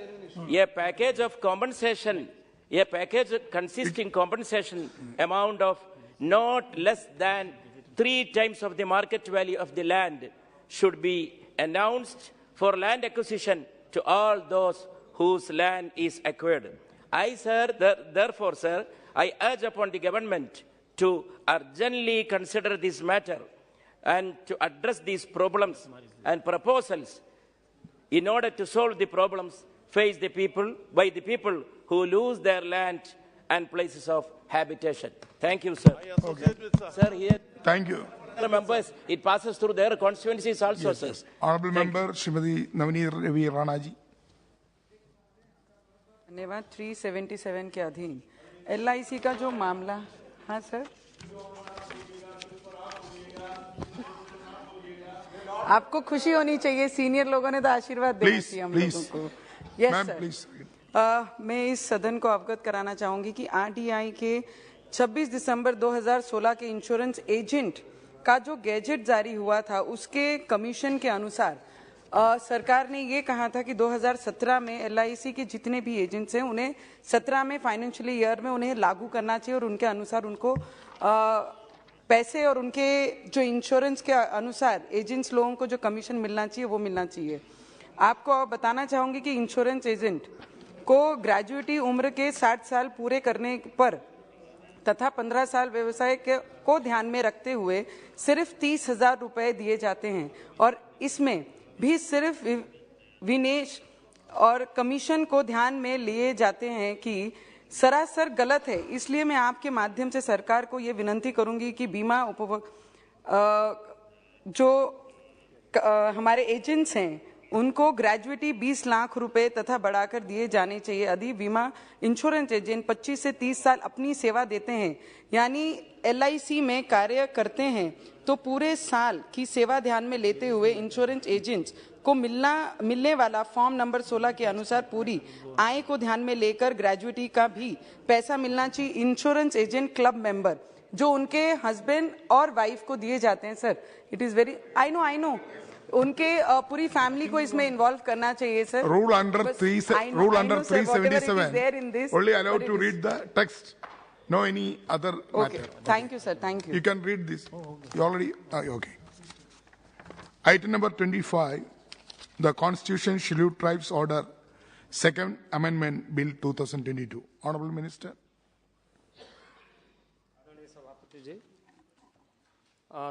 a package of compensation, a package consisting compensation amount of not less than 3 times of the market value of the land should be announced for land acquisition to all those whose land is acquired. Therefore, sir, I urge upon the government to urgently consider this matter and to address these problems and proposals in order to solve the problems faced by the people who lose their land and places of habitation. Thank you, sir. Okay. Sir, here. Thank you. Members, it passes through their constituencies also, yes, sir. Yes. Honorable Member, Shrimati Navneet Ravi Rana ji. धन्यवाद। 377 के अधीन LIC का जो मामला, हाँ sir, आपको खुशी होनी चाहिए, सीनियर लोगों ने तो आशीर्वाद दिया हम लोगों को। यस सर, मैं इस सदन को अवगत कराना चाहूंगी कि RDI के 26 दिसंबर 2016 के इंश्योरेंस एजेंट का जो गैजेट जारी हुआ था, उसके कमीशन के अनुसार सरकार ने ये कहा था कि 2017 में LIC के जितने भी एजेंट्स हैं उन्हें 17 में फाइनेंशियल ईयर में उन्हें लागू करना चाहिए और उनके अनुसार उनको पैसे और उनके जो इंश्योरेंस के अनुसार एजेंट्स लोगों को जो कमीशन मिलना चाहिए वो मिलना चाहिए। आपको बताना चाहूंगी कि इंश्योरेंस एजेंट को ग्रेजुएटी उम्र के 60 साल पूरे करने पर तथा 15 साल व्यवसाय को ध्यान में रखते हुए सिर्फ 30,000 रुपए दिए जाते हैं और इसमें भी सिर्फ विनेश और कमीशन को ध्यान में लिए जाते हैं कि सरासर गलत है। इसलिए मैं आपके माध्यम से सरकार को ये विनती करूंगी कि बीमा जो हमारे एजेंट्स हैं उनको ग्रेजुएटी 20 लाख रुपए तथा बढ़ाकर दिए जाने चाहिए। यदि बीमा इंश्योरेंस एजेंट 25 से 30 साल अपनी सेवा देते हैं यानी LIC में कार्य करते हैं तो पूरे साल की सेवा ध्यान में लेते हुए इंश्योरेंस एजेंट्स को मिलने वाला फॉर्म नंबर 16 के अनुसार पूरी आय को ध्यान में लेकर ग्रेजुएटी का भी पैसा मिलना चाहिए। इंश्योरेंस एजेंट क्लब मेंबर जो उनके हस्बैंड और वाइफ को दिए जाते हैं sir, it is very I know उनके पूरी फैमिली को इसमें इन्वॉल्व करना चाहिए sir. Rule under 377 only allowed to read the text, no any other okay. matter. Thank you sir, thank you. You can read this. You already okay. Item number 25, the Constitution Scheduled Tribes Order, Second Amendment Bill 2022. Honorable Minister.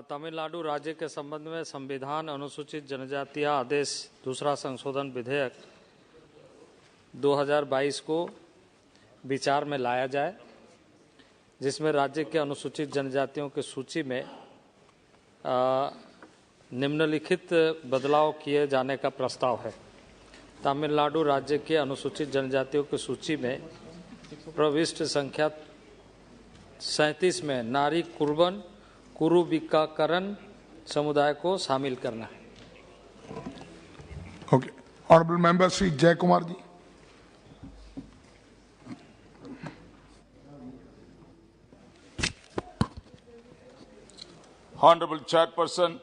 Tamil Nadu राज्य के संबंध में संविधान अनुसूचित जनजातीय आदेश दूसरा संशोधन विधेयक 2022 को विचार में लाया जाए, जिसमें राज्य के अनुसूचित जनजातियों की सूची में निम्नलिखित बदलाव किए जाने का प्रस्ताव है। तमिलनाडु राज्य के अनुसूचित जनजातियों की सूची में प्रविष्ट संख्या 37 में नारी कुर्बन कुरुविकाकरण समुदाय को शामिल करना है। Okay. Honorable Member Shri Jay Kumar ji. Honorable Chairperson,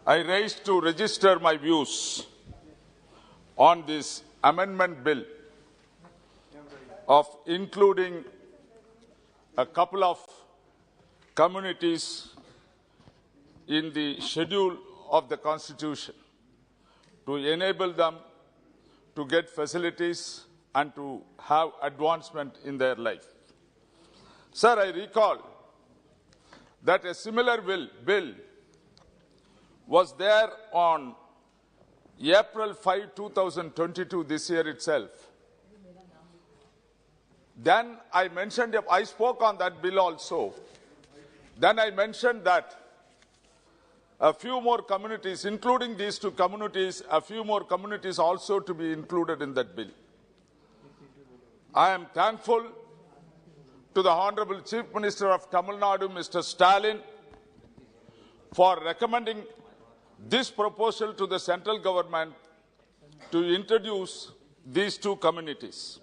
I raise to register my views on this amendment bill of including a couple of communities in the schedule of the Constitution to enable them to get facilities and to have advancement in their life. Sir, I recall that a similar bill was there on April 5, 2022, this year itself. Then I mentioned, I spoke on that bill also. Then I mentioned that a few more communities, including these two communities, a few more communities also to be included in that bill. I am thankful to the Honorable Chief Minister of Tamil Nadu, Mr. Stalin, for recommending this proposal to the central government to introduce these two communities.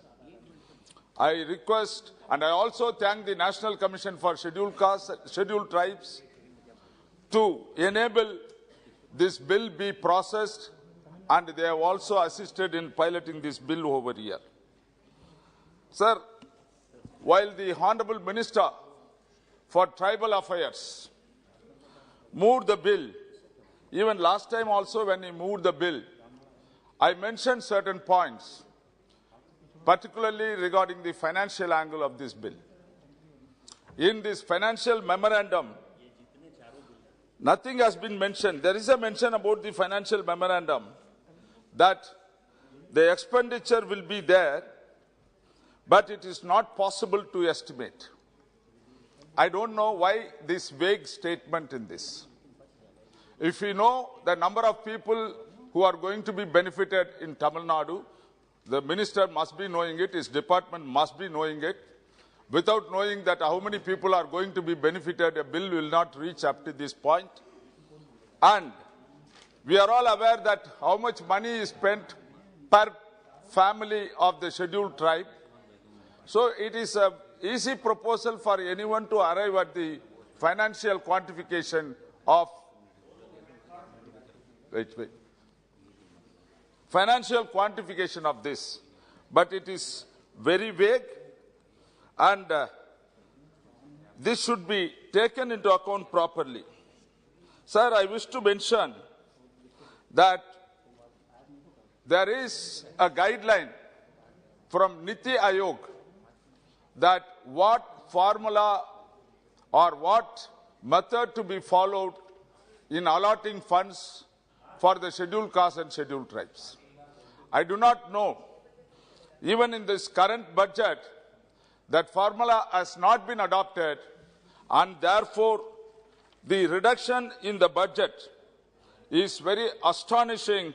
I request, and I also thank the National Commission for Scheduled Castes, Scheduled Tribes, to enable this bill be processed, and they have also assisted in piloting this bill over here. Sir, while the Honorable Minister for Tribal Affairs moved the bill, even last time also when he moved the bill, I mentioned certain points, particularly regarding the financial angle of this bill. In this financial memorandum, nothing has been mentioned. There is a mention about the financial memorandum that the expenditure will be there, but it is not possible to estimate. I don't know why this vague statement in this. If we know the number of people who are going to be benefited in Tamil Nadu, the minister must be knowing it, his department must be knowing it. Without knowing that how many people are going to be benefited, a bill will not reach up to this point. And we are all aware that how much money is spent per family of the scheduled tribe. So it is an easy proposal for anyone to arrive at the financial quantification of financial quantification of this. But it is very vague, and this should be taken into account properly. Sir, I wish to mention that there is a guideline from Niti Aayog that what formula or what method to be followed in allotting funds for the scheduled castes and scheduled tribes. I do not know, even in this current budget, that formula has not been adopted, and therefore the reduction in the budget is very astonishing.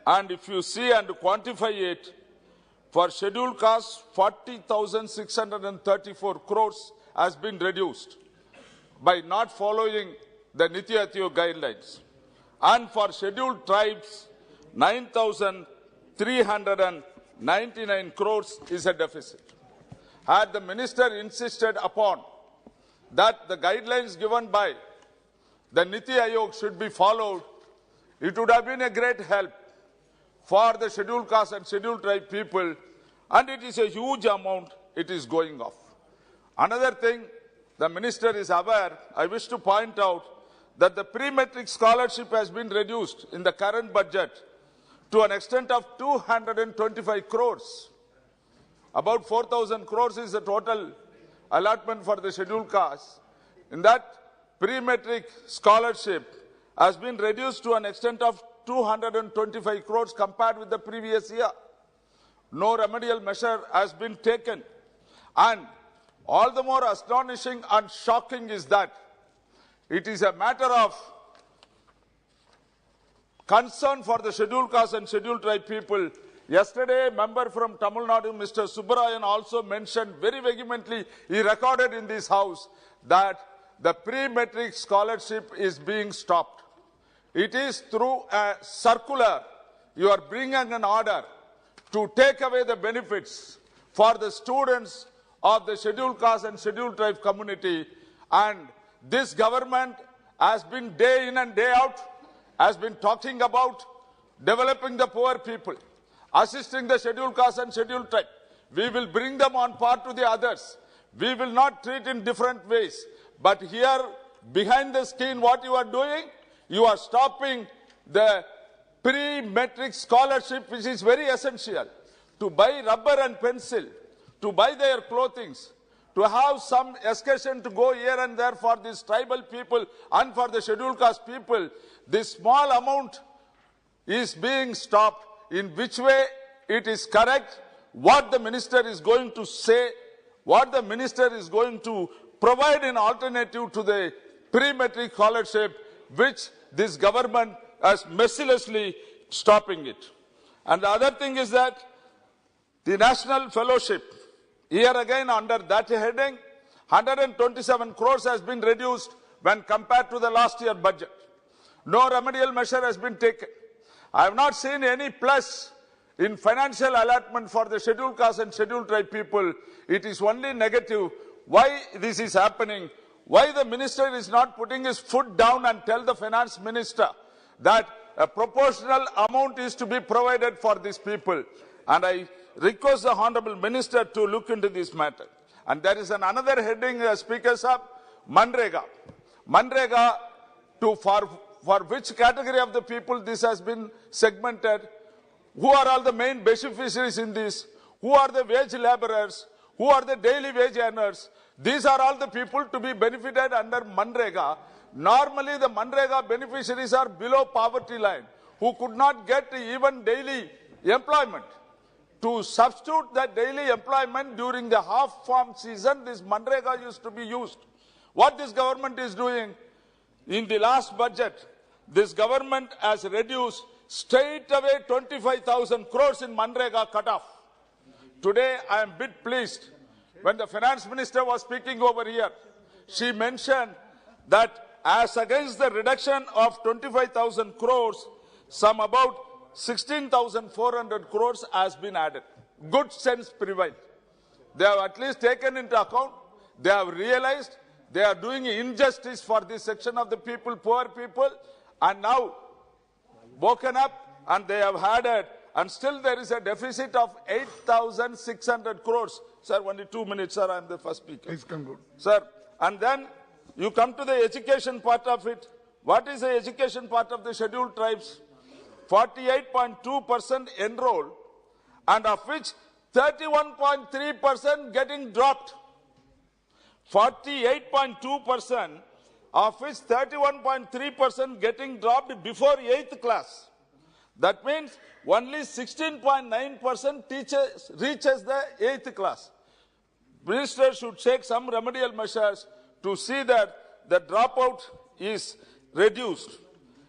And if you see and quantify it, for scheduled castes, 40,634 crores has been reduced by not following the Niti Aayog guidelines. And for scheduled tribes, 9,399 crores is a deficit. Had the minister insisted upon that the guidelines given by the Niti Aayog should be followed, it would have been a great help for the scheduled caste and scheduled tribe people, and it is a huge amount it is going off. Another thing, the minister is aware, I wish to point out that the pre-metric scholarship has been reduced in the current budget to an extent of 225 crores. About 4,000 crores is the total allotment for the scheduled castes. In that, pre-metric scholarship has been reduced to an extent of 225 crores compared with the previous year. No remedial measure has been taken. And all the more astonishing and shocking is that it is a matter of concern for the scheduled caste and scheduled tribe people. Yesterday, a member from Tamil Nadu, Mr. Subbarayan, also mentioned very vehemently, he recorded in this house, that the pre-metric scholarship is being stopped. It is through a circular, you are bringing an order to take away the benefits for the students of the scheduled caste and scheduled tribe community, and this government has been day in and day out, has been talking about developing the poor people, assisting the scheduled caste and scheduled tribe. We will bring them on par to the others. We will not treat in different ways. But here behind the screen what you are doing? You are stopping the pre-metric scholarship, which is very essential, to buy rubber and pencil, to buy their clothing, to have some excursion to go here and there for these tribal people and for the scheduled caste people. This small amount is being stopped. In which way it is correct? What the minister is going to say, what the minister is going to provide an alternative to the pre-metric scholarship, which this government is mercilessly stopping it. And the other thing is that the national fellowship, here again under that heading, 127 crores has been reduced when compared to the last year budget. No remedial measure has been taken. I have not seen any plus in financial allotment for the scheduled caste and scheduled tribe people. It is only negative. Why this is happening? Why the minister is not putting his foot down and tell the finance minister that a proportional amount is to be provided for these people? And I request the Honorable Minister to look into this matter. And there is another heading, Speakers up, Manrega. Manrega, for which category of the people this has been segmented? Who are all the main beneficiaries in this? Who are the wage laborers? Who are the daily wage earners? These are all the people to be benefited under Manrega. Normally the Manrega beneficiaries are below poverty line, who could not get even daily employment. To substitute that daily employment during the half-farm season, this Manrega used to be used. What this government is doing, in the last budget, this government has reduced straight away 25,000 crores in Manrega cut-off. Today, I am a bit pleased. When the finance minister was speaking over here, she mentioned that as against the reduction of 25,000 crores, some about 16,400 crores has been added. Good sense prevailed. They have at least taken into account, they have realized they are doing injustice for this section of the people, poor people, and now woken up and they have added, and still there is a deficit of 8,600 crores. Sir, only 2 minutes, sir, I am the first speaker. Please conclude. Sir, and then you come to the education part of it. What is the education part of the scheduled tribes? 48.2% enrolled, and of which 31.3% getting dropped. 48.2%, of which 31.3% getting dropped before 8th class. That means only 16.9% teachers reaches the 8th class. Minister should take some remedial measures to see that the dropout is reduced.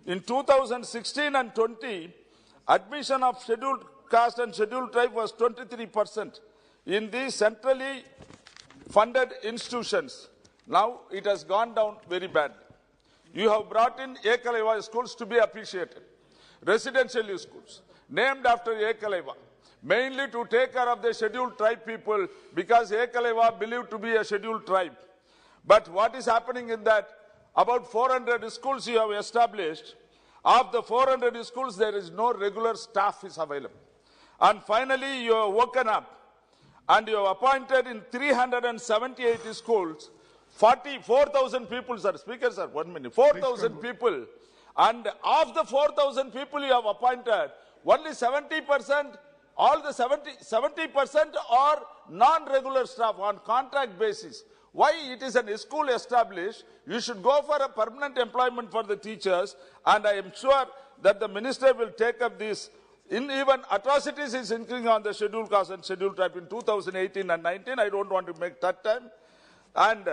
In 2016 and 20, admission of scheduled caste and scheduled tribe was 23% in the centrally funded institutions. Now it has gone down very badly. You have brought in Ekalaiva schools to be appreciated. Residential schools named after Ekalaiva, mainly to take care of the scheduled tribe people, because Ekalaiva believed to be a scheduled tribe. But what is happening in that? About 400 schools you have established. Of the 400 schools, there is no regular staff is available. And finally, you have woken up and you have appointed in 378 schools 44,000 people, sir. Speaker, sir, 1 minute. 4,000 people. And of the 4,000 people you have appointed, only 70%, all the 70% are non-regular staff on contract basis. Why it is a school established? You should go for a permanent employment for the teachers, and I am sure that the minister will take up this. In even atrocities is increasing on the scheduled caste and scheduled tribe in 2018 and 19. I don't want to make that time. And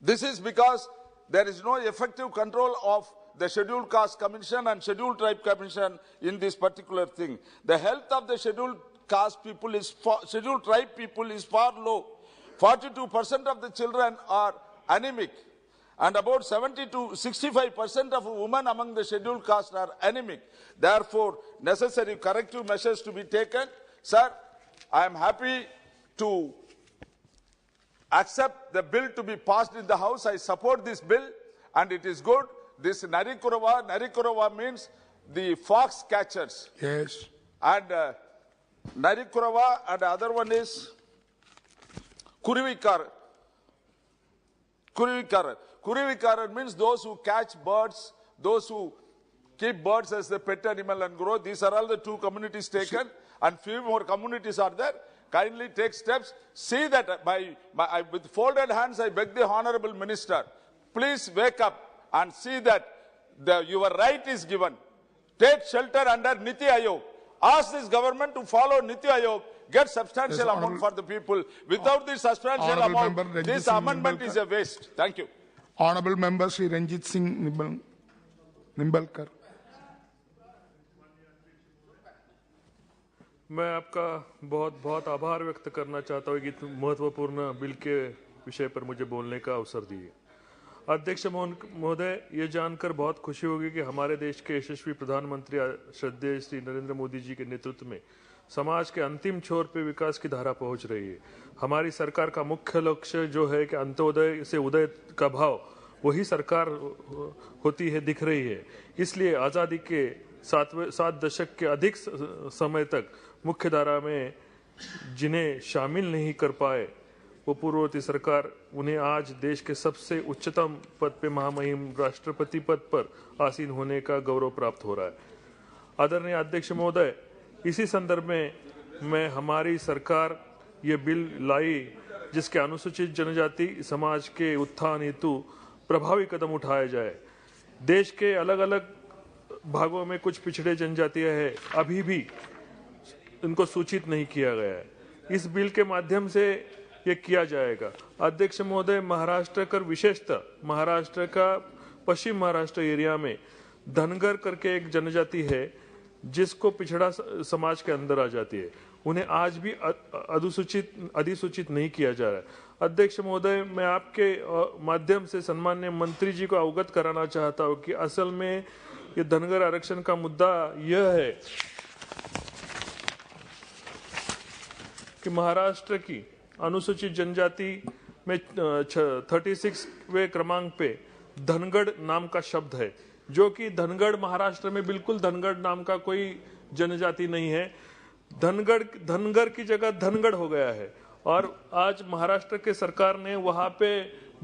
this is because there is no effective control of the scheduled caste commission and scheduled tribe commission in this particular thing. The health of the scheduled caste people is scheduled tribe people is far low. 42% of the children are anemic, and about 70 to 65% of women among the scheduled caste are anemic. Therefore, necessary corrective measures to be taken. Sir, I am happy to accept the bill to be passed in the House. I support this bill, and it is good. This Narikurava means the fox catchers. Yes. And Narikurava, and the other one is Kurivikar. Kurivikaran means those who catch birds, those who keep birds as the pet animal and grow. These are all the 2 communities taken, and few more communities are there. Kindly take steps. See that with folded hands, I beg the Honorable Minister, please wake up and see that your right is given. Take shelter under Niti Ayog. Ask this government to follow Niti Ayog. Get substantial amount for the people. Without this substantial amount, this amendment is a waste. Thank you. Honorable Member Shri Ranjit Singh Nimbalkar. मैं आपका बहुत बहुत आभार व्यक्त करना चाहता हूँ कि महत्वपूर्ण बिल के विषय पर मुझे बोलने का अवसर दिए। अध्यक्ष महोदय, ये जानकर बहुत खुशी होगी कि हमारे देश के यशस्वी प्रधानमंत्री श्रद्धेय श्री नरेंद्र मोदी जी के नेतृत्व में समाज के अंतिम छोर पे विकास की धारा पहुंच रही है। हमारी सरकार का मुख्य लक्ष्य जो है कि अंत्योदय से उदय का भाव, वही सरकार होती है, दिख रही है। इसलिए आज़ादी के 7 दशक के अधिक समय तक मुख्य धारा में जिन्हें शामिल नहीं कर पाए, वो पूर्ववर्ती सरकार, उन्हें आज देश के सबसे उच्चतम पद पे, महामहिम राष्ट्रपति पद पर आसीन होने का गौरव प्राप्त हो रहा है। आदरणीय अध्यक्ष महोदय, इसी संदर्भ में मैं हमारी सरकार ये बिल लाई जिसके अनुसूचित जनजाति समाज के उत्थान हेतु प्रभावी कदम उठाया जाए। देश के अलग अलग भागों में कुछ पिछड़े जनजातियां हैं, अभी भी इनको सूचित नहीं किया गया है। इस बिल के माध्यम से ये किया जाएगा। अध्यक्ष महोदय, महाराष्ट्र कर विशेषतः महाराष्ट्र का पश्चिम महाराष्ट्र एरिया में धनगर करके एक जनजाति है जिसको पिछड़ा समाज के अंदर आ जाती है, उन्हें आज भी अधिसूचित नहीं किया जा रहा है। अध्यक्ष महोदय, मैं आपके माध्यम से सम्माननीय मंत्री जी को अवगत कराना चाहता हूं कि असल में ये धनगर आरक्षण का मुद्दा यह है कि महाराष्ट्र की अनुसूचित जनजाति में 36वें क्रमांक पे धनगढ़ नाम का शब्द है, जो कि धनगढ़ महाराष्ट्र में बिल्कुल धनगढ़ नाम का कोई जनजाति नहीं है। धनगर की जगह धनगढ़ हो गया है और आज महाराष्ट्र के सरकार ने वहां पे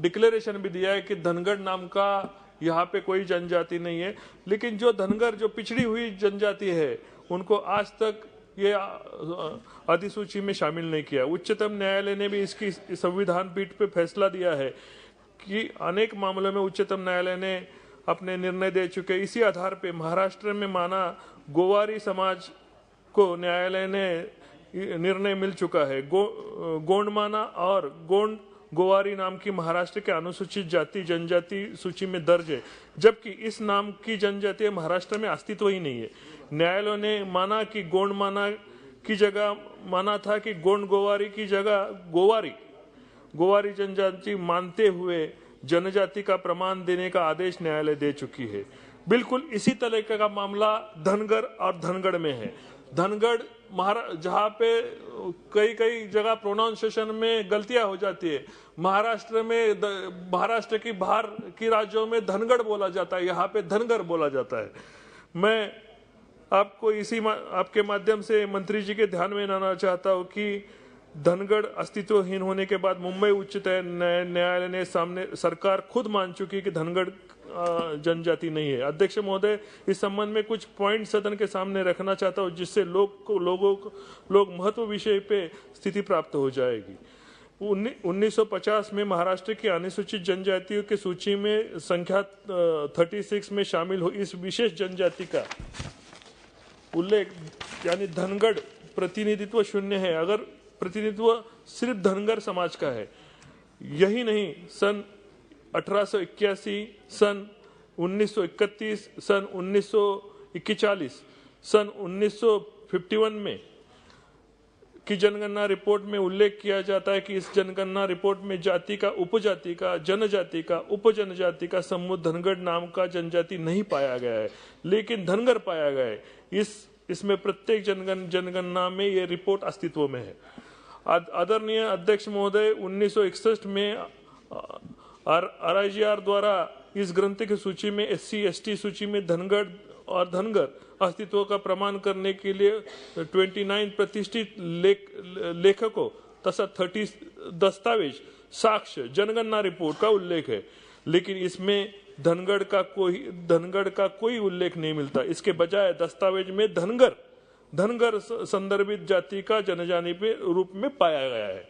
डिक्लेरेशन भी दिया है कि धनगढ़ नाम का यहाँ पे कोई जनजाति नहीं है। लेकिन जो धनगर, जो पिछड़ी हुई जनजाति है, उनको आज तक ये अधिसूची में शामिल नहीं किया। उच्चतम न्यायालय ने भी इसकी संविधान पीठ पे फैसला दिया है कि अनेक मामलों में उच्चतम न्यायालय ने अपने निर्णय दे चुके। इसी आधार पे महाराष्ट्र में माना गोवारी समाज को न्यायालय ने निर्णय मिल चुका है। गोंड माना और गोंड गोवारी नाम की महाराष्ट्र के अनुसूचित जाति जनजाति सूची में दर्ज है, जबकि इस नाम की जनजाति महाराष्ट्र में अस्तित्व ही नहीं है। न्यायालय ने माना कि गोंड माना की जगह माना था कि गोंड गोवारी की जगह गोवारी जनजाति मानते हुए जनजाति का प्रमाण देने का आदेश न्यायालय दे चुकी है। बिल्कुल इसी तरह का मामला धनगर और धनगढ़ में है। धनगढ़ जहाँ पे कई जगह प्रोनाउंसिएशन में गलतियां हो जाती है। महाराष्ट्र की बाहर की राज्यों में धनगढ़ बोला जाता है, यहाँ पे धनगर बोला जाता है। मैं आपको आपके माध्यम से मंत्री जी के ध्यान में लाना चाहता हूँ कि धनगढ़ अस्तित्वहीन होने के बाद मुंबई उच्च न्यायालय ने सामने सरकार खुद मान चुकी कि धनगढ़ जनजाति नहीं है। अध्यक्ष महोदय, इस संबंध में कुछ पॉइंट सदन के सामने रखना चाहता हूं जिससे लोग महत्व विषय पे स्थिति प्राप्त हो जाएगी। 1950 में महाराष्ट्र की अनुसूचित जनजातियों की सूची में संख्या 36 में शामिल हो इस विशेष जनजाति का उल्लेख यानी धनगढ़ प्रतिनिधित्व शून्य है। अगर प्रतिनिधित्व सिर्फ धनगर समाज का है, यही नहीं, सन 1881, सन 1931, सन 1941, सन 1951 में की जनगणना रिपोर्ट में उल्लेख किया जाता है कि इस जनगणना रिपोर्ट में जाति का, उपजाति का, जनजाति का, उपजनजाति का समूह धनगढ़ नाम का जनजाति नहीं पाया गया है, लेकिन धनगर पाया गया है। इसमें प्रत्येक जनगणना में ये रिपोर्ट अस्तित्व में है। आदरणीय अध्यक्ष महोदय, 1961 में RIGR द्वारा इस ग्रंथ की सूची में SC/ST सूची में धनगढ़ और धनगर अस्तित्व का प्रमाण करने के लिए 29 प्रतिष्ठित लेखकों तथा दस्तावेज, साक्ष्य, जनगणना रिपोर्ट का उल्लेख है, लेकिन इसमें धनगढ़ का कोई उल्लेख नहीं मिलता। इसके बजाय दस्तावेज में धनगर संदर्भित जाति का जनजाति के रूप में पाया गया है।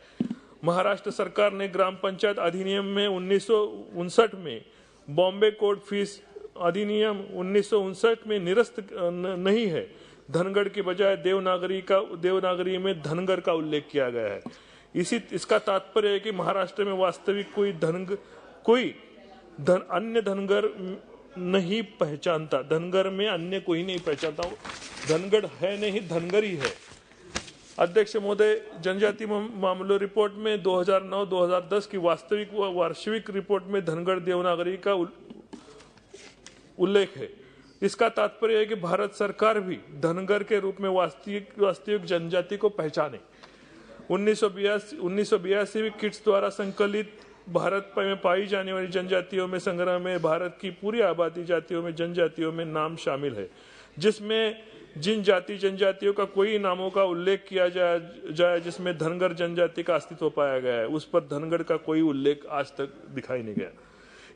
महाराष्ट्र सरकार ने ग्राम पंचायत अधिनियम में 1959 में, बॉम्बे कोर्ट फीस अधिनियम 1959 में निरस्त नहीं है। धनगढ़ के बजाय देवनागरी में धनगर का उल्लेख किया गया है। इसका तात्पर्य है कि महाराष्ट्र में वास्तविक कोई अन्य धनगर नहीं पहचानता। धनगर में अन्य कोई नहीं पहचानता। धनगढ़ है नहीं, धनगर ही है। अध्यक्ष महोदय, जनजाति मामलों रिपोर्ट में 2009-2010 की वार्षिक रिपोर्ट में धनगढ़ देवनागरी का उल्लेख है। इसका तात्पर्य है कि भारत सरकार भी धनगर के रूप में वास्तविक जनजाति को पहचाने। 1982 किट्स द्वारा संकलित भारत में पाई जाने वाली जनजातियों में संग्रह में भारत की पूरी आबादी जातियों में जनजातियों में नाम शामिल है, जिसमें जिन जनजातियों का कोई नामों का उल्लेख किया जाए जिसमें धनगर जनजाति का अस्तित्व पाया गया है, उस पर धनगढ़ का कोई उल्लेख आज तक दिखाई नहीं गया।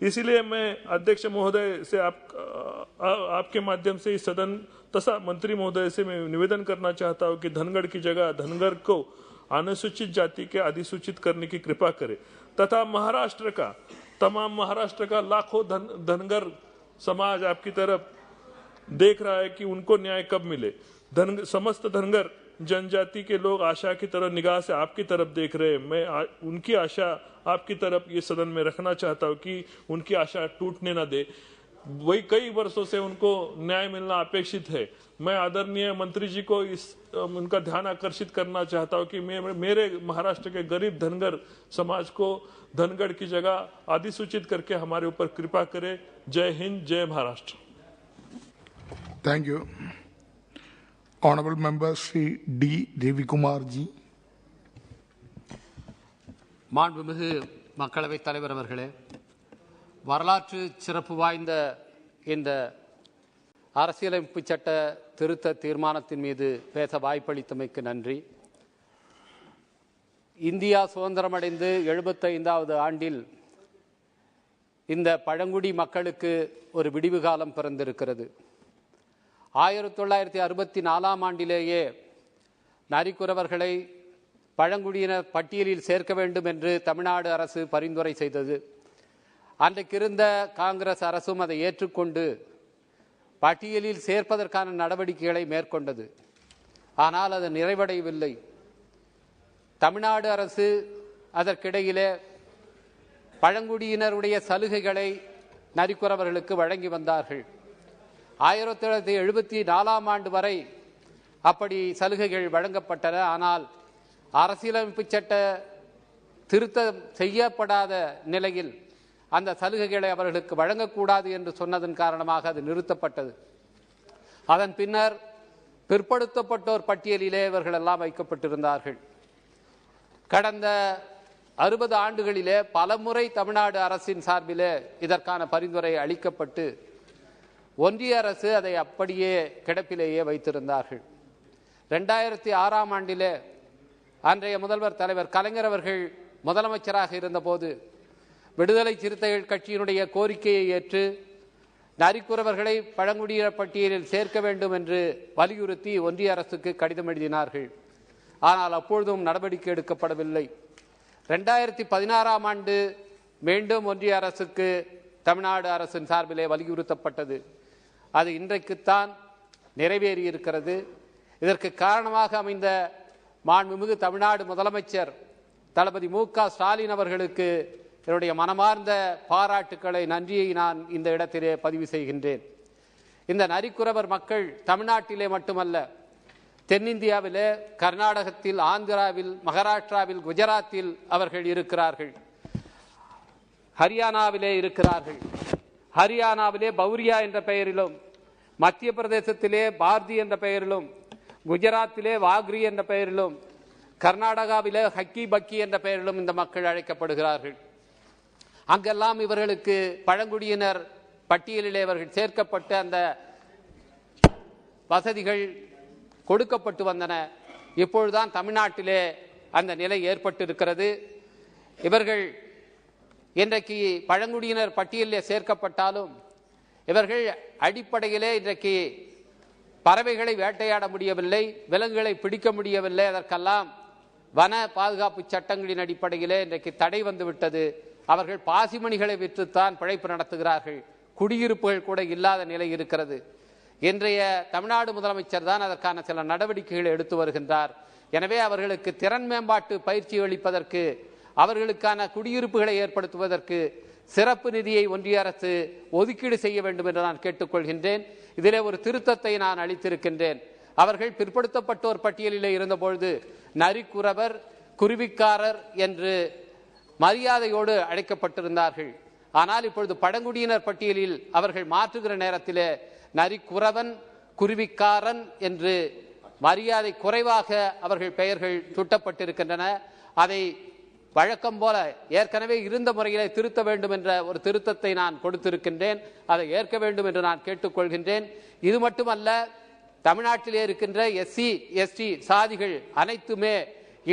इसीलिए मैं अध्यक्ष महोदय से आपके माध्यम से इस सदन तथा मंत्री महोदय से मैं निवेदन करना चाहता हूं कि धनगढ़ की जगह धनगर को अनुसूचित जाति के अधिसूचित करने की कृपा करे तथा महाराष्ट्र का लाखों धनगर समाज आपकी तरफ देख रहा है कि उनको न्याय कब मिले। समस्त धनगर जनजाति के लोग आशा की तरह निगाह से आपकी तरफ देख रहे हैं। मैं उनकी आशा आपकी तरफ ये सदन में रखना चाहता हूं कि उनकी आशा टूटने ना दे। वही कई वर्षों से उनको न्याय मिलना अपेक्षित है। मैं आदरणीय मंत्री जी को उनका ध्यान आकर्षित करना चाहता हूं कि मेरे महाराष्ट्र के गरीब धनगर समाज को धनगढ़ की जगह अधिसूचित करके हमारे ऊपर कृपा करे। जय हिंद, जय Maharashtra. Thank you. Honorable Member Shri D. Devi Kumar ji. மாண்புமிகு மக்களவைத் தலைவர் அவர்களே, வரலாற்று சிறப்பு வாய்ந்த இந்த அரசியலமைப்பு சட்ட திருத்த தீர்மானத்தின் மீது பேச வாய்ப்பளித்தமைக்கு நன்றி. இந்தியா சுதந்திரமடைந்து 75வது ஆண்டில் இந்த பழங்குடி மக்களுக்கு ஒரு விடிவு காலம் பிறந்திருக்கிறது. 1964ஆம் ஆண்டிலேயே நரிக்குறவர்களை பழங்குடியினர் பட்டியலில் சேர்க்க வேண்டும் என்று தமிழ்நாடு அரசு பரிந்துரை செய்தது. அன்றைக்கிருந்த காங்கிரஸ் அரசும் அதை ஏற்றுக்கொண்டு பட்டியலில் சேர்ப்பதற்கான நடவடிக்கைகளை மேற்கொண்டது. ஆனால் அது நிறைவடையவில்லை. தமிழ்நாடு அரசு அதற்கிடையிலே பழங்குடியினருடைய சலுகைகளை நரிக்குறவர்களுக்கு வழங்கி வந்தார்கள். 1974ஆம் ஆண்டு வரை அப்படி சலுகைகள் வழங்கப்பட்டன. ஆனால் அரசியலமைப்பு சட்ட திருத்தம் செய்யப்படாத நிலையில் அந்த சலுகைகளை அவர்களுக்கு வழங்கக்கூடாது என்று சொன்னதன் காரணமாக அது நிறுத்தப்பட்டது. அதன் பின்னர் பிற்படுத்தப்பட்டோர் பட்டியலிலே இவர்கள் எல்லாம் வைக்கப்பட்டிருந்தார்கள். கடந்த 60 ஆண்டுகளிலே பலமுறை தமிழ்நாடு அரசின் சார்பிலே இதற்கான பரிந்துரை அளிக்கப்பட்டு ஒன்றிய அரசு அதை அப்படியே கிடப்பிலேயே வைத்திருந்தார்கள். 2006ஆம் ஆண்டிலே அன்றைய முதல்வர் தலைவர் கலைஞர் அவர்கள் முதலமைச்சராக இருந்தபோது விடுதலை சிறுத்தைகள் கட்சியினுடைய கோரிக்கையை ஏற்று நரிக்குறவர்களை பழங்குடியினர் பட்டியலில் சேர்க்க வேண்டும் என்று வலியுறுத்தி ஒன்றிய அரசுக்கு கடிதம் எழுதினார்கள். ஆனால் அப்பொழுதும் நடவடிக்கை எடுக்கப்படவில்லை. 2016ஆம் ஆண்டு மீண்டும் ஒன்றிய அரசுக்கு தமிழ்நாடு அரசின் சார்பிலே வலியுறுத்தப்பட்டது. அது இன்றைக்குத்தான் நிறைவேறியிருக்கிறது. இதற்கு காரணமாக அமைந்த மாண்புமிகு தமிழ்நாடு முதலமைச்சர் தளபதி மு.க. ஸ்டாலின் அவர்களுக்கு என்னுடைய மனமார்ந்த பாராட்டுக்களை, நன்றியை நான் இந்த இடத்திலே பதிவு செய்கின்றேன். இந்த நரிக்குறவர் மக்கள் தமிழ்நாட்டிலே மட்டுமல்ல, தென்னிந்தியாவிலே கர்நாடகத்தில், ஆந்திராவில், மகாராஷ்டிராவில், குஜராத்தில் அவர்கள் இருக்கிறார்கள். ஹரியானாவிலே இருக்கிறார்கள். ஹரியானாவிலே பௌரியா என்ற பெயரிலும், மத்திய பிரதேசத்திலே பார்தி என்ற பெயரிலும், குஜராத்திலே வாக்ரி என்ற பெயரிலும், கர்நாடகாவிலே ஹக்கி பக்கி என்ற பெயரிலும் இந்த மக்கள் அழைக்கப்படுகிறார்கள். அங்கெல்லாம் இவர்களுக்கு பழங்குடியினர் பட்டியலிலே அவர்கள் சேர்க்கப்பட்டு அந்த வசதிகள் கொடுக்கப்பட்டு வந்தன. இப்பொழுதுதான் தமிழ்நாட்டிலே அந்த நிலை ஏற்பட்டிருக்கிறது. இவர்கள் இன்றைக்கு பழங்குடியினர் பட்டியலில் சேர்க்கப்பட்டாலும் இவர்கள் அடிப்படையிலே இன்றைக்கு பறவைகளை வேட்டையாட முடியவில்லை, விலங்குகளை பிடிக்க முடியவில்லை. அதற்கெல்லாம் வன பாதுகாப்பு சட்டங்களின் அடிப்படையிலே இன்றைக்கு தடை வந்துவிட்டது. அவர்கள் பாசிமணிகளை விற்றுத்தான் பிழைப்பு நடத்துகிறார்கள். குடியிருப்புகள் கூட இல்லாத நிலை இருக்கிறது. இன்றைய தமிழ்நாடு முதலமைச்சர் தான் அதற்கான சில நடவடிக்கைகளை எடுத்து வருகின்றார். எனவே அவர்களுக்கு திறன் மேம்பாட்டு பயிற்சி அளிப்பதற்கு, அவர்களுக்கான குடியிருப்புகளை ஏற்படுத்துவதற்கு சிறப்பு நிதியை ஒன்றிய அரசு ஒதுக்கீடு செய்ய வேண்டும் என்று நான் கேட்டுக்கொள்கின்றேன். இதிலே ஒரு திருத்தத்தை நான் அளித்திருக்கின்றேன். அவர்கள் பிற்படுத்தப்பட்டோர் பட்டியலிலே இருந்தபொழுது நரிக்குறவர், குருவிக்காரர் என்று மரியாதையோடு அழைக்கப்பட்டிருந்தார்கள். ஆனால் இப்பொழுது பழங்குடியினர் பட்டியலில் அவர்கள் மாற்றுகிற நேரத்திலே நரிக்குறவன், குருவிக்காரன் என்று மரியாதை குறைவாக அவர்கள் பெயர்கள் சுட்டப்பட்டிருக்கின்றன. அதை வழக்கம் போல ஏற்கனவே இருந்த முறையிலே திருத்த வேண்டும் என்ற ஒரு திருத்தத்தை நான் கொடுத்திருக்கின்றேன். அதை ஏற்க வேண்டும் என்று நான் கேட்டுக்கொள்கின்றேன். இது மட்டுமல்ல, தமிழ்நாட்டிலே இருக்கின்ற எஸ்சி எஸ்டி சாதிகள் அனைத்துமே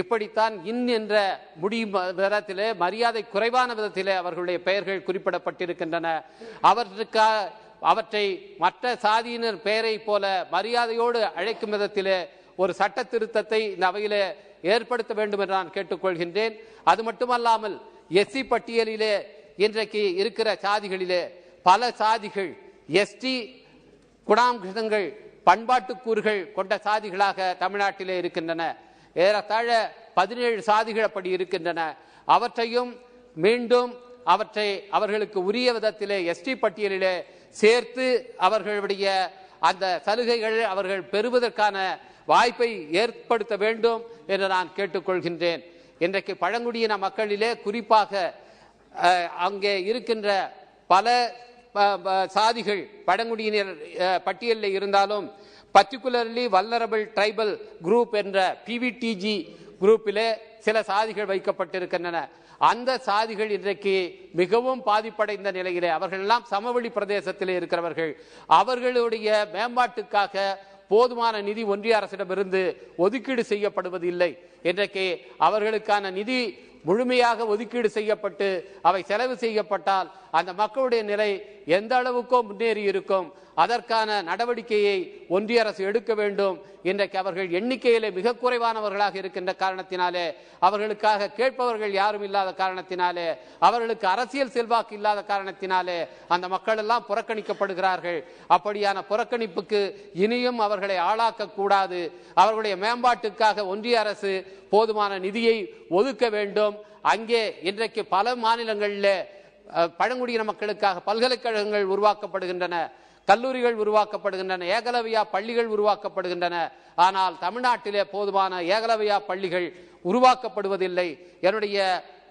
இப்படித்தான் என்ற முடியும் விதத்திலே, மரியாதை குறைவான விதத்திலே அவர்களுடைய பெயர்கள் குறிப்பிடப்பட்டிருக்கின்றன. அவற்றை மற்ற சாதியினர் பெயரை போல மரியாதையோடு அழைக்கும் விதத்திலே ஒரு சட்ட திருத்தத்தை இந்த அவையிலே ஏற்படுத்த வேண்டும் என்று நான் கேட்டுக்கொள்கின்றேன். அது மட்டுமல்லாமல் எஸ்சி பட்டியலிலே இன்றைக்கு இருக்கிற சாதிகளிலே பல சாதிகள் எஸ்டி குணாம்சங்கள், பண்பாட்டு கூறுகள் கொண்ட சாதிகளாக தமிழ்நாட்டிலே இருக்கின்றன. ஏறத்தாழ 17 சாதிகள் அப்படி இருக்கின்றன. அவற்றையும் மீண்டும் அவர்களுக்கு உரிய விதத்திலே எஸ்டி பட்டியலிலே சேர்த்து அவர்களுடைய அந்த சலுகைகள் அவர்கள் பெறுவதற்கான வாய்ப்பை ஏற்படுத்த வேண்டும் என்று நான் கேட்டுக்கொள்கின்றேன். இன்றைக்கு பழங்குடியின மக்களிலே குறிப்பாக அங்கே இருக்கின்ற பல சாதிகள் பழங்குடியினர் பட்டியலில் இருந்தாலும் பர்டிகுலர்லி வல்னரபிள் ட்ரைபல் குரூப் என்ற பிவிடிஜி குரூப்பிலே சில சாதிகள் வைக்கப்பட்டிருக்கின்றன. அந்த சாதிகள் இன்றைக்கு மிகவும் பாதிப்படைந்த நிலையிலே, அவர்கள் எல்லாம் சமவெளி பிரதேசத்திலே இருக்கிறவர்கள். அவர்களுடைய மேம்பாட்டுக்காக போதுமான நிதி ஒன்றிய அரசிடமிருந்து ஒதுக்கீடு செய்யப்படுவதில்லை. இன்றைக்கு அவர்களுக்கான நிதி முழுமையாக ஒதுக்கீடு செய்யப்பட்டு அவை செலவு செய்யப்பட்டால் அந்த மக்களுடைய நிலை எந்த அளவுக்கோ முன்னேறி இருக்கும். அதற்கான நடவடிக்கையை ஒன்றிய அரசு எடுக்க வேண்டும். இன்றைக்கு அவர்கள் எண்ணிக்கையிலே மிக குறைவானவர்களாக இருக்கின்ற காரணத்தினாலே, அவர்களுக்காக கேட்பவர்கள் யாரும் இல்லாத காரணத்தினாலே, அவர்களுக்கு அரசியல் செல்வாக்கு இல்லாத காரணத்தினாலே அந்த மக்கள் எல்லாம் புறக்கணிக்கப்படுகிறார்கள். அப்படியான புறக்கணிப்புக்கு இனியும் அவர்களை ஆளாக்க கூடாது. அவர்களுடைய மேம்பாட்டுக்காக ஒன்றிய அரசு போதுமான நிதியை ஒதுக்க வேண்டும். அங்கே இன்றைக்கு பல மாநிலங்களிலே பழங்குடியின மக்களுக்காக பல்கலைக்கழகங்கள் உருவாக்கப்படுகின்றன, கல்லூரிகள் உருவாக்கப்படுகின்றன, ஏகலவ்யா பள்ளிகள் உருவாக்கப்படுகின்றன. ஆனால் தமிழ்நாட்டிலே போதுமான ஏகலவ்யா பள்ளிகள் உருவாக்கப்படுவதில்லை. என்னுடைய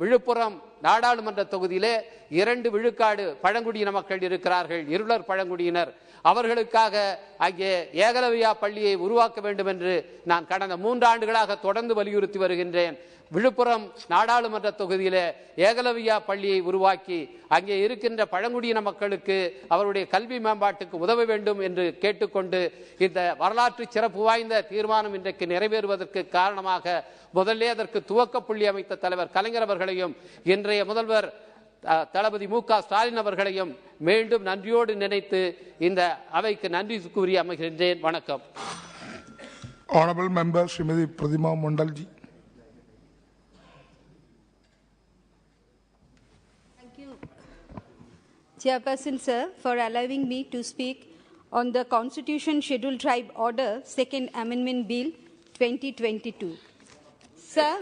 விழுப்புரம் நாடாளுமன்ற தொகுதியிலே 2 விழுக்காடு பழங்குடியின மக்கள் இருக்கிறார்கள், இருளர் பழங்குடியினர். அவர்களுக்காக அங்கே ஏகலவ்யா பள்ளியை உருவாக்க வேண்டும் என்று நான் கடந்த 3 ஆண்டுகளாக தொடர்ந்து வலியுறுத்தி வருகின்றேன். விழுப்புரம் நாடாளுமன்ற தொகுதியிலே ஏகலவ்யா பள்ளியை உருவாக்கி அங்கே இருக்கின்ற பழங்குடியின மக்களுக்கு அவருடைய கல்வி மேம்பாட்டுக்கு உதவ வேண்டும் என்று கேட்டுக்கொண்டு, இந்த வரலாற்று சிறப்பு வாய்ந்த தீர்மானம் இன்றைக்கு நிறைவேறுவதற்கு காரணமாக முதலே அதற்கு துவக்க புள்ளி அமைத்த தலைவர் கலைஞர் அவர்களையும் இன்றைய முதல்வர் தளபதி மு க ஸ்டாலின் அவர்களையும் மீண்டும் நன்றியோடு நினைத்து இந்த அவைக்கு நன்றி கூறி அமைகின்றேன். வணக்கம். Honorable Member Srimati Pradima Mondalji. Thank you, Chairperson sir, for allowing me to speak on the Constitution Scheduled Tribe Order, Second Amendment Bill 2022. Sir,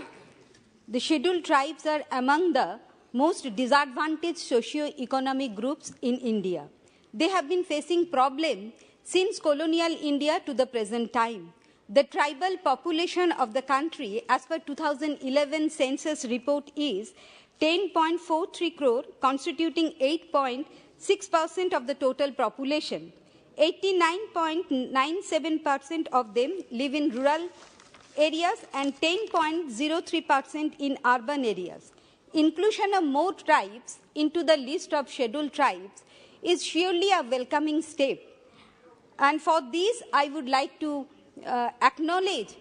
the scheduled tribes are among the most disadvantaged socio-economic groups in India. They have been facing problems since colonial India to the present time. The tribal population of the country, as per 2011 census report, is 10.43 crore, constituting 8.6% of the total population. 89.97% of them live in rural areas and 10.03% in urban areas. Inclusion of more tribes into the list of scheduled tribes is surely a welcoming step. And for this, I would like to acknowledge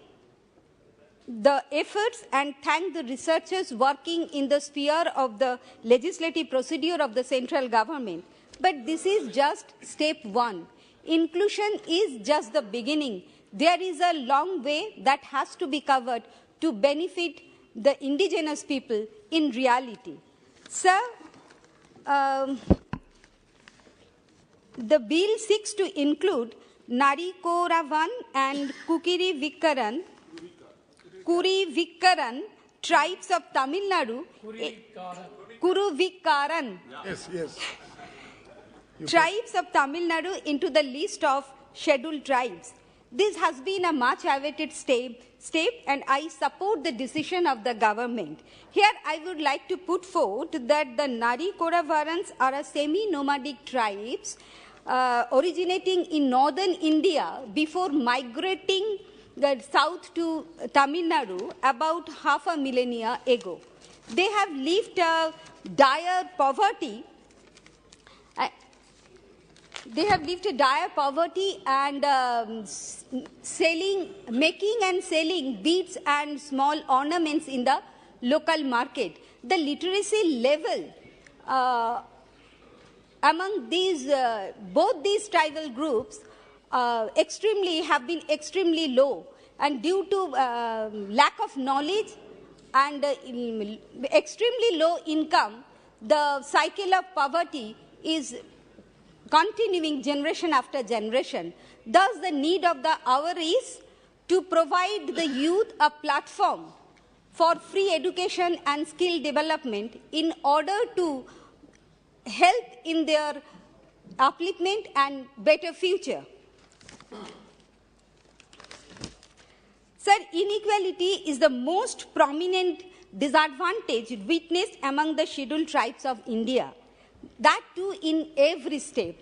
the efforts and thank the researchers working in the sphere of the legislative procedure of the central government. But this is just step one. Inclusion is just the beginning. There is a long way that has to be covered to benefit the indigenous people in reality. Sir, the bill seeks to include Narikoravan and Kurivikkaran tribes of Tamil Nadu. Kuruvikkaran. Yes, yes. Tribes of Tamil Nadu into the list of scheduled tribes. This has been a much awaited step, and I support the decision of the government. Here I would like to put forth that the Narikoravarans are a semi-nomadic tribes originating in northern India before migrating south to Tamil Nadu about half a millennia ago. They have lived a dire poverty. And making and selling beads and small ornaments in the local market. The literacy level among these both these tribal groups have been extremely low, and due to lack of knowledge and extremely low income, the cycle of poverty is continuing generation after generation. Thus, the need of the hour is to provide the youth a platform for free education and skill development in order to help in their upliftment and better future. Sir, inequality is the most prominent disadvantage witnessed among the scheduled tribes of India. That too in every step,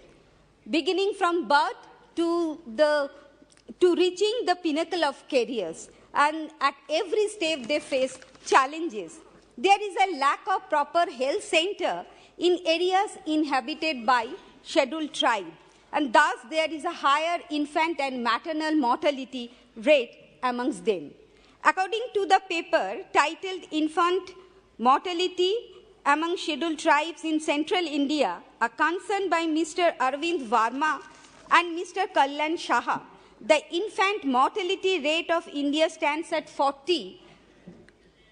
beginning from birth to reaching the pinnacle of careers. And at every step they face challenges. There is a lack of proper health center in areas inhabited by scheduled tribe, and thus there is a higher infant and maternal mortality rate amongst them. According to the paper titled Infant Mortality Among Scheduled Tribes in Central India, a concern by Mr. Arvind Varma and Mr. Kalyan Shaha, the infant mortality rate of India stands at 40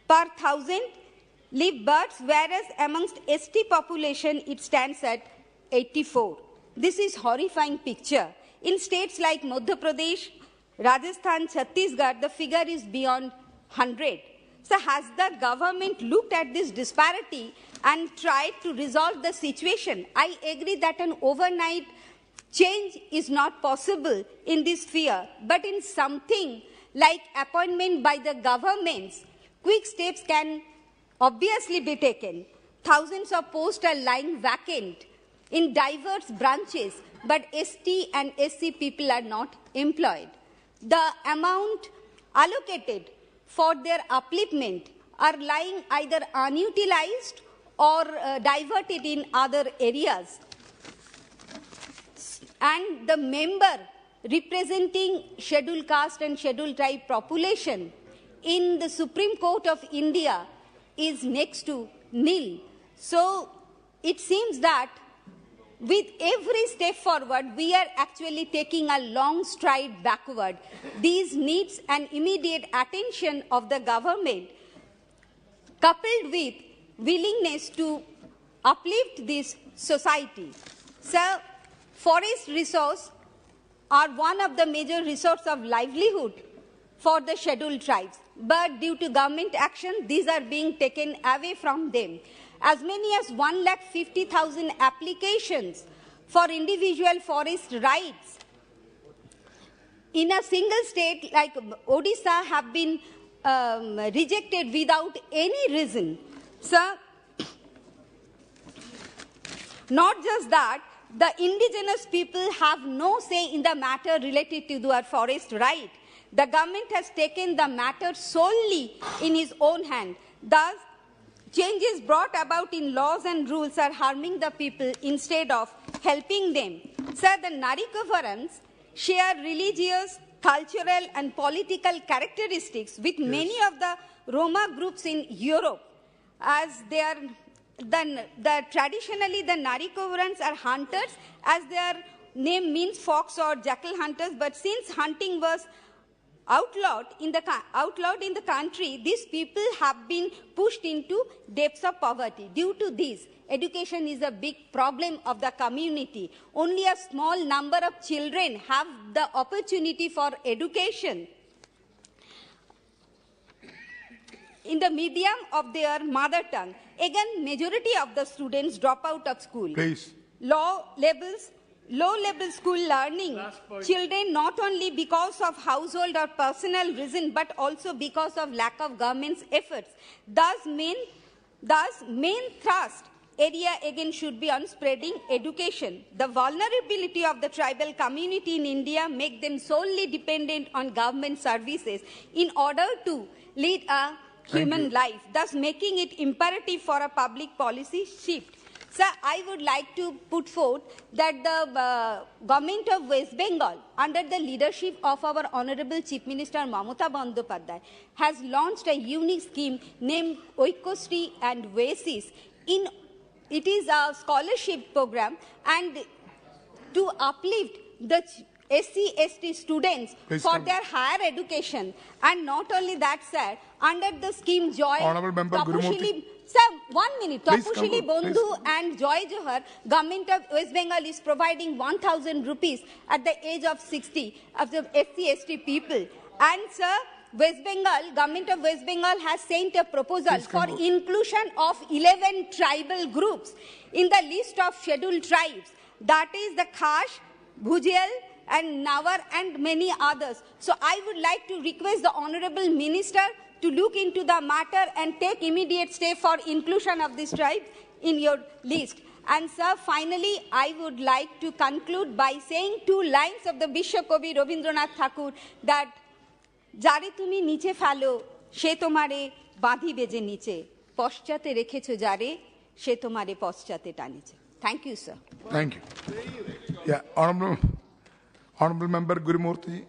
per 1,000 live births, whereas amongst ST population it stands at 84. This is horrifying picture. In states like Madhya Pradesh, Rajasthan, Chhattisgarh, the figure is beyond 100. So has the government looked at this disparity and tried to resolve the situation? I agree that an overnight change is not possible in this sphere, but in something like appointment by the governments, quick steps can obviously be taken. Thousands of posts are lying vacant in diverse branches, but ST and SC people are not employed. The amount allocated for their upliftment are lying either unutilized or diverted in other areas. And the member representing scheduled caste and scheduled tribe population in the Supreme Court of India is next to nil. So it seems that with every step forward, we are actually taking a long stride backward. These needs an immediate attention of the government, coupled with willingness to uplift this society. So, forest resources are one of the major resources of livelihood for the scheduled tribes. But due to government action, these are being taken away from them. As many as 150,000 applications for individual forest rights in a single state like Odisha have been rejected without any reason. So, not just that, the indigenous people have no say in the matter related to their forest right. The government has taken the matter solely in his own hand. Thus, changes brought about in laws and rules are harming the people instead of helping them. Sir, the Narikovarans share religious, cultural and political characteristics with many of the Roma groups in Europe, as they are traditionally the Narikovrans are hunters, as their name means fox or jackal hunters, but since hunting was outlawed in the country, these people have been pushed into depths of poverty. Due to this, education is a big problem of the community. Only a small number of children have the opportunity for education in the medium of their mother tongue. Again, majority of the students drop out of school. Please. Low-level school learning, children not only because of household or personal reason, but also because of lack of government's efforts. Thus, main thrust area again should be on spreading education. The vulnerability of the tribal community in India make them solely dependent on government services in order to lead a human life, thus making it imperative for a public policy shift. Sir, I would like to put forth that the government of West Bengal, under the leadership of our Honorable Chief Minister Mamata Bandyopadhyay, has launched a unique scheme named Oikosri and Oasis. It is a scholarship program and to uplift the SC/ST students for their higher education. And not only that, sir, under the scheme Joy, Honorable Member Gurumurthy. Sir, 1 minute. Tapushili Bondhu and Joy Johar, Government of West Bengal is providing 1,000 rupees at the age of 60 of the SC/ST people. And sir, West Bengal, Government of West Bengal has sent a proposal for inclusion of 11 tribal groups in the list of scheduled tribes. That is the Khash, Bhujel, and Nawar and many others. So I would like to request the Honorable Minister to look into the matter and take immediate step for inclusion of this tribe in your list. And sir, finally, I would like to conclude by saying 2 lines of the Bishop Kavi Rabindranath Thakur that Jare tumi niche phalo, she tomare badhi beje niche, poschate rekhecho jare, she tomare poschate taniche. Thank you, sir. Thank you. Yeah, Honorable Member Gurumurthy.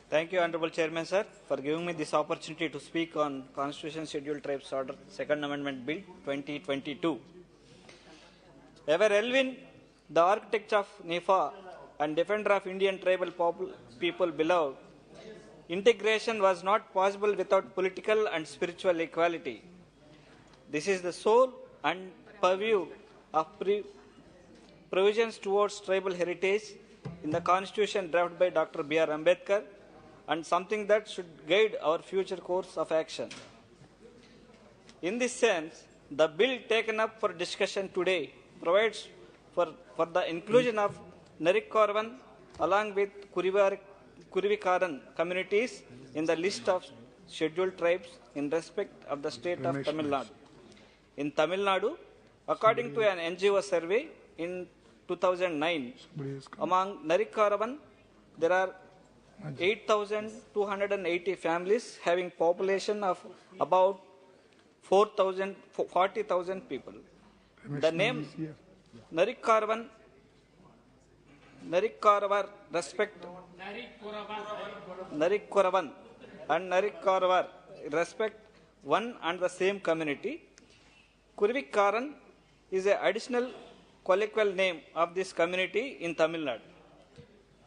Thank you, Honorable Chairman, sir, for giving me this opportunity to speak on Constitution Scheduled Tribes Order, Second Amendment Bill 2022. Ever Elvin, the architect of NIFA and defender of Indian tribal people below, integration was not possible without political and spiritual equality. This is the sole and purview of provisions towards tribal heritage in the Constitution drafted by Dr. B.R. Ambedkar, and something that should guide our future course of action. In this sense, the bill taken up for discussion today provides for the inclusion of Narikkorvan along with Kurivikaran communities in the list of scheduled tribes in respect of the state of Tamil Nadu. In Tamil Nadu, according to an NGO survey in 2009, among Narikkorvan, there are 8,280 families having population of about 40,000 people. The name Narikkorvan and Narikkorvar respect one and the same community. Kurivikaran is an additional colloquial name of this community in Tamil Nadu.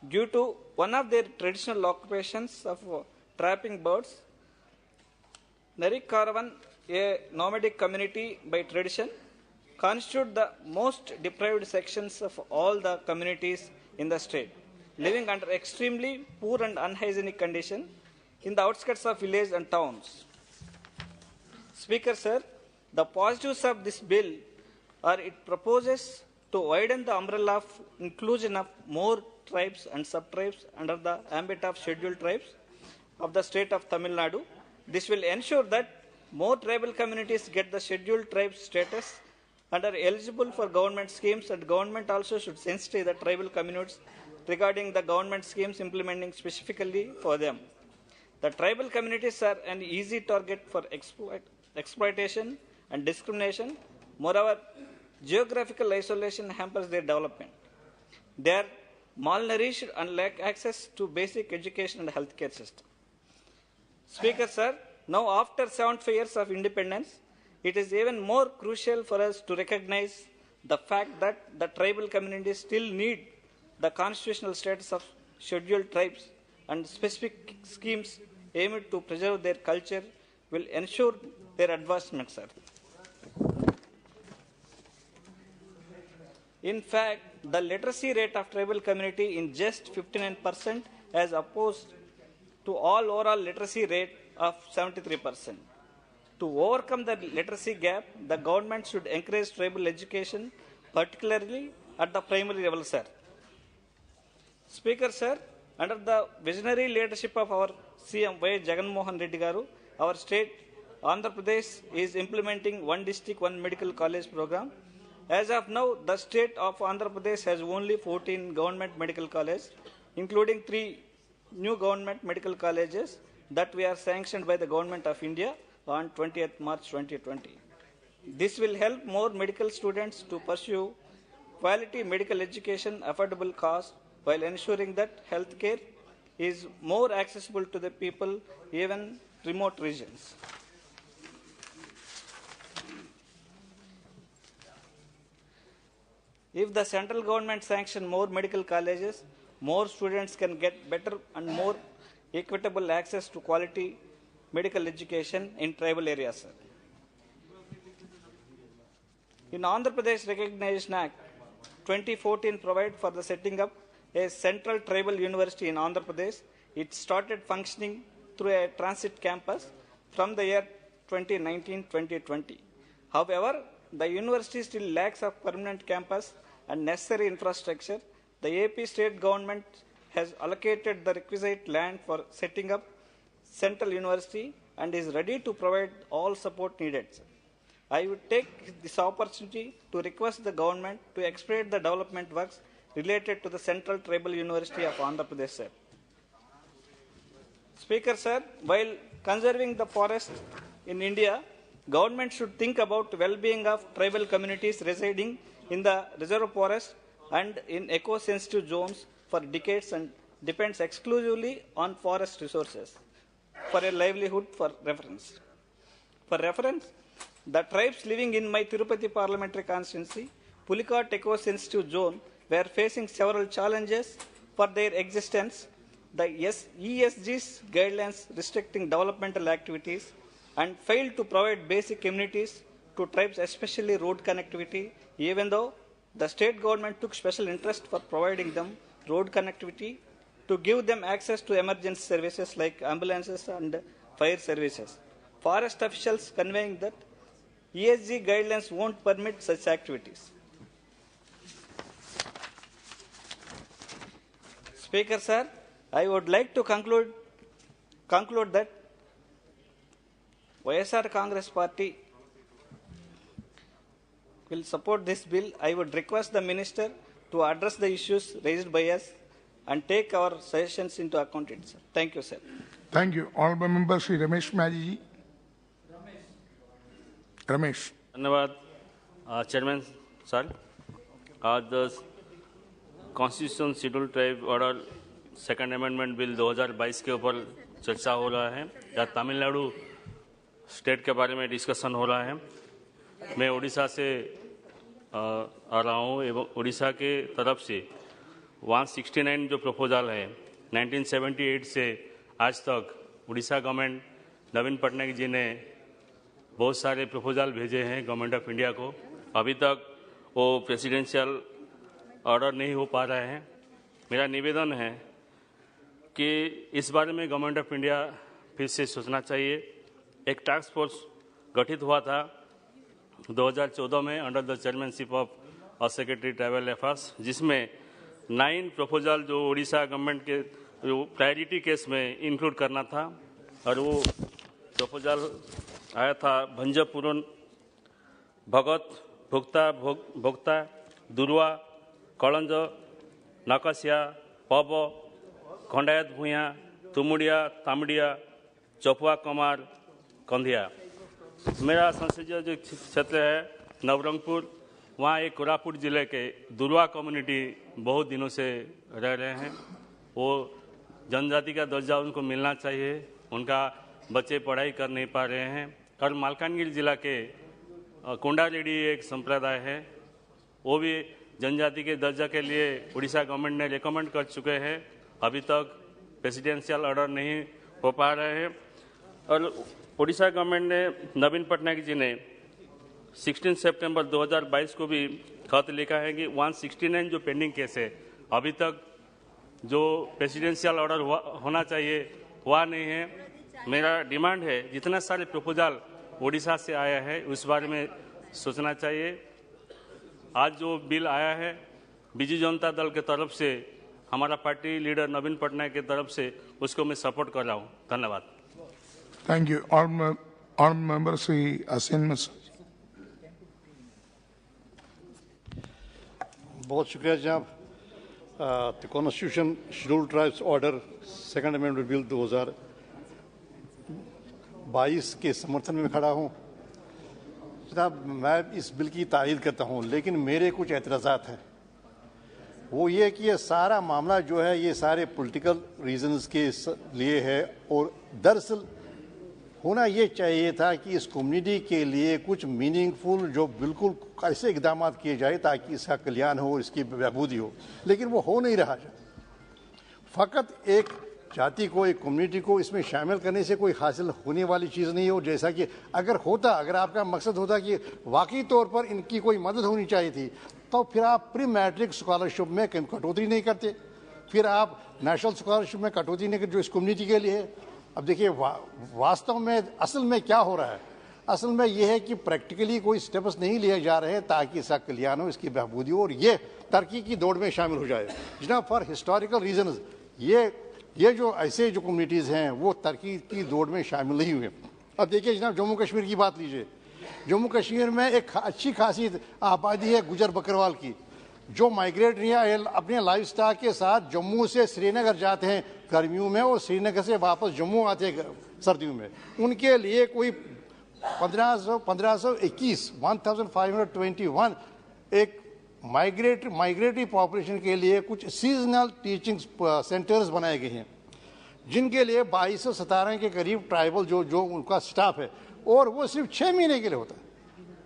Due to one of their traditional occupations of trapping birds, Narikkorvan, a nomadic community by tradition, constitute the most deprived sections of all the communities in the state, living under extremely poor and unhygienic conditions in the outskirts of villages and towns. Speaker, sir, the positives of this bill are it proposes to widen the umbrella of inclusion of more tribes and sub-tribes under the ambit of scheduled tribes of the state of Tamil Nadu. This will ensure that more tribal communities get the scheduled tribes status and are eligible for government schemes, and government also should sensitize the tribal communities regarding the government schemes implementing specifically for them. The tribal communities are an easy target for exploitation and discrimination. Moreover, geographical isolation hampers their development. They are malnourished and lack access to basic education and healthcare system. Speaker, sir, now after 75 years of independence, it is even more crucial for us to recognize the fact that the tribal communities still need the constitutional status of scheduled tribes, and specific schemes aimed to preserve their culture will ensure their advancement, sir. In fact, the literacy rate of tribal community is just 59% as opposed to all overall literacy rate of 73%. To overcome the literacy gap, the government should encourage tribal education, particularly at the primary level, sir. Speaker, sir, under the visionary leadership of our CM Y. Jagan Mohan Reddy Garu, our state, Andhra Pradesh, is implementing one district, one medical college program. As of now, the state of Andhra Pradesh has only 14 government medical colleges, including 3 new government medical colleges that we are sanctioned by the Government of India on 20th March 2020. This will help more medical students to pursue quality medical education, affordable cost, while ensuring that healthcare is more accessible to the people, even remote regions. If the central government sanctions more medical colleges, more students can get better and more equitable access to quality medical education in tribal areas, sir. In Andhra Pradesh Recognition Act 2014 provide for the setting up a central tribal university in Andhra Pradesh. It started functioning through a transit campus from the year 2019-2020. However, the university still lacks a permanent campus and necessary infrastructure. The AP state government has allocated the requisite land for setting up Central University and is ready to provide all support needed. I would take this opportunity to request the government to expedite the development works related to the Central Tribal University of Andhra Pradesh, sir. Speaker, sir, while conserving the forest in India, government should think about well-being of tribal communities residing in the reserve forest and in eco-sensitive zones for decades and depends exclusively on forest resources for a livelihood. For reference, the tribes living in my Tirupati parliamentary constituency, Pulicat eco-sensitive zone, were facing several challenges for their existence. The ESG's guidelines restricting developmental activities and failed to provide basic amenities to tribes, especially road connectivity, even though the state government took special interest for providing them road connectivity to give them access to emergency services like ambulances and fire services. Forest officials conveying that ESG guidelines won't permit such activities. Speaker, sir, I would like to conclude that YSR Congress Party will support this bill. I would request the Minister to address the issues raised by us and take our suggestions into account. Sir. Thank you, sir. Thank you. Honorable Member Shri Ramesh Maji. Ramesh. धन्यवाद chairman sir. आज the constitution schedule tribe order second amendment bill 2022 के ऊपर चर्चा हो रहा है. या Tamil Nadu state के बारे में डिस्कशन हो रहा है. मैं उड़ीसा से आ रहा हूँ एवं उड़ीसा के तरफ से 169 जो प्रपोजल है 1978 से आज तक उड़ीसा गवर्नमेंट नवीन पटनायक जी ने बहुत सारे प्रपोजल भेजे हैं गवर्नमेंट ऑफ इंडिया को. अभी तक वो प्रेसिडेंशियल ऑर्डर नहीं हो पा रहे हैं. मेरा निवेदन है कि इस बारे में गवर्नमेंट ऑफ इंडिया फिर से सोचना चाहिए. एक टास्क फोर्स गठित हुआ था 2014 में under the chairmanship of secretary tribal affairs, जिसमें 9 प्रपोजल जो उड़ीसा गवर्नमेंट के प्रायोरिटी केस में इंक्लूड करना था. और वो प्रपोजल आया था भंजपुरन, भगत, भोक्ता, दुर्वा, कलंज, नकसिया, पब, खंडायत भूया, तुमुड़िया, तामड़िया, चौपुआ कमार, कंधिया. मेरा संसदीय जो क्षेत्र है नवरंगपुर, वहाँ एक कोरापुट जिले के दुर्वा कम्युनिटी बहुत दिनों से रह रहे हैं। वो जनजाति का दर्जा उनको मिलना चाहिए, उनका बच्चे पढ़ाई कर नहीं पा रहे हैं। और मालकानगिरी जिला के कोंडारेड्डी एक संप्रदाय है, वो भी जनजाति के दर्जा के लिए उड़ीसा गवर्नमेंट ने रिकमेंड कर चुके हैं, अभी तक प्रेसिडेंशियल ऑर्डर नहीं हो पा रहे हैं। और उड़ीसा गवर्नमेंट ने नवीन पटनायक जी ने 16 सितंबर 2022 को भी खत लिखा है कि 169 जो पेंडिंग केस है, अभी तक जो प्रेसिडेंशियल ऑर्डर होना चाहिए हुआ नहीं है। मेरा डिमांड है जितना सारे प्रपोजल उड़ीसा से आया है उस बारे में सोचना चाहिए। आज जो बिल आया है बीजू जनता दल के तरफ से, हमारा पार्टी लीडर नवीन पटनायक के तरफ से, उसको मैं सपोर्ट कर रहा हूँ। धन्यवाद। Thank you. All member Shri Aseen Mishra. बहुत शुक्रिया जनाब। The constitution scheduled tribes order second amendment bill 2022 के समर्थन में खड़ा हूँ। जनाब, मैं इस बिल की तारीफ करता हूँ, लेकिन मेरे कुछ एतराज़ात हैं। वो ये कि ये सारा मामला जो है ये सारे पॉलिटिकल रीजंस के लिए है, और दरअसल होना ये चाहिए था कि इस कम्युनिटी के लिए कुछ मीनिंगफुल जो बिल्कुल ऐसे इकदाम किए जाए ताकि इसका कल्याण हो, इसकी बहबूदी हो, लेकिन वो हो नहीं रहा है। फ़कत एक जाति को, एक कम्युनिटी को इसमें शामिल करने से कोई हासिल होने वाली चीज़ नहीं हो। जैसा कि अगर आपका मकसद होता कि वाकई तौर पर इनकी कोई मदद होनी चाहिए थी, तो फिर आप प्री मैट्रिक स्कॉलरशिप में कटौती नहीं करते, फिर आप नेशनल स्कॉलरशिप में कटौती नहीं करते जो इस कम्युनिटी के लिए है। अब देखिए वास्तव में असल में क्या हो रहा है, असल में यह है कि प्रैक्टिकली कोई स्टेप्स नहीं लिए जा रहे हैं ताकि इसका कल्याण हो, इसकी बहबूदी हो और ये तरक्की की दौड़ में शामिल हो जाए। जनाब, फॉर हिस्टोरिकल रीजंस ये जो ऐसे जो कम्युनिटीज़ हैं वो तरक्की की दौड़ में शामिल नहीं हुए। अब देखिए जनाब, जम्मू कश्मीर की बात लीजिए। जम्मू कश्मीर में एक अच्छी खासी आबादी है गुजर बकरवाल की, जो माइग्रेट अपने लाइफ स्टाक के साथ जम्मू से श्रीनगर जाते हैं गर्मियों में और श्रीनगर से वापस जम्मू आते हैं सर्दियों में। उनके लिए कोई 1521 एक माइग्रेटरी पॉपुलेशन के लिए कुछ सीजनल टीचिंग सेंटर्स बनाए गए हैं, जिनके लिए 2217 के करीब ट्राइबल जो उनका स्टाफ है, और वो सिर्फ 6 महीने के लिए होता है।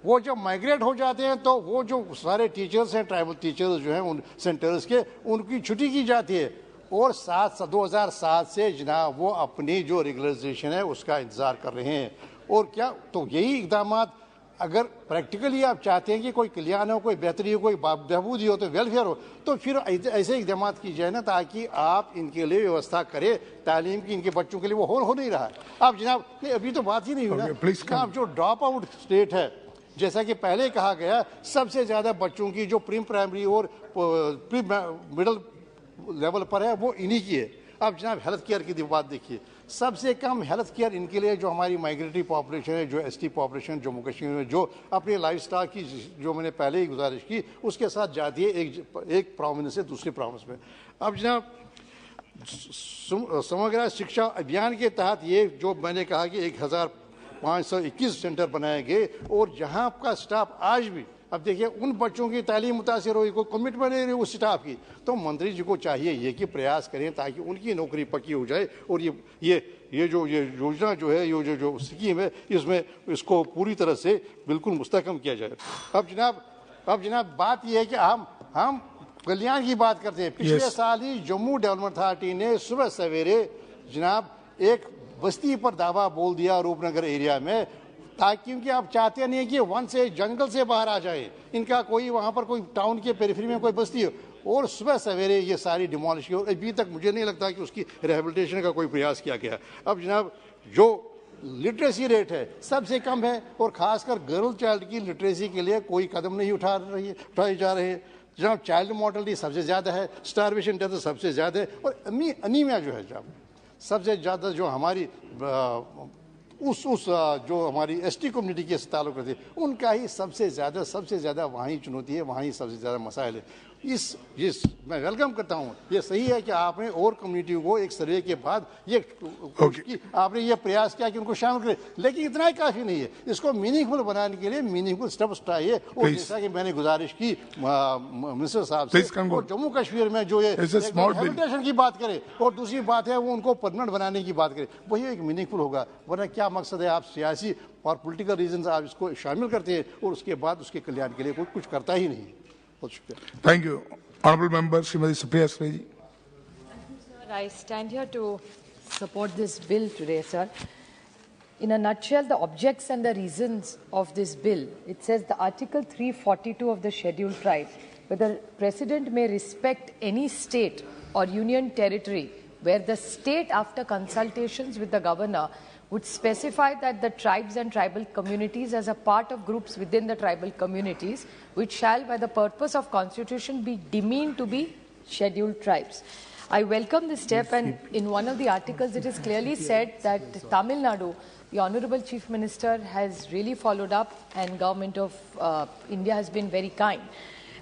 वो जब माइग्रेट हो जाते हैं तो वो जो सारे टीचर्स हैं, ट्राइबल टीचर्स जो हैं उन सेंटर्स के, उनकी छुट्टी की जाती है और 2007 से जनाब वो अपनी जो रेगुलराइजेशन है उसका इंतज़ार कर रहे हैं। और क्या तो यही इकदाम, अगर प्रैक्टिकली आप चाहते हैं कि कोई कल्याण हो, कोई बेहतरी हो, कोई बहबूदी हो, तो वेलफेयर हो, तो फिर ऐसे इकदाम कीजिए ना ताकि आप इनके लिए व्यवस्था करें तालीम की। इनके बच्चों के लिए वो हो नहीं रहा है। अब जनाब अभी तो बात ही नहीं हो रहा। जनाब जो ड्रॉप आउट स्टेट है, जैसा कि पहले कहा गया, सबसे ज़्यादा बच्चों की जो प्री प्राइमरी और प्री मिडिल लेवल पर है वो इन्हीं की है। अब जनाब हेल्थ केयर की बात देखिए, सबसे कम हेल्थ केयर इनके लिए जो हमारी माइग्रेटरी पॉपुलेशन है, जो एसटी पॉपुलेशन जम्मू कश्मीर में जो अपने लाइफ स्टाइल की, जो मैंने पहले ही गुजारिश की, उसके साथ जाती है एक प्रोविंस से दूसरे प्रोविंस में। अब जनाब समग्र शिक्षा अभियान के तहत ये जो मैंने कहा कि 1521 सेंटर बनाए गए, और जहाँ का स्टाफ आज भी, अब देखिए उन बच्चों की तालीम मुतासिर हो, कोई कमिटमेंट नहीं रही उस स्टाफ की, तो मंत्री जी को चाहिए ये कि प्रयास करें ताकि उनकी नौकरी पक्की हो जाए। और ये जो योजना जो है, ये जो स्कीम है, इसमें इसको पूरी तरह से बिल्कुल मुस्तहकम किया जाए। अब जनाब बात यह है कि हम कल्याण की बात करते हैं। पिछले साल ही जम्मू डेवलपमेंट अथॉरिटी ने सुबह सवेरे जनाब एक बस्ती पर दावा बोल दिया रूपनगर एरिया में, ताकि क्योंकि आप चाहते नहीं कि वन से जंगल से बाहर आ जाए, इनका कोई वहाँ पर कोई टाउन के पेरिफेरी में कोई बस्ती हो, और सुबह सवेरे ये सारी डिमोलिश की, और अभी तक मुझे नहीं लगता कि उसकी रिहेबिलिटेशन का कोई प्रयास किया गया। अब जनाब जो लिटरेसी रेट है सबसे कम है, और ख़ासकर गर्ल चाइल्ड की लिटरेसी के लिए कोई कदम नहीं उठाए जा रहे हैं। जनाब चाइल्ड मोर्टलिटी सबसे ज़्यादा है, स्टारवेशन डेथ सबसे ज़्यादा है, और अनीमिया जो है जनाब सबसे ज़्यादा जो हमारी जो हमारी एसटी कम्युनिटी के ताल्लुक रहती है, उनका ही सबसे ज़्यादा वहाँ ही चुनौती है, वहाँ ही सबसे ज़्यादा मसाइल है। इस मैं वेलकम करता हूँ। ये सही है कि आपने और कम्युनिटी को एक सर्वे के बाद ये आपने ये प्रयास किया कि उनको शामिल करें, लेकिन इतना ही काफी नहीं है। इसको मीनिंगफुल बनाने के लिए मीनिंगफुल स्टेप्स चाहिए। और जैसा कि मैंने गुजारिश की मिनिस्टर साहब से, और जम्मू कश्मीर में जो ये हैबिटेशन की बात करें और दूसरी बात है वो उनको परमानेंट बनाने की बात करें, वही एक मीनिंगफुल होगा। वरना क्या मकसद है, आप सियासी और पॉलिटिकल रीजन आप इसको शामिल करते हैं और उसके बाद उसके कल्याण के लिए कोई कुछ करता ही नहीं। बहुत शुक्रिया। Thank you. Honourable member Shrimati Supriya Sule ji. I stand here to support this bill today, sir. In a nutshell, the objects and the reasons of this bill, it says the Article 342 of the Scheduled Tribes, where the President may respect any state or union territory where the state, after consultations with the governor, would specify that the tribes and tribal communities as a part of groups within the tribal communities, which shall, by the purpose of Constitution, be deemed to be scheduled tribes. I welcome this step, and in one of the articles it is clearly said that Tamil Nadu, the Honourable Chief Minister, has really followed up, and Government of India has been very kind.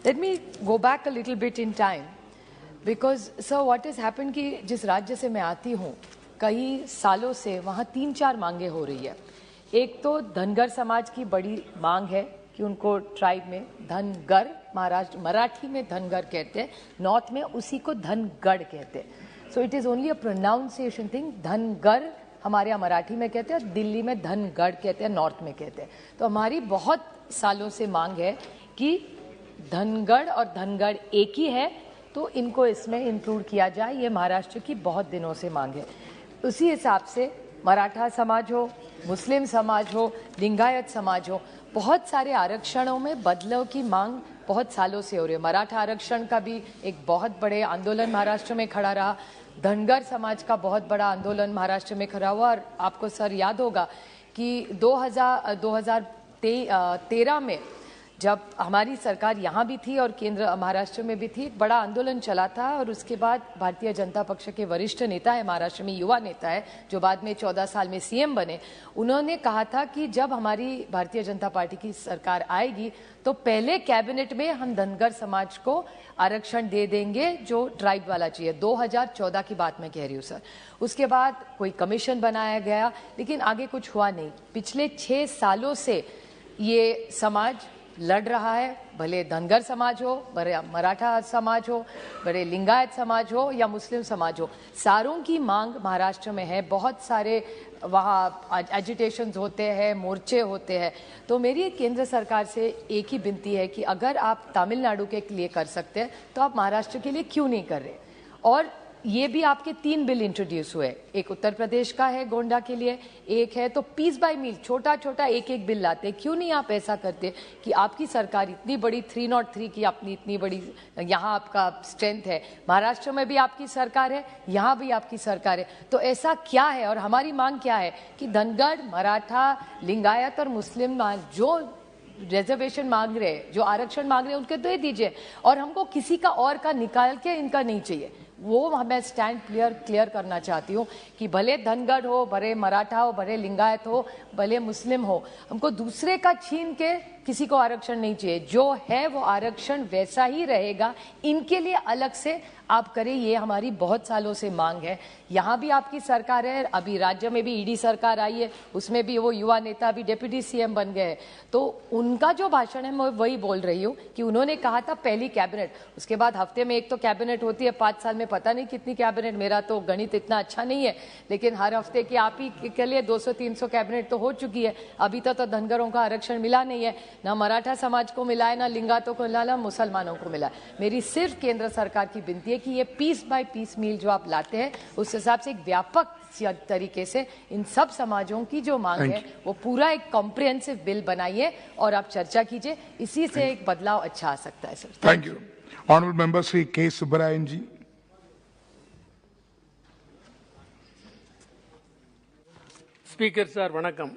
Let me go back a little bit in time, because sir, what has happened कि जिस राज्य से मैं आती हूँ, कई सालों से वहाँ 3-4 मांगे हो रही है। एक तो धनगर समाज की बड़ी मांग है कि उनको ट्राइब में धनगर, महाराष्ट्र मराठी में धनगर कहते हैं, नॉर्थ में उसी को धनगढ़ कहते हैं। So it is only a pronunciation thing. Dhangar हमारे यहाँ मराठी में कहते हैं, दिल्ली में धनगढ़ कहते हैं, नॉर्थ में कहते हैं। तो हमारी बहुत सालों से मांग है कि धनगढ़ और धनगढ़ एक ही है, तो इनको इसमें इंक्लूड किया जाए। ये महाराष्ट्र की बहुत दिनों से मांग है। उसी हिसाब से मराठा समाज हो, मुस्लिम समाज हो, लिंगायत समाज हो, बहुत सारे आरक्षणों में बदलाव की मांग बहुत सालों से हो रही है। मराठा आरक्षण का भी एक बहुत बड़े आंदोलन महाराष्ट्र में खड़ा रहा, धनगर समाज का बहुत बड़ा आंदोलन महाराष्ट्र में खड़ा हुआ। और आपको सर याद होगा कि 2013 में जब हमारी सरकार यहाँ भी थी और केंद्र महाराष्ट्र में भी थी, एक बड़ा आंदोलन चला था। और उसके बाद भारतीय जनता पक्ष के वरिष्ठ नेता है, महाराष्ट्र में युवा नेता है, जो बाद में 14 साल में सीएम बने, उन्होंने कहा था कि जब हमारी भारतीय जनता पार्टी की सरकार आएगी तो पहले कैबिनेट में हम धनगर समाज को आरक्षण दे देंगे जो ट्राइब वाला चाहिए। 2014 की बात मैं कह रही हूँ सर। उसके बाद कोई कमीशन बनाया गया, लेकिन आगे कुछ हुआ नहीं। पिछले 6 सालों से ये समाज लड़ रहा है, भले धनगर समाज हो, भले मराठा समाज हो, भले लिंगायत समाज हो या मुस्लिम समाज हो, सारों की मांग महाराष्ट्र में है। बहुत सारे वहाँ एजिटेशंस होते हैं, मोर्चे होते हैं। तो मेरी केंद्र सरकार से एक ही विनती है कि अगर आप तमिलनाडु के लिए कर सकते हैं तो आप महाराष्ट्र के लिए क्यों नहीं कर रहे। और ये भी आपके 3 बिल इंट्रोड्यूस हुए, एक उत्तर प्रदेश का है गोंडा के लिए, एक है तो पीस बाय मील छोटा छोटा एक बिल लाते। क्यों नहीं आप ऐसा करते कि आपकी सरकार इतनी बड़ी 303 की अपनी इतनी बड़ी यहाँ आपका स्ट्रेंथ है, महाराष्ट्र में भी आपकी सरकार है, यहाँ भी आपकी सरकार है, तो ऐसा क्या है। और हमारी मांग क्या है कि धनगर, मराठा, लिंगायत और मुस्लिम जो रिजर्वेशन मांग रहे हैं, जो आरक्षण मांग रहे हैं, उनके दे दीजिए। और हमको किसी का और का निकाल के इनका नहीं चाहिए। वो मैं स्टैंड क्लियर करना चाहती हूँ कि भले धनगढ़ हो, भले मराठा हो, भले लिंगायत हो, भले मुस्लिम हो, हमको दूसरे का छीन के किसी को आरक्षण नहीं चाहिए। जो है वो आरक्षण वैसा ही रहेगा, इनके लिए अलग से आप करें, ये हमारी बहुत सालों से मांग है। यहाँ भी आपकी सरकार है, अभी राज्य में भी ईडी सरकार आई है, उसमें भी वो युवा नेता भी डिप्टी सीएम बन गए। तो उनका जो भाषण है मैं वही बोल रही हूँ कि उन्होंने कहा था पहली कैबिनेट, उसके बाद हफ्ते में एक तो कैबिनेट होती है, 5 साल में पता नहीं कितनी कैबिनेट, मेरा तो गणित इतना अच्छा नहीं है, लेकिन हर हफ्ते की आप ही के लिए 200-300 कैबिनेट तो हो चुकी है। अभी तक तो धनगरों का आरक्षण मिला नहीं है, ना मराठा समाज को मिला है, ना लिंगायतों को मिला, ना मुसलमानों को मिला। मेरी सिर्फ केंद्र सरकार की विनती है कि ये पीस बाय पीस मील जो आप लाते हैं, उस हिसाब से एक व्यापक तरीके से इन सब समाजों की जो मांग है वो पूरा एक कॉम्प्रिहेंसिव बिल बनाइए और आप चर्चा कीजिए, इसी से एक बदलाव अच्छा आ सकता है sir. Thank you. Honourable member Shri के सुब्बरायन जी। ஸ்பீக்கர் சார் வணக்கம்.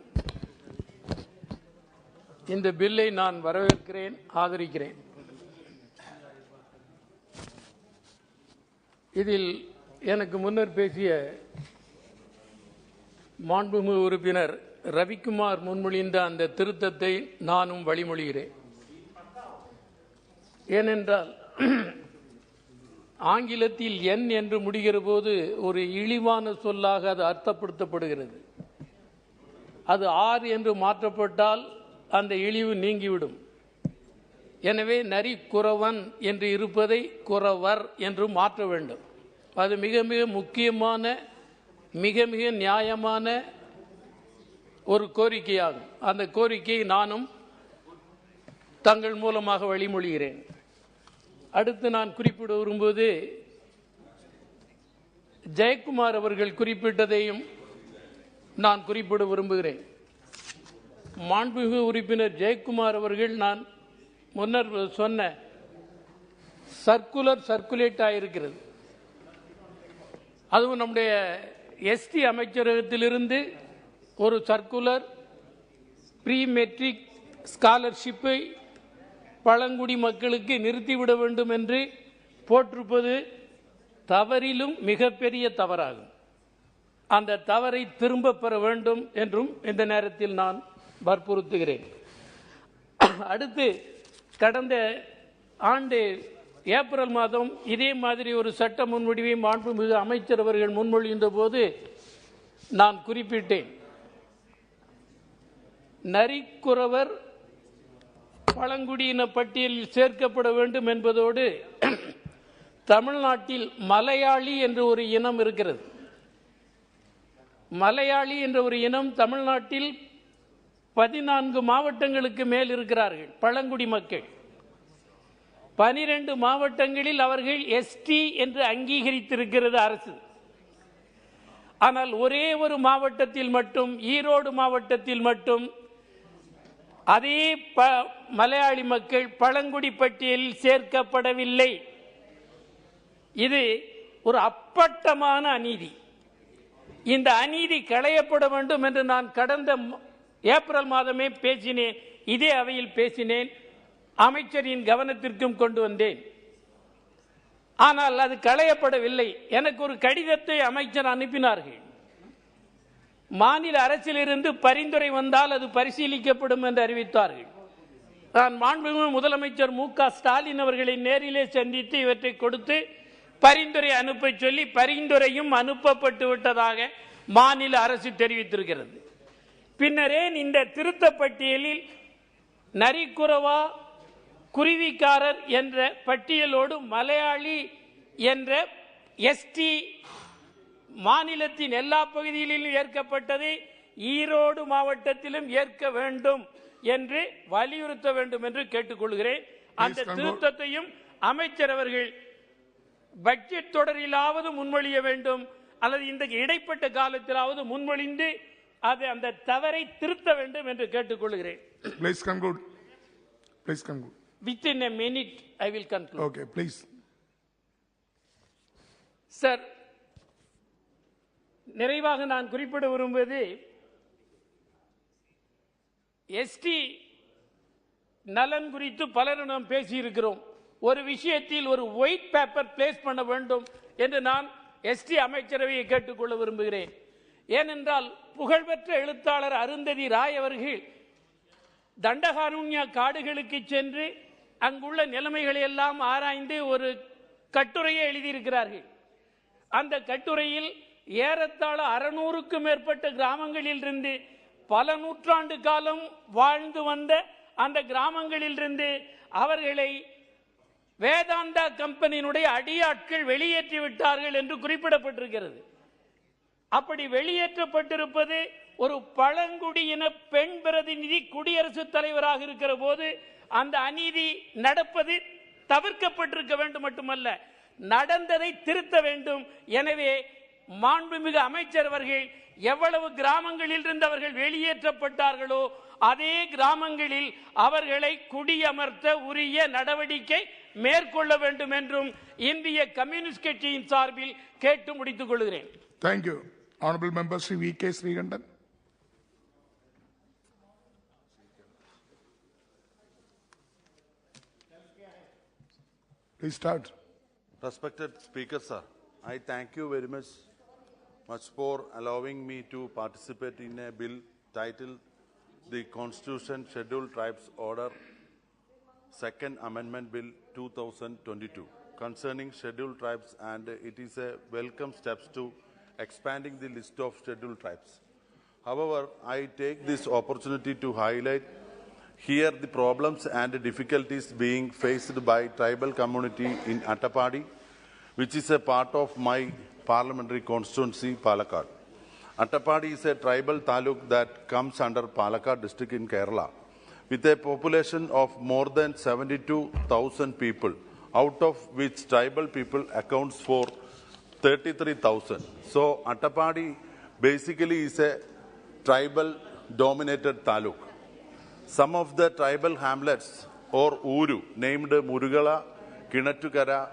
இந்த பில்லை நான் வரவேற்கிறேன், ஆதரிக்கிறேன். இதில் எனக்கு முன்னர் பேசிய மாண்புமிகு உறுப்பினர் ரவிக்குமார் முன்மொழிந்த அந்த திருத்தத்தை நானும் வழிமொழிகிறேன். ஏனென்றால் ஆங்கிலத்தில் என் என்று முடிகிற போது ஒரு இழிவான சொல்லாக அது அர்த்தப்படுத்தப்படுகிறது. அது ஆர் என்று மாற்றப்பட்டால் அந்த இழிவு நீங்கிவிடும். எனவே நரி குறவன் என்று இருப்பதை குறவர் என்று மாற்ற வேண்டும். அது மிக மிக முக்கியமான மிக மிக நியாயமான ஒரு கோரிக்கையாகும். அந்த கோரிக்கையை நானும் தங்கள் மூலமாக வழிமொழிகிறேன். அடுத்து நான் குறிப்பிட விரும்புவது ஜெயக்குமார் அவர்கள் குறிப்பிட்டதையும் நான் குறிப்பிட விரும்புகிறேன். மாண்புமிகு உறுப்பினர் ஜெயக்குமார் அவர்கள் நான் முன்னர் சொன்ன சர்க்குலேட் ஆகியிருக்கிறது. அதுவும் நம்முடைய எஸ்டி அமைச்சரகத்திலிருந்து ஒரு சர்க்குலர் ப்ரீ மெட்ரிக் ஸ்காலர்ஷிப்பை பழங்குடி மக்களுக்கு நிறுத்திவிட வேண்டும் என்று போட்டிருப்பது தவறிலும் மிகப்பெரிய தவறாகும். அந்த தவறை திரும்ப பெற வேண்டும் என்றும் இந்த நேரத்தில் நான் வற்புறுத்துகிறேன். அடுத்து கடந்த ஆண்டு ஏப்ரல் மாதம் இதே மாதிரி ஒரு சட்ட முன்வடிவை மாண்புமிகு அமைச்சர் அவர்கள் முன்மொழிந்த போது நான் குறிப்பிட்டேன், நரிக்குறவர் பழங்குடியின பட்டியலில் சேர்க்கப்பட வேண்டும் என்பதோடு தமிழ்நாட்டில் மலையாளி என்ற ஒரு இனம் இருக்கிறது. மலையாளி என்ற ஒரு இனம் தமிழ்நாட்டில் 14 மாவட்டங்களுக்கு மேல் இருக்கிறார்கள். பழங்குடி மக்கள் 12 மாவட்டங்களில் அவர்கள் எஸ்டி என்று அங்கீகரித்திருக்கிறது அரசு. ஆனால் ஒரே ஒரு மாவட்டத்தில் மட்டும், ஈரோடு மாவட்டத்தில் மட்டும் அதே மலையாளி மக்கள் பழங்குடி பட்டியலில் சேர்க்கப்படவில்லை. இது ஒரு அப்பட்டமான அநீதி. இந்த அநீதி களையப்பட வேண்டும் என்று நான் கடந்த ஏப்ரல் மாதமே பேசினேன், இதே அவையில் பேசினேன், அமைச்சரின் கவனத்திற்கும் கொண்டு வந்தேன். ஆனால் அது களையப்படவில்லை. எனக்கு ஒரு கடிதத்தை அமைச்சர் அனுப்பினார்கள். மாநில அரசிலிருந்து பரிந்துரை வந்தால் அது பரிசீலிக்கப்படும் என்று அறிவித்தார்கள். நான் மாண்புமிகு முதலமைச்சர் மு.க. ஸ்டாலின் அவர்களை நேரிலே சந்தித்து இவற்றை கொடுத்து பரிந்துரை அனுப்ப சொல்லி பரிந்துரையும் அனுப்பப்பட்டு விட்டதாக மாநில அரசு தெரிவித்திருக்கிறது. பின்னரே இந்த திருத்த பட்டியலில் நரிக்குறவா குருவிக்காரர் என்ற பட்டியலோடு மலையாளி என்ற எஸ்டி மாநிலத்தின் எல்லா பகுதிகளிலும் ஏற்கப்பட்டதை ஈரோடு மாவட்டத்திலும் ஏற்க வேண்டும் என்று வலியுறுத்த வேண்டும் என்று கேட்டுக்கொள்கிறேன். அந்த திருத்தத்தையும் அமைச்சர் அவர்கள் பட்ஜெட் தொடரிலாவது முன்மொழிய வேண்டும், அல்லது இந்த இடைப்பட்ட காலத்திலாவது முன்மொழிந்து அது அந்த தவறை திருத்த வேண்டும் என்று கேட்டுக்கொள்கிறேன். Please conclude. Please conclude. Within a minute, I will conclude. Okay, please. Sir, நிறைவாக நான் குறிப்பிட விரும்புவது எஸ்டி நலன் குறித்து பலரும் நாம் பேசியிருக்கிறோம். ஒரு விஷயத்தில் ஒரு ஒயிட் பேப்பர் பிளேஸ் பண்ண வேண்டும் என்று நான் எஸ்டி அமைச்சரவையை கேட்டுக்கொள்ள விரும்புகிறேன். ஏனென்றால் புகழ்பெற்ற எழுத்தாளர் அருந்ததி ராய் அவர்கள் தண்டகாரண்ய காடுகளுக்கு சென்று அங்குள்ள நிலைமைகளை எல்லாம் ஆராய்ந்து ஒரு கட்டுரையை எழுதியிருக்கிறார்கள். அந்த கட்டுரையில் ஏறத்தாழ 600க்கும் மேற்பட்ட கிராமங்களில் இருந்து பல நூற்றாண்டு காலம் வாழ்ந்து வந்த அந்த கிராமங்களில் இருந்து அவர்களை வேதாந்தா கம்பெனியினுடைய அடியாட்கள் வெளியேற்றி விட்டார்கள் என்று குறிப்பிடப்பட்டிருக்கிறது. அப்படி வெளியேற்றப்பட்டிருப்பது ஒரு பழங்குடியின பெண் பிரதிநிதி குடியரசுத் தலைவராக இருக்கிற போது அந்த அநீதி நடப்பது தவிர்க்கப்பட்டிருக்க வேண்டும். மட்டுமல்ல, நடந்ததை திருத்த வேண்டும். எனவே மாண்புமிகு அமைச்சர் அவர்கள் எவ்வளவு கிராமங்களில் இருந்து அவர்கள் வெளியேற்றப்பட்டார்களோ அதே கிராமங்களில் அவர்களை குடியமர்த்த உரிய நடவடிக்கை மேற்கொள்ள வேண்டும் என்றும் இந்திய கம்யூனிஸ்ட் கட்சியின் சார்பில் கேட்டு முடித்துக் கொள்கிறேன். Thank you. Honorable Member Sri V.K. Srikandan. Please start. Respected Speaker, sir, I thank you very much for allowing me to participate in a bill titled the Constitution Scheduled Tribes Order Second Amendment Bill 2022 concerning scheduled tribes, and it is a welcome steps to expanding the list of scheduled tribes. However, I take this opportunity to highlight here the problems and difficulties being faced by tribal community in Attapadi, which is a part of my parliamentary constituency, Palakkad. Attapadi is a tribal taluk that comes under Palakkad district in Kerala, with a population of more than 72,000 people, out of which tribal people accounts for 33,000. So Attapadi basically is a tribal-dominated taluk. Some of the tribal hamlets or Uru, named Murugala, Kinattukara,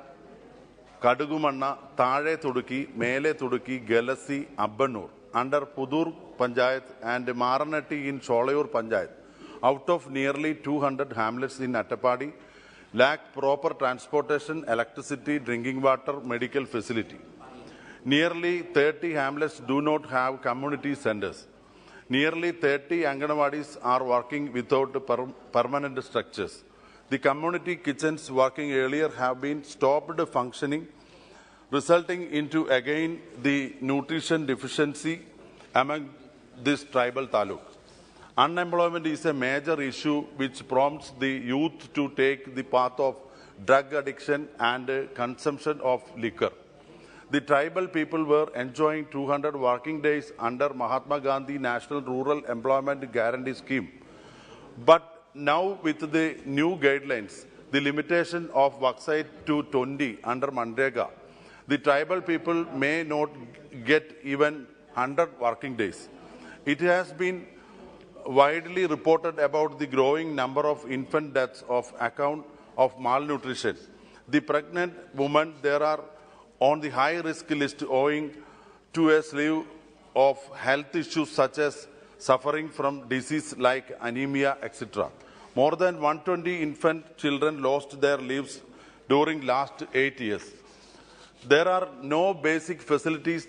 Kadugumanna, Thare Tudukki, Mele Tudukki, Gelasi, Abbanur, under Pudur Panchayat and Maranatti in Cholayur Panchayat, out of nearly 200 hamlets in Attapadi, lack proper transportation, electricity, drinking water, medical facility. Nearly 30 hamlets do not have community centers. Nearly 30 Anganwadis are working without permanent structures. The community kitchens working earlier have been stopped functioning, resulting into again the nutrition deficiency among this tribal taluk. Unemployment is a major issue which prompts the youth to take the path of drug addiction and consumption of liquor. The tribal people were enjoying 200 working days under Mahatma Gandhi National Rural Employment Guarantee Scheme. But now with the new guidelines, the limitation of worksite to 20 under Mandrega, the tribal people may not get even 100 working days. It has been widely reported about the growing number of infant deaths of account of malnutrition. The pregnant women there are on the high-risk list owing to a slew of health issues such as suffering from disease like anemia, etc. More than 120 infant children lost their lives during last 8 years. There are no basic facilities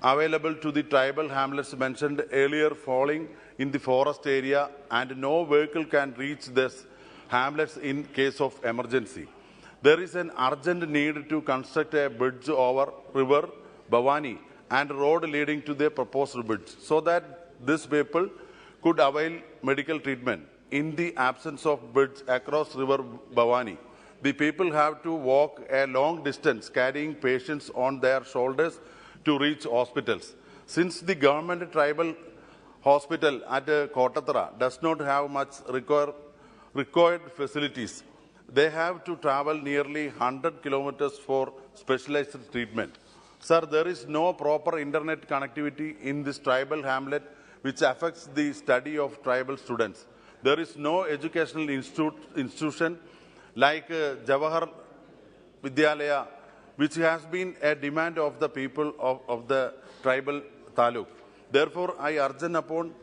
available to the tribal hamlets mentioned earlier falling in the forest area, and no vehicle can reach this hamlets in case of emergency. There is an urgent need to construct a bridge over river Bhavani and road leading to the proposed bridge so that these people could avail medical treatment. In the absence of bridge across river Bhavani, the people have to walk a long distance carrying patients on their shoulders to reach hospitals. Since the government tribal hospital at Kottattara does not have much required facilities, they have to travel nearly 100 kilometers for specialized treatment. Sir, there is no proper internet connectivity in this tribal hamlet, which affects the study of tribal students. There is no educational institution like Jawahar Vidyalaya, which has been a demand of the people of the tribal taluk. Therefore, I urge upon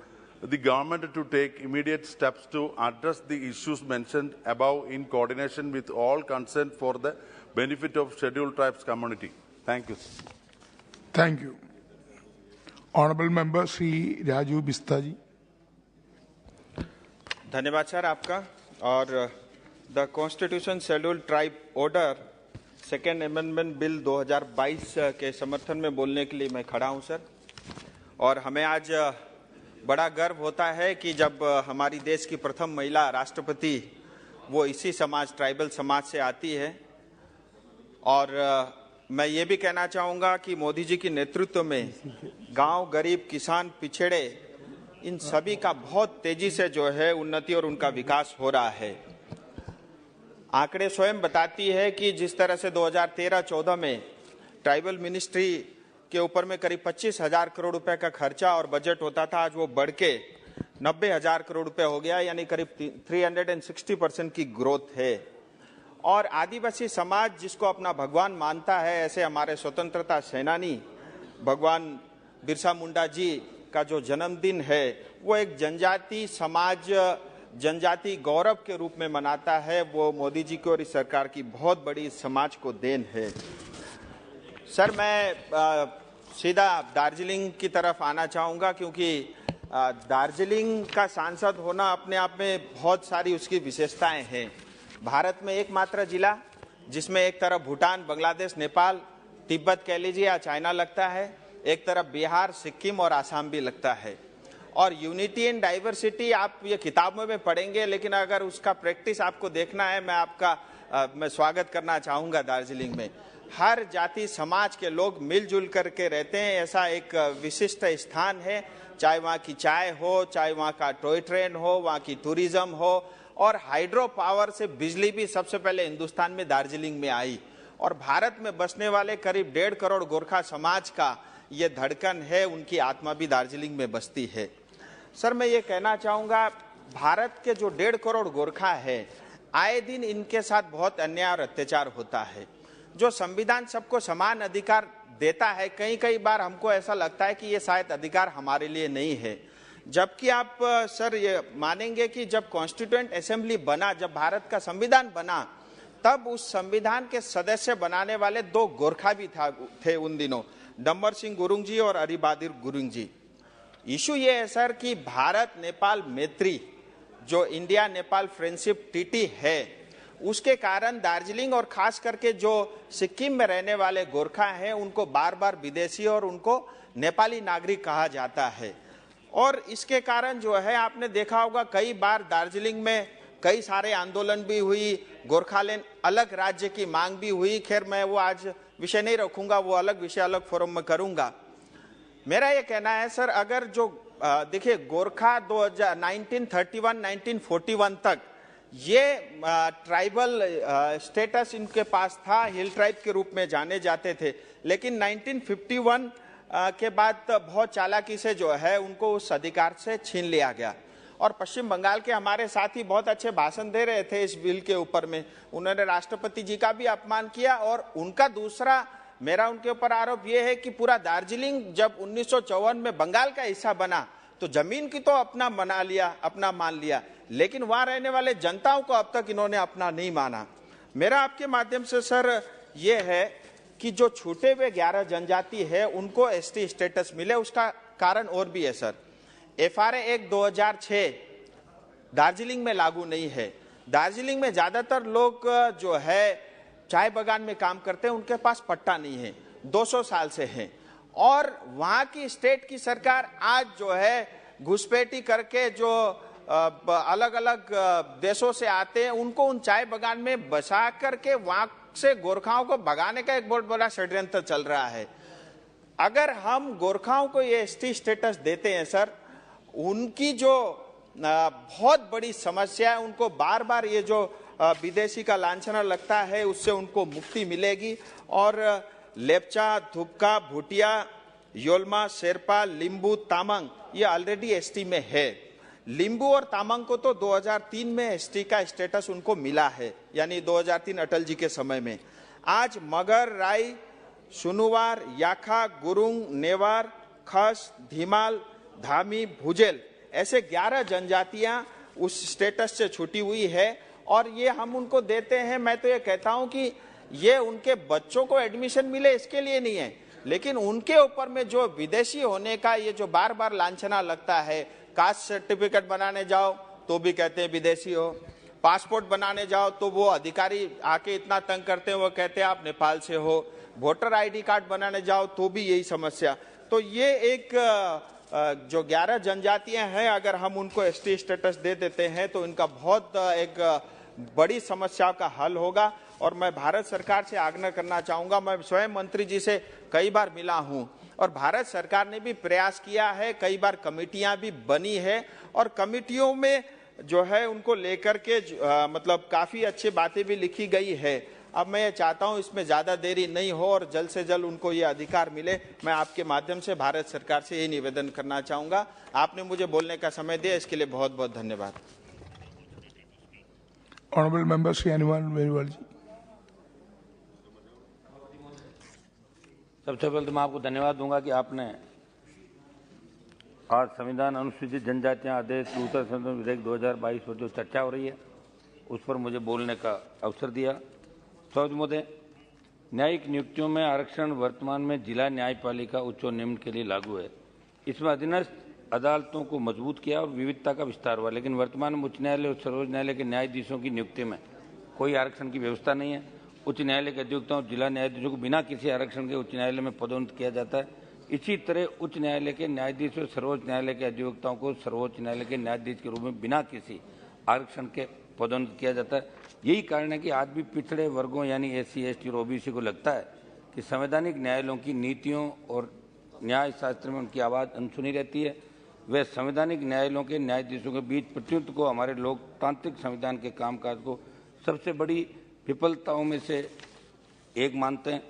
the government to take immediate steps to address the issues mentioned above in coordination with all concerned for the benefit of scheduled tribes community. Thank you. Thank you. Honorable Member Sri Raju Bista ji. धन्यवाद sir आपका। और the constitution schedule tribe order second amendment bill 2022 के समर्थन में बोलने के लिए मैं खड़ा हूं सर। और हमें आज बड़ा गर्व होता है कि जब हमारी देश की प्रथम महिला राष्ट्रपति वो इसी समाज ट्राइबल समाज से आती है। और मैं ये भी कहना चाहूँगा कि मोदी जी के नेतृत्व में गांव, गरीब, किसान, पिछड़े, इन सभी का बहुत तेजी से जो है उन्नति और उनका विकास हो रहा है। आंकड़े स्वयं बताती है कि जिस तरह से 2013-14 में ट्राइबल मिनिस्ट्री के ऊपर में करीब 25,000 करोड़ रुपए का खर्चा और बजट होता था, आज वो बढ़ के 90,000 करोड़ रुपए हो गया, यानी करीब 360% की ग्रोथ है। और आदिवासी समाज जिसको अपना भगवान मानता है, ऐसे हमारे स्वतंत्रता सेनानी भगवान बिरसा मुंडा जी का जो जन्मदिन है वो एक जनजाति समाज, जनजाति गौरव के रूप में मनाता है। वो मोदी जी की और इस सरकार की बहुत बड़ी समाज को देन है। सर, मैं सीधा दार्जिलिंग की तरफ आना चाहूँगा, क्योंकि दार्जिलिंग का सांसद होना अपने आप में बहुत सारी उसकी विशेषताएं हैं। भारत में एकमात्र जिला जिसमें एक तरफ भूटान, बांग्लादेश, नेपाल, तिब्बत कह लीजिए या चाइना लगता है, एक तरफ बिहार, सिक्किम और आसाम भी लगता है। और यूनिटी इन डाइवर्सिटी आप ये किताबों में पढ़ेंगे, लेकिन अगर उसका प्रैक्टिस आपको देखना है, मैं स्वागत करना चाहूँगा। दार्जिलिंग में हर जाति समाज के लोग मिलजुल करके रहते हैं, ऐसा एक विशिष्ट स्थान है। चाहे वहाँ की चाय हो, चाहे वहाँ का टॉय ट्रेन हो, वहाँ की टूरिज्म हो, और हाइड्रो पावर से बिजली भी सबसे पहले हिंदुस्तान में दार्जिलिंग में आई। और भारत में बसने वाले करीब 1.5 करोड़ गोरखा समाज का ये धड़कन है, उनकी आत्मा भी दार्जिलिंग में बसती है। सर, मैं ये कहना चाहूँगा, भारत के जो 1.5 करोड़ गोरखा है, आए दिन इनके साथ बहुत अन्याय और अत्याचार होता है। जो संविधान सबको समान अधिकार देता है, कई बार हमको ऐसा लगता है कि ये शायद अधिकार हमारे लिए नहीं है। जबकि आप सर ये मानेंगे कि जब कॉन्स्टिट्यूएंट असेंबली बना, जब भारत का संविधान बना, तब उस संविधान के सदस्य बनाने वाले 2 गोरखा भी थे उन दिनों, डम्बर सिंह गुरुंग जी और अरिबहादुर गुरुंग जी। इशू ये है सर कि भारत नेपाल मैत्री, जो इंडिया नेपाल फ्रेंडशिप टीटी है, उसके कारण दार्जिलिंग और खास करके जो सिक्किम में रहने वाले गोरखा हैं, उनको बार बार विदेशी और उनको नेपाली नागरिक कहा जाता है। और इसके कारण जो है, आपने देखा होगा कई बार दार्जिलिंग में कई सारे आंदोलन भी हुई, गोरखालैंड अलग राज्य की मांग भी हुई। खैर, मैं वो आज विषय नहीं रखूंगा, वो अलग विषय अलग फोरम में करूंगा। मेरा ये कहना है सर, अगर जो देखिए गोरखा 1931-1941 तक ये ट्राइबल स्टेटस इनके पास था, हिल ट्राइब के रूप में जाने जाते थे। लेकिन 1951 के बाद बहुत चालाकी से जो है उनको उस अधिकार से छीन लिया गया। और पश्चिम बंगाल के हमारे साथी बहुत अच्छे भाषण दे रहे थे इस बिल के ऊपर में, उन्होंने राष्ट्रपति जी का भी अपमान किया। और उनका दूसरा मेरा उनके ऊपर आरोप यह है कि पूरा दार्जिलिंग जब 1954 में बंगाल का हिस्सा बना तो जमीन की तो अपना बना लिया, अपना मान लिया, लेकिन वहां रहने वाले जनताओं को अब तक इन्होंने अपना नहीं माना। मेरा आपके माध्यम से सर ये है कि जो छूटे हुए 11 जनजाति है उनको एसटी स्टेटस मिले, उसका कारण और भी है सर। FRA एक्ट 2006 दार्जिलिंग में लागू नहीं है। दार्जिलिंग में ज्यादातर लोग जो है चाय बागान में काम करते हैं, उनके पास पट्टा नहीं है, 200 साल से है। और वहां की स्टेट की सरकार आज जो है घुसपैठी करके जो अलग अलग देशों से आते हैं उनको उन चाय बागान में बसा करके वहां से गोरखाओं को भगाने का एक बहुत बड़ा षड्यंत्र चल रहा है। अगर हम गोरखाओं को ये एसटी स्टेटस देते हैं सर, उनकी जो बहुत बड़ी समस्या है, उनको बार बार ये जो विदेशी का लांछना लगता है उससे उनको मुक्ति मिलेगी। और लेप्चा, धुपका, भूटिया, योलमा, शेरपा, लिंबू, तामांग ये ऑलरेडी एसटी में है। लिंबू और तामांग को तो 2003 में एसटी का स्टेटस उनको मिला है, यानी 2003 अटल जी के समय में। आज मगर, राई, सुनुवार, याखा, गुरुंग, नेवार, खस, धीमाल, धामी, भुजेल ऐसे 11 जनजातियां उस स्टेटस से छूटी हुई है। और ये हम उनको देते हैं, मैं तो ये कहता हूं कि ये उनके बच्चों को एडमिशन मिले इसके लिए नहीं है, लेकिन उनके ऊपर में जो विदेशी होने का ये जो बार बार लांछना लगता है, कास्ट सर्टिफिकेट बनाने जाओ तो भी कहते हैं विदेशी हो, पासपोर्ट बनाने जाओ तो वो अधिकारी आके इतना तंग करते हैं, वो कहते हैं आप नेपाल से हो, वोटर आईडी कार्ड बनाने जाओ तो भी यही समस्या। तो ये एक जो 11 जनजातियां हैं, अगर हम उनको एसटी स्टेटस दे देते हैं तो इनका बहुत एक बड़ी समस्या का हल होगा। और मैं भारत सरकार से आग्रह करना चाहूंगा, मैं स्वयं मंत्री जी से कई बार मिला हूं और भारत सरकार ने भी प्रयास किया है, कई बार कमेटियां भी बनी है और कमेटियों में जो है उनको लेकर के मतलब काफी अच्छी बातें भी लिखी गई है। अब मैं ये चाहता हूं इसमें ज्यादा देरी नहीं हो और जल्द से जल्द उनको ये अधिकार मिले। मैं आपके माध्यम से भारत सरकार से यही निवेदन करना चाहूंगा। आपने मुझे बोलने का समय दिया, इसके लिए बहुत बहुत धन्यवाद। ऑनरेबल मेंबर श्री अनिवाल बेनीवाल जी। सबसे पहले तो मैं आपको धन्यवाद दूंगा कि आपने आज संविधान अनुसूचित जनजातियां आदेश नूतन संशोधन विधेयक 2022 पर जो चर्चा हो रही है उस पर मुझे बोलने का अवसर दिया। सौद महोदय, न्यायिक नियुक्तियों में आरक्षण वर्तमान में जिला न्यायपालिका उच्च और निम्न के लिए लागू है। इसमें अधीनस्थ अदालतों को मजबूत किया और विविधता का विस्तार हुआ, लेकिन वर्तमान में उच्च न्यायालय और सर्वोच्च न्यायालय के न्यायाधीशों की नियुक्ति में कोई आरक्षण की व्यवस्था नहीं है। उच्च न्यायालय के अधिवक्ताओं जिला न्यायाधीशों को बिना किसी आरक्षण के उच्च न्यायालय में पदोन्नत किया जाता है। इसी तरह उच्च न्यायालय के न्यायाधीश और सर्वोच्च न्यायालय के अधिवक्ताओं को सर्वोच्च न्यायालय के न्यायाधीश के रूप में बिना किसी आरक्षण के पदोन्नत किया जाता है। यही कारण है कि आज भी पिछड़े वर्गों यानी SC, ST और OBC को लगता है कि संवैधानिक न्यायालयों की नीतियों और न्याय शास्त्र में उनकी आवाज़ अनसुनी रहती है। वे संवैधानिक न्यायालयों के न्यायाधीशों के बीच प्रत्युत्तर को हमारे लोकतांत्रिक संविधान के कामकाज को सबसे बड़ी विफलताओं में से एक मानते हैं।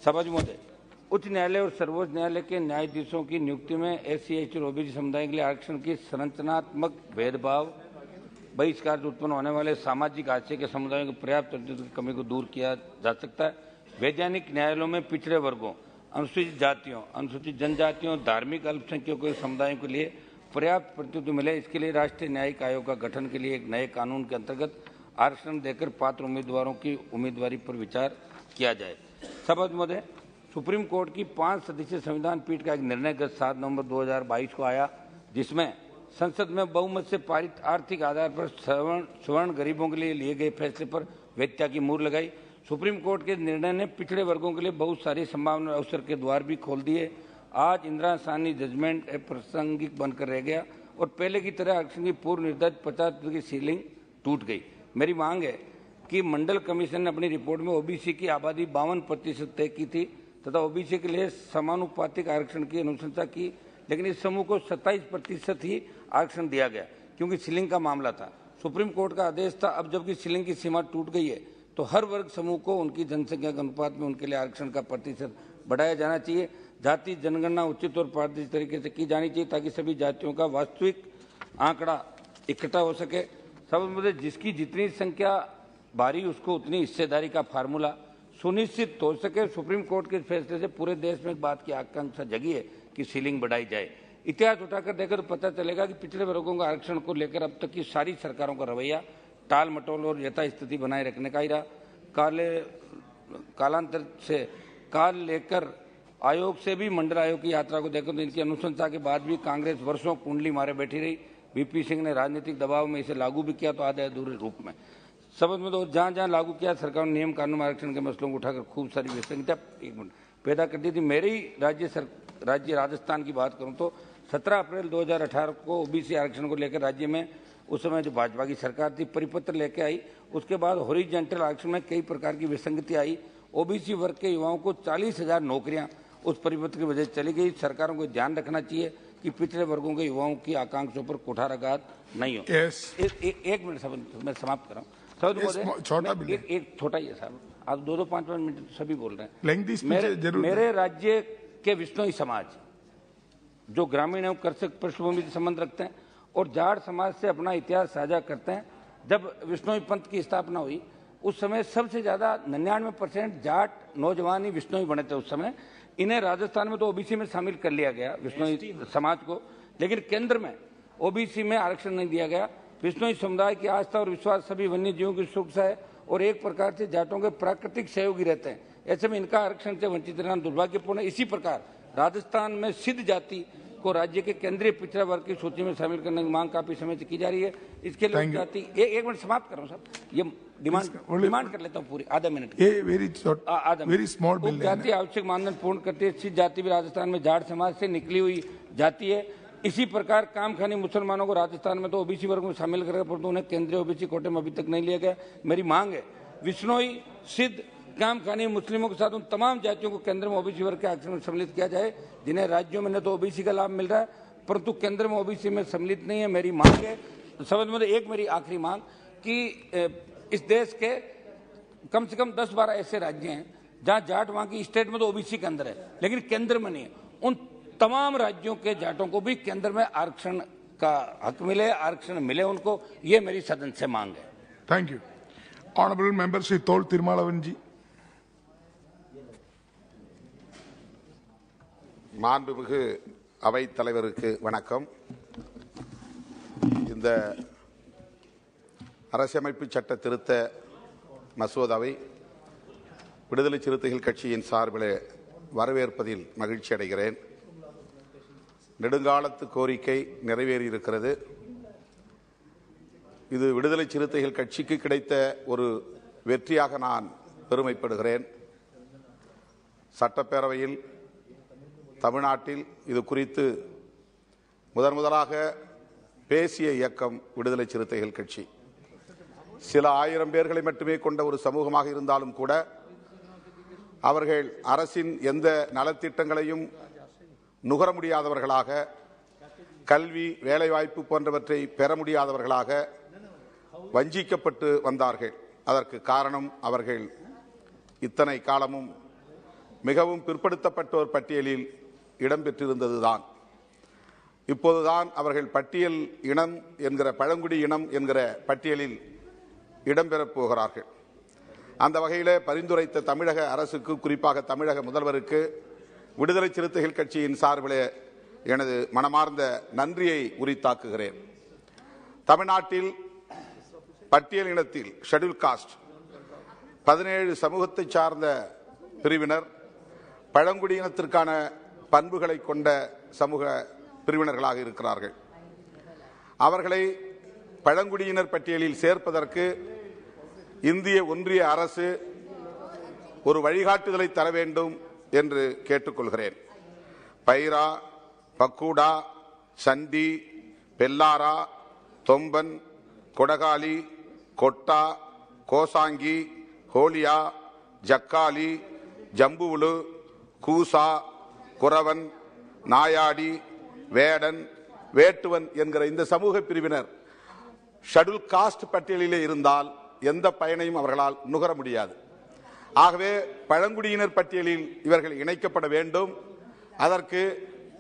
सभा महोदय, उच्च न्यायालय और सर्वोच्च न्यायालय के न्यायाधीशों की नियुक्ति में SC, ST और OBC समुदाय के लिए आरक्षण की संरचनात्मक भेदभाव, बहिष्कार से उत्पन्न होने वाले सामाजिक आशय के समुदायों की पर्याप्त प्रतिनिधित्व की कमी को दूर किया जा सकता है। वैधानिक न्यायालयों में पिछड़े वर्गों, अनुसूचित जातियों, अनुसूचित जनजातियों, धार्मिक अल्पसंख्यकों के समुदायों के लिए पर्याप्त प्रतिनिधित्व मिले, इसके लिए राष्ट्रीय न्यायिक आयोग का गठन के लिए एक नए कानून के अंतर्गत आरक्षण देकर पात्र उम्मीदवारों की उम्मीदवारी पर विचार किया जाए। सभा महोदय, सुप्रीम कोर्ट की 5 सदस्यीय संविधान पीठ का एक निर्णय गत 7 नवंबर 2022 को आया, जिसमें संसद में बहुमत से पारित आर्थिक आधार पर सवर्ण गरीबों के लिए गए फैसले पर वैधता की मुहर लगाई। सुप्रीम कोर्ट के निर्णय ने पिछड़े वर्गों के लिए बहुत सारी संभावना अवसर के द्वार भी खोल दिए। आज इंदिरा साहनी जजमेंट अप्रासंगिक बनकर रह गया और पहले की तरह आरक्षण की पूर्व निर्धारित 50% की सीलिंग टूट गई। मेरी मांग है कि मंडल कमीशन ने अपनी रिपोर्ट में OBC की आबादी 52% तय की थी तथा OBC के लिए समानुपातिक आरक्षण की अनुशंसा की, लेकिन इस समूह को 27% ही आरक्षण दिया गया क्योंकि सीलिंग का मामला था। सुप्रीम कोर्ट का आदेश था, अब जबकि सीलिंग की सीमा टूट गई है तो हर वर्ग समूह को उनकी जनसंख्या के अनुपात में उनके लिए आरक्षण का प्रतिशत बढ़ाया जाना चाहिए। जाति जनगणना उचित और पारदर्शी तरीके से की जानी चाहिए ताकि सभी जातियों का वास्तविक आंकड़ा इकट्ठा हो सके। सब मुद्दे जिसकी जितनी संख्या भारी उसको उतनी हिस्सेदारी का फार्मूला सुनिश्चित हो सके। सुप्रीम कोर्ट के फैसले से पूरे देश में एक बात की आकांक्षा जगी है कि सीलिंग बढ़ाई जाए। इतिहास उठाकर देखकर तो पता चलेगा कि पिछड़े वर्गों का आरक्षण को लेकर अब तक की सारी सरकारों का रवैया टाल मटोल और यथास्थिति बनाए रखने का ही रहा। कालांतर से काल लेकर आयोग से भी मंडल आयोग की यात्रा को देखकर तो इनकी अनुशंसा के बाद भी कांग्रेस वर्षों कुंडली मारे बैठी रही। VP सिंह ने राजनीतिक दबाव में इसे लागू भी किया तो आधे अधूरे रूप में। समझ में तो जहां लागू किया सरकार ने नियम कानून आरक्षण के मसलों को उठाकर खूब सारी विसंगतियां पैदा कर दी थी। मेरे ही राज्य राजस्थान की बात करूं तो 17 अप्रैल 2018 को OBC आरक्षण को लेकर राज्य में उस समय जो भाजपा की सरकार थी परिपत्र लेके आई। उसके बाद हॉरिजॉन्टल आरक्षण में कई प्रकार की विसंगति आई। OBC वर्ग के युवाओं को 40,000 नौकरियां उस परिपत्र की वजह से चली गई। सरकारों को ध्यान रखना चाहिए कि पिछड़े वर्गों के युवाओं की आकांक्षाओं पर कुठाराघात नहीं हो। एक मिनट मैं समाप्त कर रहा हूँ। एक छोटा ही है साहब, आप 2-5 मिनट सभी बोल रहे हैं। मेरे राज्य के विश्नोई समाज जो ग्रामीण एवं कृषक पृष्ठभूमि से संबंध रखते हैं और जाट समाज से अपना इतिहास साझा करते हैं, जब विश्नोई पंथ की स्थापना हुई उस समय सबसे ज्यादा 99% जाट नौजवान ही विश्नोई बने थे उस समय। इन्हें राजस्थान में तो OBC में शामिल कर लिया गया विश्नोई समाज को, लेकिन केंद्र में OBC में आरक्षण नहीं दिया गया। विश्नोई समुदाय की आस्था और विश्वास सभी वन्य जीवों की सुरक्षा है और एक प्रकार से जाटों के प्राकृतिक सहयोगी रहते हैं। ऐसे में इनका आरक्षण से वंचित रहना दुर्भाग्यपूर्ण है। इसी प्रकार राजस्थान में सिद्ध जाति को राज्य के केंद्रीय पिछड़ा वर्ग की सूची में शामिल करने की मांग काफी समय से की जा रही है। इसके लिए जाति एक मिनट समाप्त कर रहा हूं साहब, ये डिमांड कर लेता हूं पूरी आधा मिनट। Very small bill. जाति आवश्यक मानदंड पूर्ण करती है। सिद्ध जाति भी राजस्थान में जाट समाज से निकली हुई जाति है। इसी प्रकार कामखानी मुसलमानों को राजस्थान में तो OBC वर्ग में शामिल करेगा परंतु उन्हें केंद्रीय OBC कोटे में अभी तक नहीं लिया गया। मेरी मांग है विश्नोई, सिद्ध, कामखानी मुस्लिमों के साथ उन तमाम जातियों को केंद्र में OBC वर्ग के आरक्षण में सम्मिलित किया जाए जिन्हें राज्यों में न तो OBC का लाभ मिल रहा है परंतु केंद्र में OBC में सम्मिलित नहीं है। मेरी मांग है, समझ में एक मेरी आखिरी मांग कि इस देश के कम से कम 10-12 ऐसे राज्य हैं जहां जाट वहां की स्टेट में तो OBC के अंदर है लेकिन केंद्र में नहीं है। उन तमाम राज्यों के जाटों को भी केंद्र में आरक्षण का हक मिले, आरक्षण मिले उनको, ये मेरी सदन से मांग है। Thank you. Honourable member Shri तोल तिरुमालवन जी। மாண்புமிகு அவைத் தலைவருக்கு வணக்கம். இந்த அரசியமைப்பு சட்ட திருத்த மசோதாவை விடுதலை சிறுத்தைகள் கட்சியின் சார்பில் வரவேற்பதில் மகிழ்ச்சி அடைகிறேன். நெடுங்காலத்து கோரிக்கை நிறைவேறியிருக்கிறது. இது விடுதலை சிறுத்தைகள் கட்சிக்கு கிடைத்த ஒரு வெற்றியாக நான் பெருமைப்படுகிறேன். சட்டப்பேரவையில் தமிழ்நாட்டில் இது குறித்து முதலாக பேசிய இயக்கம் விடுதலை சிறுத்தைகள் கட்சி. சில ஆயிரம் பேர்களை மட்டுமே கொண்ட ஒரு சமூகமாக இருந்தாலும் கூட அவர்கள் அரசின் எந்த நலத்திட்டங்களையும் நுகர முடியாதவர்களாக, கல்வி வேலைவாய்ப்பு போன்றவற்றை பெற முடியாதவர்களாக வஞ்சிக்கப்பட்டு வந்தார்கள். அதற்கு காரணம் அவர்கள் இத்தனை காலமும் மிகவும் பிற்படுத்தப்பட்டோர் பட்டியலில் இடம்பெற்றிருந்ததுதான். இப்போதுதான் அவர்கள் பட்டியல் இனம் என்கிற பழங்குடி இனம் என்கிற பட்டியலில் இடம்பெறப் போகிறார்கள். அந்த வகையில் பரிந்துரைத்த தமிழக அரசுக்கு, குறிப்பாக தமிழக முதல்வருக்கு விடுதலை சிறுத்தைகள் கட்சியின் சார்பில் எனது மனமார்ந்த நன்றியை உரித்தாக்குகிறேன். தமிழ்நாட்டில் பட்டியல் இனத்தில் ஷெட்யூல் காஸ்ட் 17 சமூகத்தை சார்ந்த பிரிவினர் பழங்குடியினத்திற்கான பண்புகளை கொண்ட சமூக பிரிவினர்களாக இருக்கிறார்கள். அவர்களை பழங்குடியினர் பட்டியலில் சேர்ப்பதற்கு இந்திய ஒன்றிய அரசு ஒரு வழிகாட்டுதலை தர வேண்டும் என்று கேட்டுக்கொள்கிறேன். பைரா, பக்கூடா, சண்டி, பெல்லாரா, தொம்பன், கொடகாலி, கொட்டா, கோசாங்கி, ஹோலியா, ஜக்காலி, ஜம்புவுலு, கூசா, குரவன், நாயாடி, வேடன், வேட்டுவன் என்கிற இந்த சமூக பிரிவினர் ஷெட்யூல் காஸ்ட் பட்டியலிலே இருந்தால் எந்த பயனையும் அவர்களால் நுகர முடியாது. ஆகவே பழங்குடியினர் பட்டியலில் இவர்கள் இணைக்கப்பட வேண்டும். அதற்கு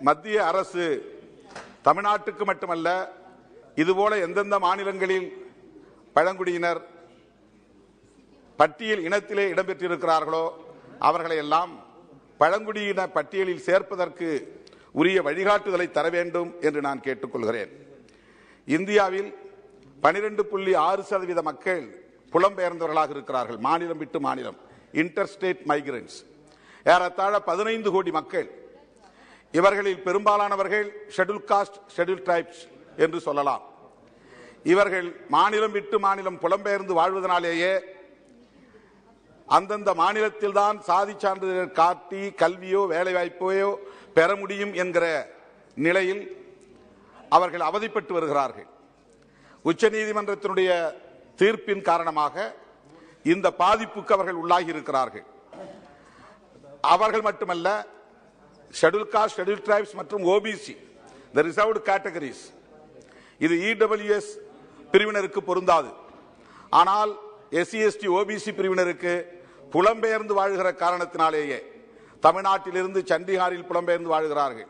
மத்திய அரசு தமிழ்நாட்டுக்கு மட்டுமல்ல, இதுபோல எந்தெந்த மாநிலங்களில் பழங்குடியினர் பட்டியல் இனத்திலே இடம்பெற்றிருக்கிறார்களோ அவர்களை எல்லாம் பழங்குடியின பட்டியலில் சேர்ப்பதற்கு உரிய வழிகாட்டுதலை தர வேண்டும் என்று நான் கேட்டுக்கொள்கிறேன். இந்தியாவில் 12.6% மக்கள் புலம்பெயர்ந்தவர்களாக இருக்கிறார்கள். மாநிலம் விட்டு மாநிலம், இன்டர்ஸ்டேட் மைக்ரன்ட்ஸ். ஏறத்தாழ 15 கோடி மக்கள். இவர்களில் பெரும்பாலானவர்கள் ஷெட்யூல் காஸ்ட், ஷெட்யூல் டிரைப்ஸ் என்று சொல்லலாம். இவர்கள் மாநிலம் விட்டு மாநிலம் புலம்பெயர்ந்து வாழ்வதனாலேயே அந்தந்த மாநிலத்தில் தான் சாதி சான்றிதழ் காட்டி கல்வியோ வேலைவாய்ப்பையோ பெற முடியும் என்கிற நிலையில் அவர்கள் அவதிப்பட்டு வருகிறார்கள். உச்சநீதிமன்றத்தினுடைய தீர்ப்பின் காரணமாக இந்த பாதிப்புக்கு அவர்கள் உள்ளாகி இருக்கிறார்கள். அவர்கள் மட்டுமல்ல, ஷெட்யூல் காஸ்ட், ஷெட்யூல் டிரைப்ஸ் மற்றும் ஓபிசி, தி ரிசர்வ்டு கேட்டகரிஸ், இது இடபிள்யூஎஸ் பிரிவினருக்கு பொருந்தாது. ஆனால் எஸ்சி எஸ்டி ஓபிசி பிரிவினருக்கு புலம்பெயர்ந்து வாழ்கிற காரணத்தினாலேயே தமிழ்நாட்டிலிருந்து சண்டிகாரில் புலம்பெயர்ந்து வாழ்கிறார்கள்,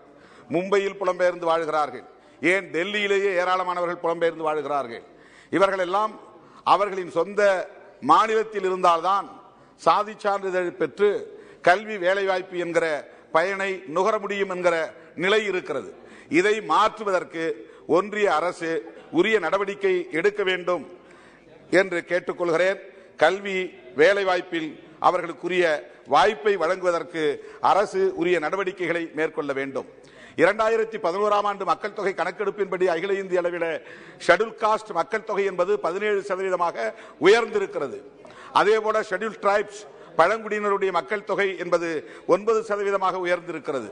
மும்பையில் புலம்பெயர்ந்து வாழ்கிறார்கள், ஏன் டெல்லியிலேயே ஏராளமானவர்கள் புலம்பெயர்ந்து வாழ்கிறார்கள். இவர்கள் எல்லாம் அவர்களின் சொந்த மாநிலத்தில் இருந்தால்தான் சாதி சான்றிதழ் பெற்று கல்வி வேலைவாய்ப்பு என்கிற பயனை நுகர முடியும் என்கிற நிலை இருக்கிறது. இதை மாற்றுவதற்கு ஒன்றிய அரசு உரிய நடவடிக்கை எடுக்க வேண்டும் என்று கேட்டுக்கொள்கிறேன். கல்வி வேலைவாய்ப்பில் அவர்களுக்குரிய வாய்ப்பை வழங்குவதற்கு அரசு உரிய நடவடிக்கைகளை மேற்கொள்ள வேண்டும். 2011ஆம் ஆண்டு மக்கள் தொகை கணக்கெடுப்பின்படி அகில இந்திய அளவில் ஷெட்யூல் காஸ்ட் மக்கள் தொகை என்பது 17% உயர்ந்திருக்கிறது. அதேபோல ஷெட்யூல் டிரைப்ஸ் பழங்குடியினருடைய மக்கள் தொகை என்பது 9% உயர்ந்திருக்கிறது.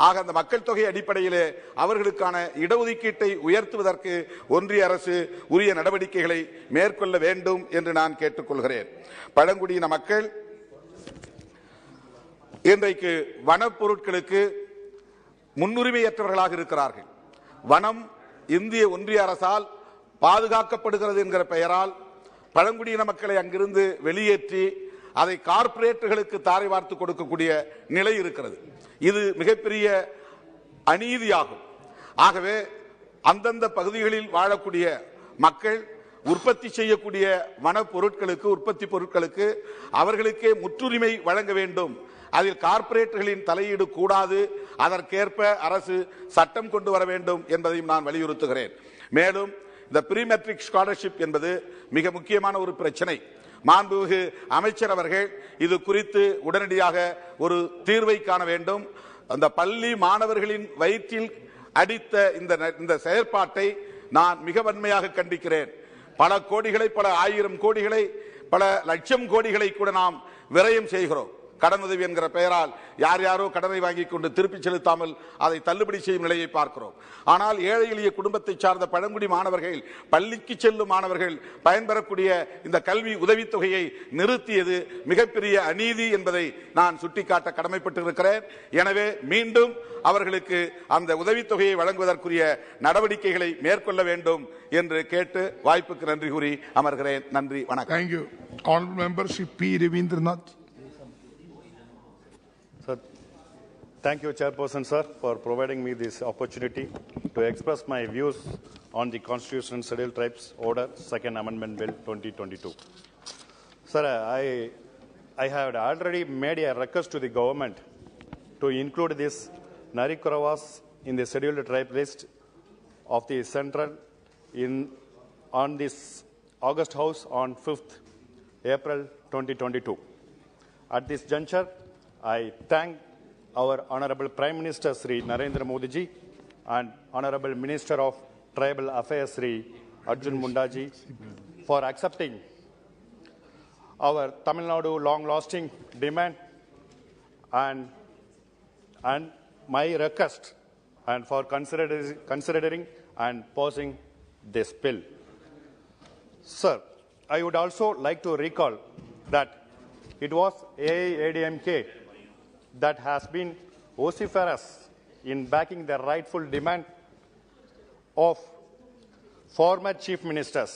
ஆக அந்த மக்கள் தொகை அடிப்படையிலே அவர்களுக்கான இடஒதுக்கீட்டை உயர்த்துவதற்கு ஒன்றிய அரசு உரிய நடவடிக்கைகளை மேற்கொள்ள வேண்டும் என்று நான் கேட்டுக்கொள்கிறேன். பழங்குடியின மக்கள் இன்றைக்கு வனப்பொருட்களுக்கு முன்னுரிமையற்றவர்களாக இருக்கிறார்கள். வனம் இந்திய ஒன்றிய அரசால் பாதுகாக்கப்படுகிறது என்கிற பெயரால் பழங்குடியின மக்களை அங்கிருந்து வெளியேற்றி அதை கார்ப்பரேட்டுகளுக்கு தாரை வார்த்து கொடுக்கக்கூடிய நிலை இருக்கிறது. இது மிகப்பெரிய அநீதியாகும். ஆகவே அந்தந்த பகுதிகளில் வாழக்கூடிய மக்கள் உற்பத்தி செய்யக்கூடிய வன பொருட்களுக்கு, உற்பத்தி பொருட்களுக்கு அவர்களுக்கே முற்றுரிமை வழங்க வேண்டும். அதில் கார்ப்பரேட்டுகளின் தலையீடு கூடாது. அதற்கேற்ப அரசு சட்டம் கொண்டு வர வேண்டும் என்பதையும் நான் வலியுறுத்துகிறேன். மேலும் இந்த ப்ரீ மெட்ரிக் ஸ்காலர்ஷிப் என்பது மிக முக்கியமான ஒரு பிரச்சனை. மாண்புமிகு அமைச்சர் அவர்கள் இது குறித்து உடனடியாக ஒரு தீர்வை காண வேண்டும். அந்த பள்ளி மாணவர்களின் வயிற்றில் அடித்த இந்த செயற்பாட்டை நான் மிக வன்மையாக கண்டிக்கிறேன். பல கோடிகளை, பல ஆயிரம் கோடிகளை பல லட்சம் கோடிகளை கூட நாம் விரயம் செய்கிறோம். கடனுதவி என்கிற பெயரால் யார் யாரோ கடனை வாங்கி கொண்டு திருப்பி செலுத்தாமல் அதை தள்ளுபடி செய்யும் நிலையை பார்க்கிறோம். ஆனால் ஏழை எளிய குடும்பத்தை சார்ந்த பழங்குடி மாணவர்கள், பள்ளிக்கு செல்லும் மாணவர்கள் பயன்பெறக்கூடிய இந்த கல்வி உதவித்தொகையை நிறுத்தியது மிகப்பெரிய அநீதி என்பதை நான் சுட்டிக்காட்ட கடமைப்பட்டிருக்கிறேன். எனவே மீண்டும் அவர்களுக்கு அந்த உதவித்தொகையை வழங்குவதற்குரிய நடவடிக்கைகளை மேற்கொள்ள வேண்டும் என்று கேட்டு வாய்ப்புக்கு நன்றி கூறி அமர்கிறேன். நன்றி, வணக்கம். Thank you. Honorable Member Shri P. Ravindranath. Sir, thank you, Chairperson, sir, for providing me this opportunity to express my views on the Constitution Scheduled Tribes Order, Second Amendment Bill 2022. Sir, I have already made a request to the government to include this Narikuravas in the Scheduled Tribe list of the Central on this August House on 5th April 2022. At this juncture, I thank our Honorable Prime Minister Sri Narendra Modi ji and Honorable Minister of Tribal Affairs Sri Arjun Munda ji for accepting our Tamil Nadu long-lasting demand and my request and for considering and passing this bill. Sir, I would also like to recall that it was AIADMK that has been vociferous in backing the rightful demand of former chief ministers.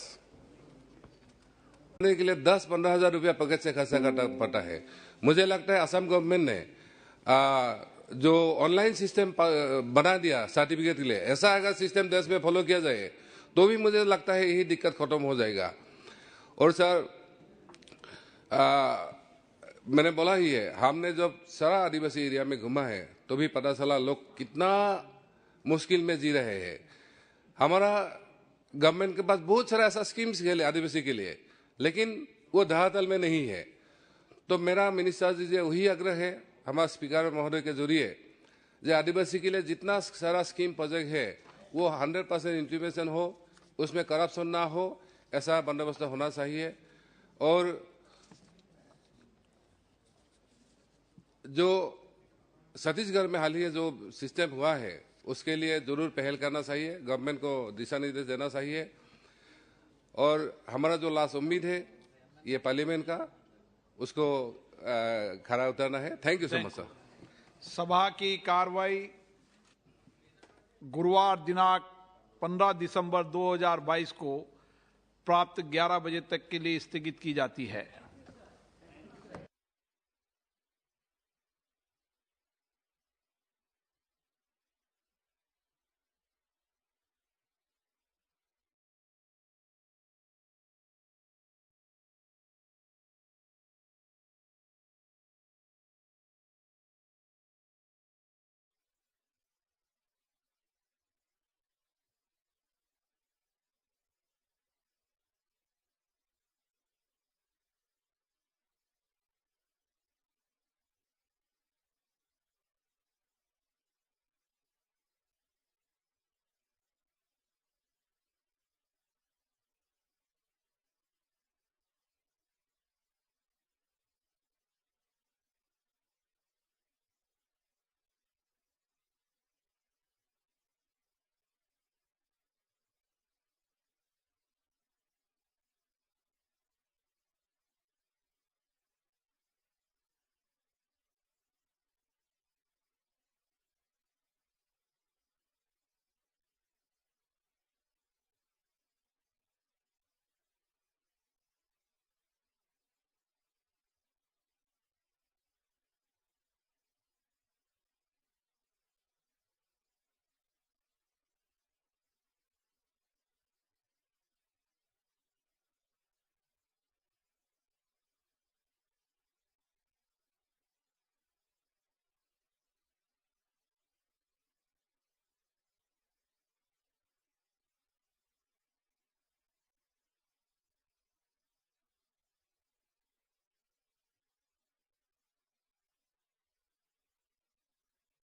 के लिए 10-15 हजार रुपया pocket से खर्चा करना पड़ता है। मुझे लगता है असम गवर्नमेंट ने जो ऑनलाइन सिस्टम बना दिया सर्टिफिकेट के लिए, ऐसा अगर सिस्टम देश में फॉलो किया जाए तो भी मुझे लगता है यही दिक्कत खत्म हो जाएगा। और सर मैंने बोला ही है, हमने जब सारा आदिवासी एरिया में घूमा है तो भी पता चला लोग कितना मुश्किल में जी रहे हैं। हमारा गवर्नमेंट के पास बहुत सारा ऐसा स्कीम्स है आदिवासी के लिए, लेकिन वो धरातल में नहीं है। तो मेरा मिनिस्टर जी से वही आग्रह है हमारे स्पीकर महोदय के जरिए, जो आदिवासी के लिए जितना सारा स्कीम प्रोजेक्ट है वो 100% इंप्लीमेंटेशन हो, उसमें करप्शन ना हो, ऐसा बंदोबस्त होना चाहिए। और जो छत्तीसगढ़ में हाल ही जो सिस्टम हुआ है उसके लिए जरूर पहल करना चाहिए, गवर्नमेंट को दिशा निर्देश देना चाहिए। और हमारा जो लास्ट उम्मीद है ये पार्लियामेंट का, उसको खरा उतरना है। Thank you so much sir. सभा की कार्रवाई गुरुवार दिनांक 15 दिसंबर 2022 को प्राप्त 11 बजे तक के लिए स्थगित की जाती है।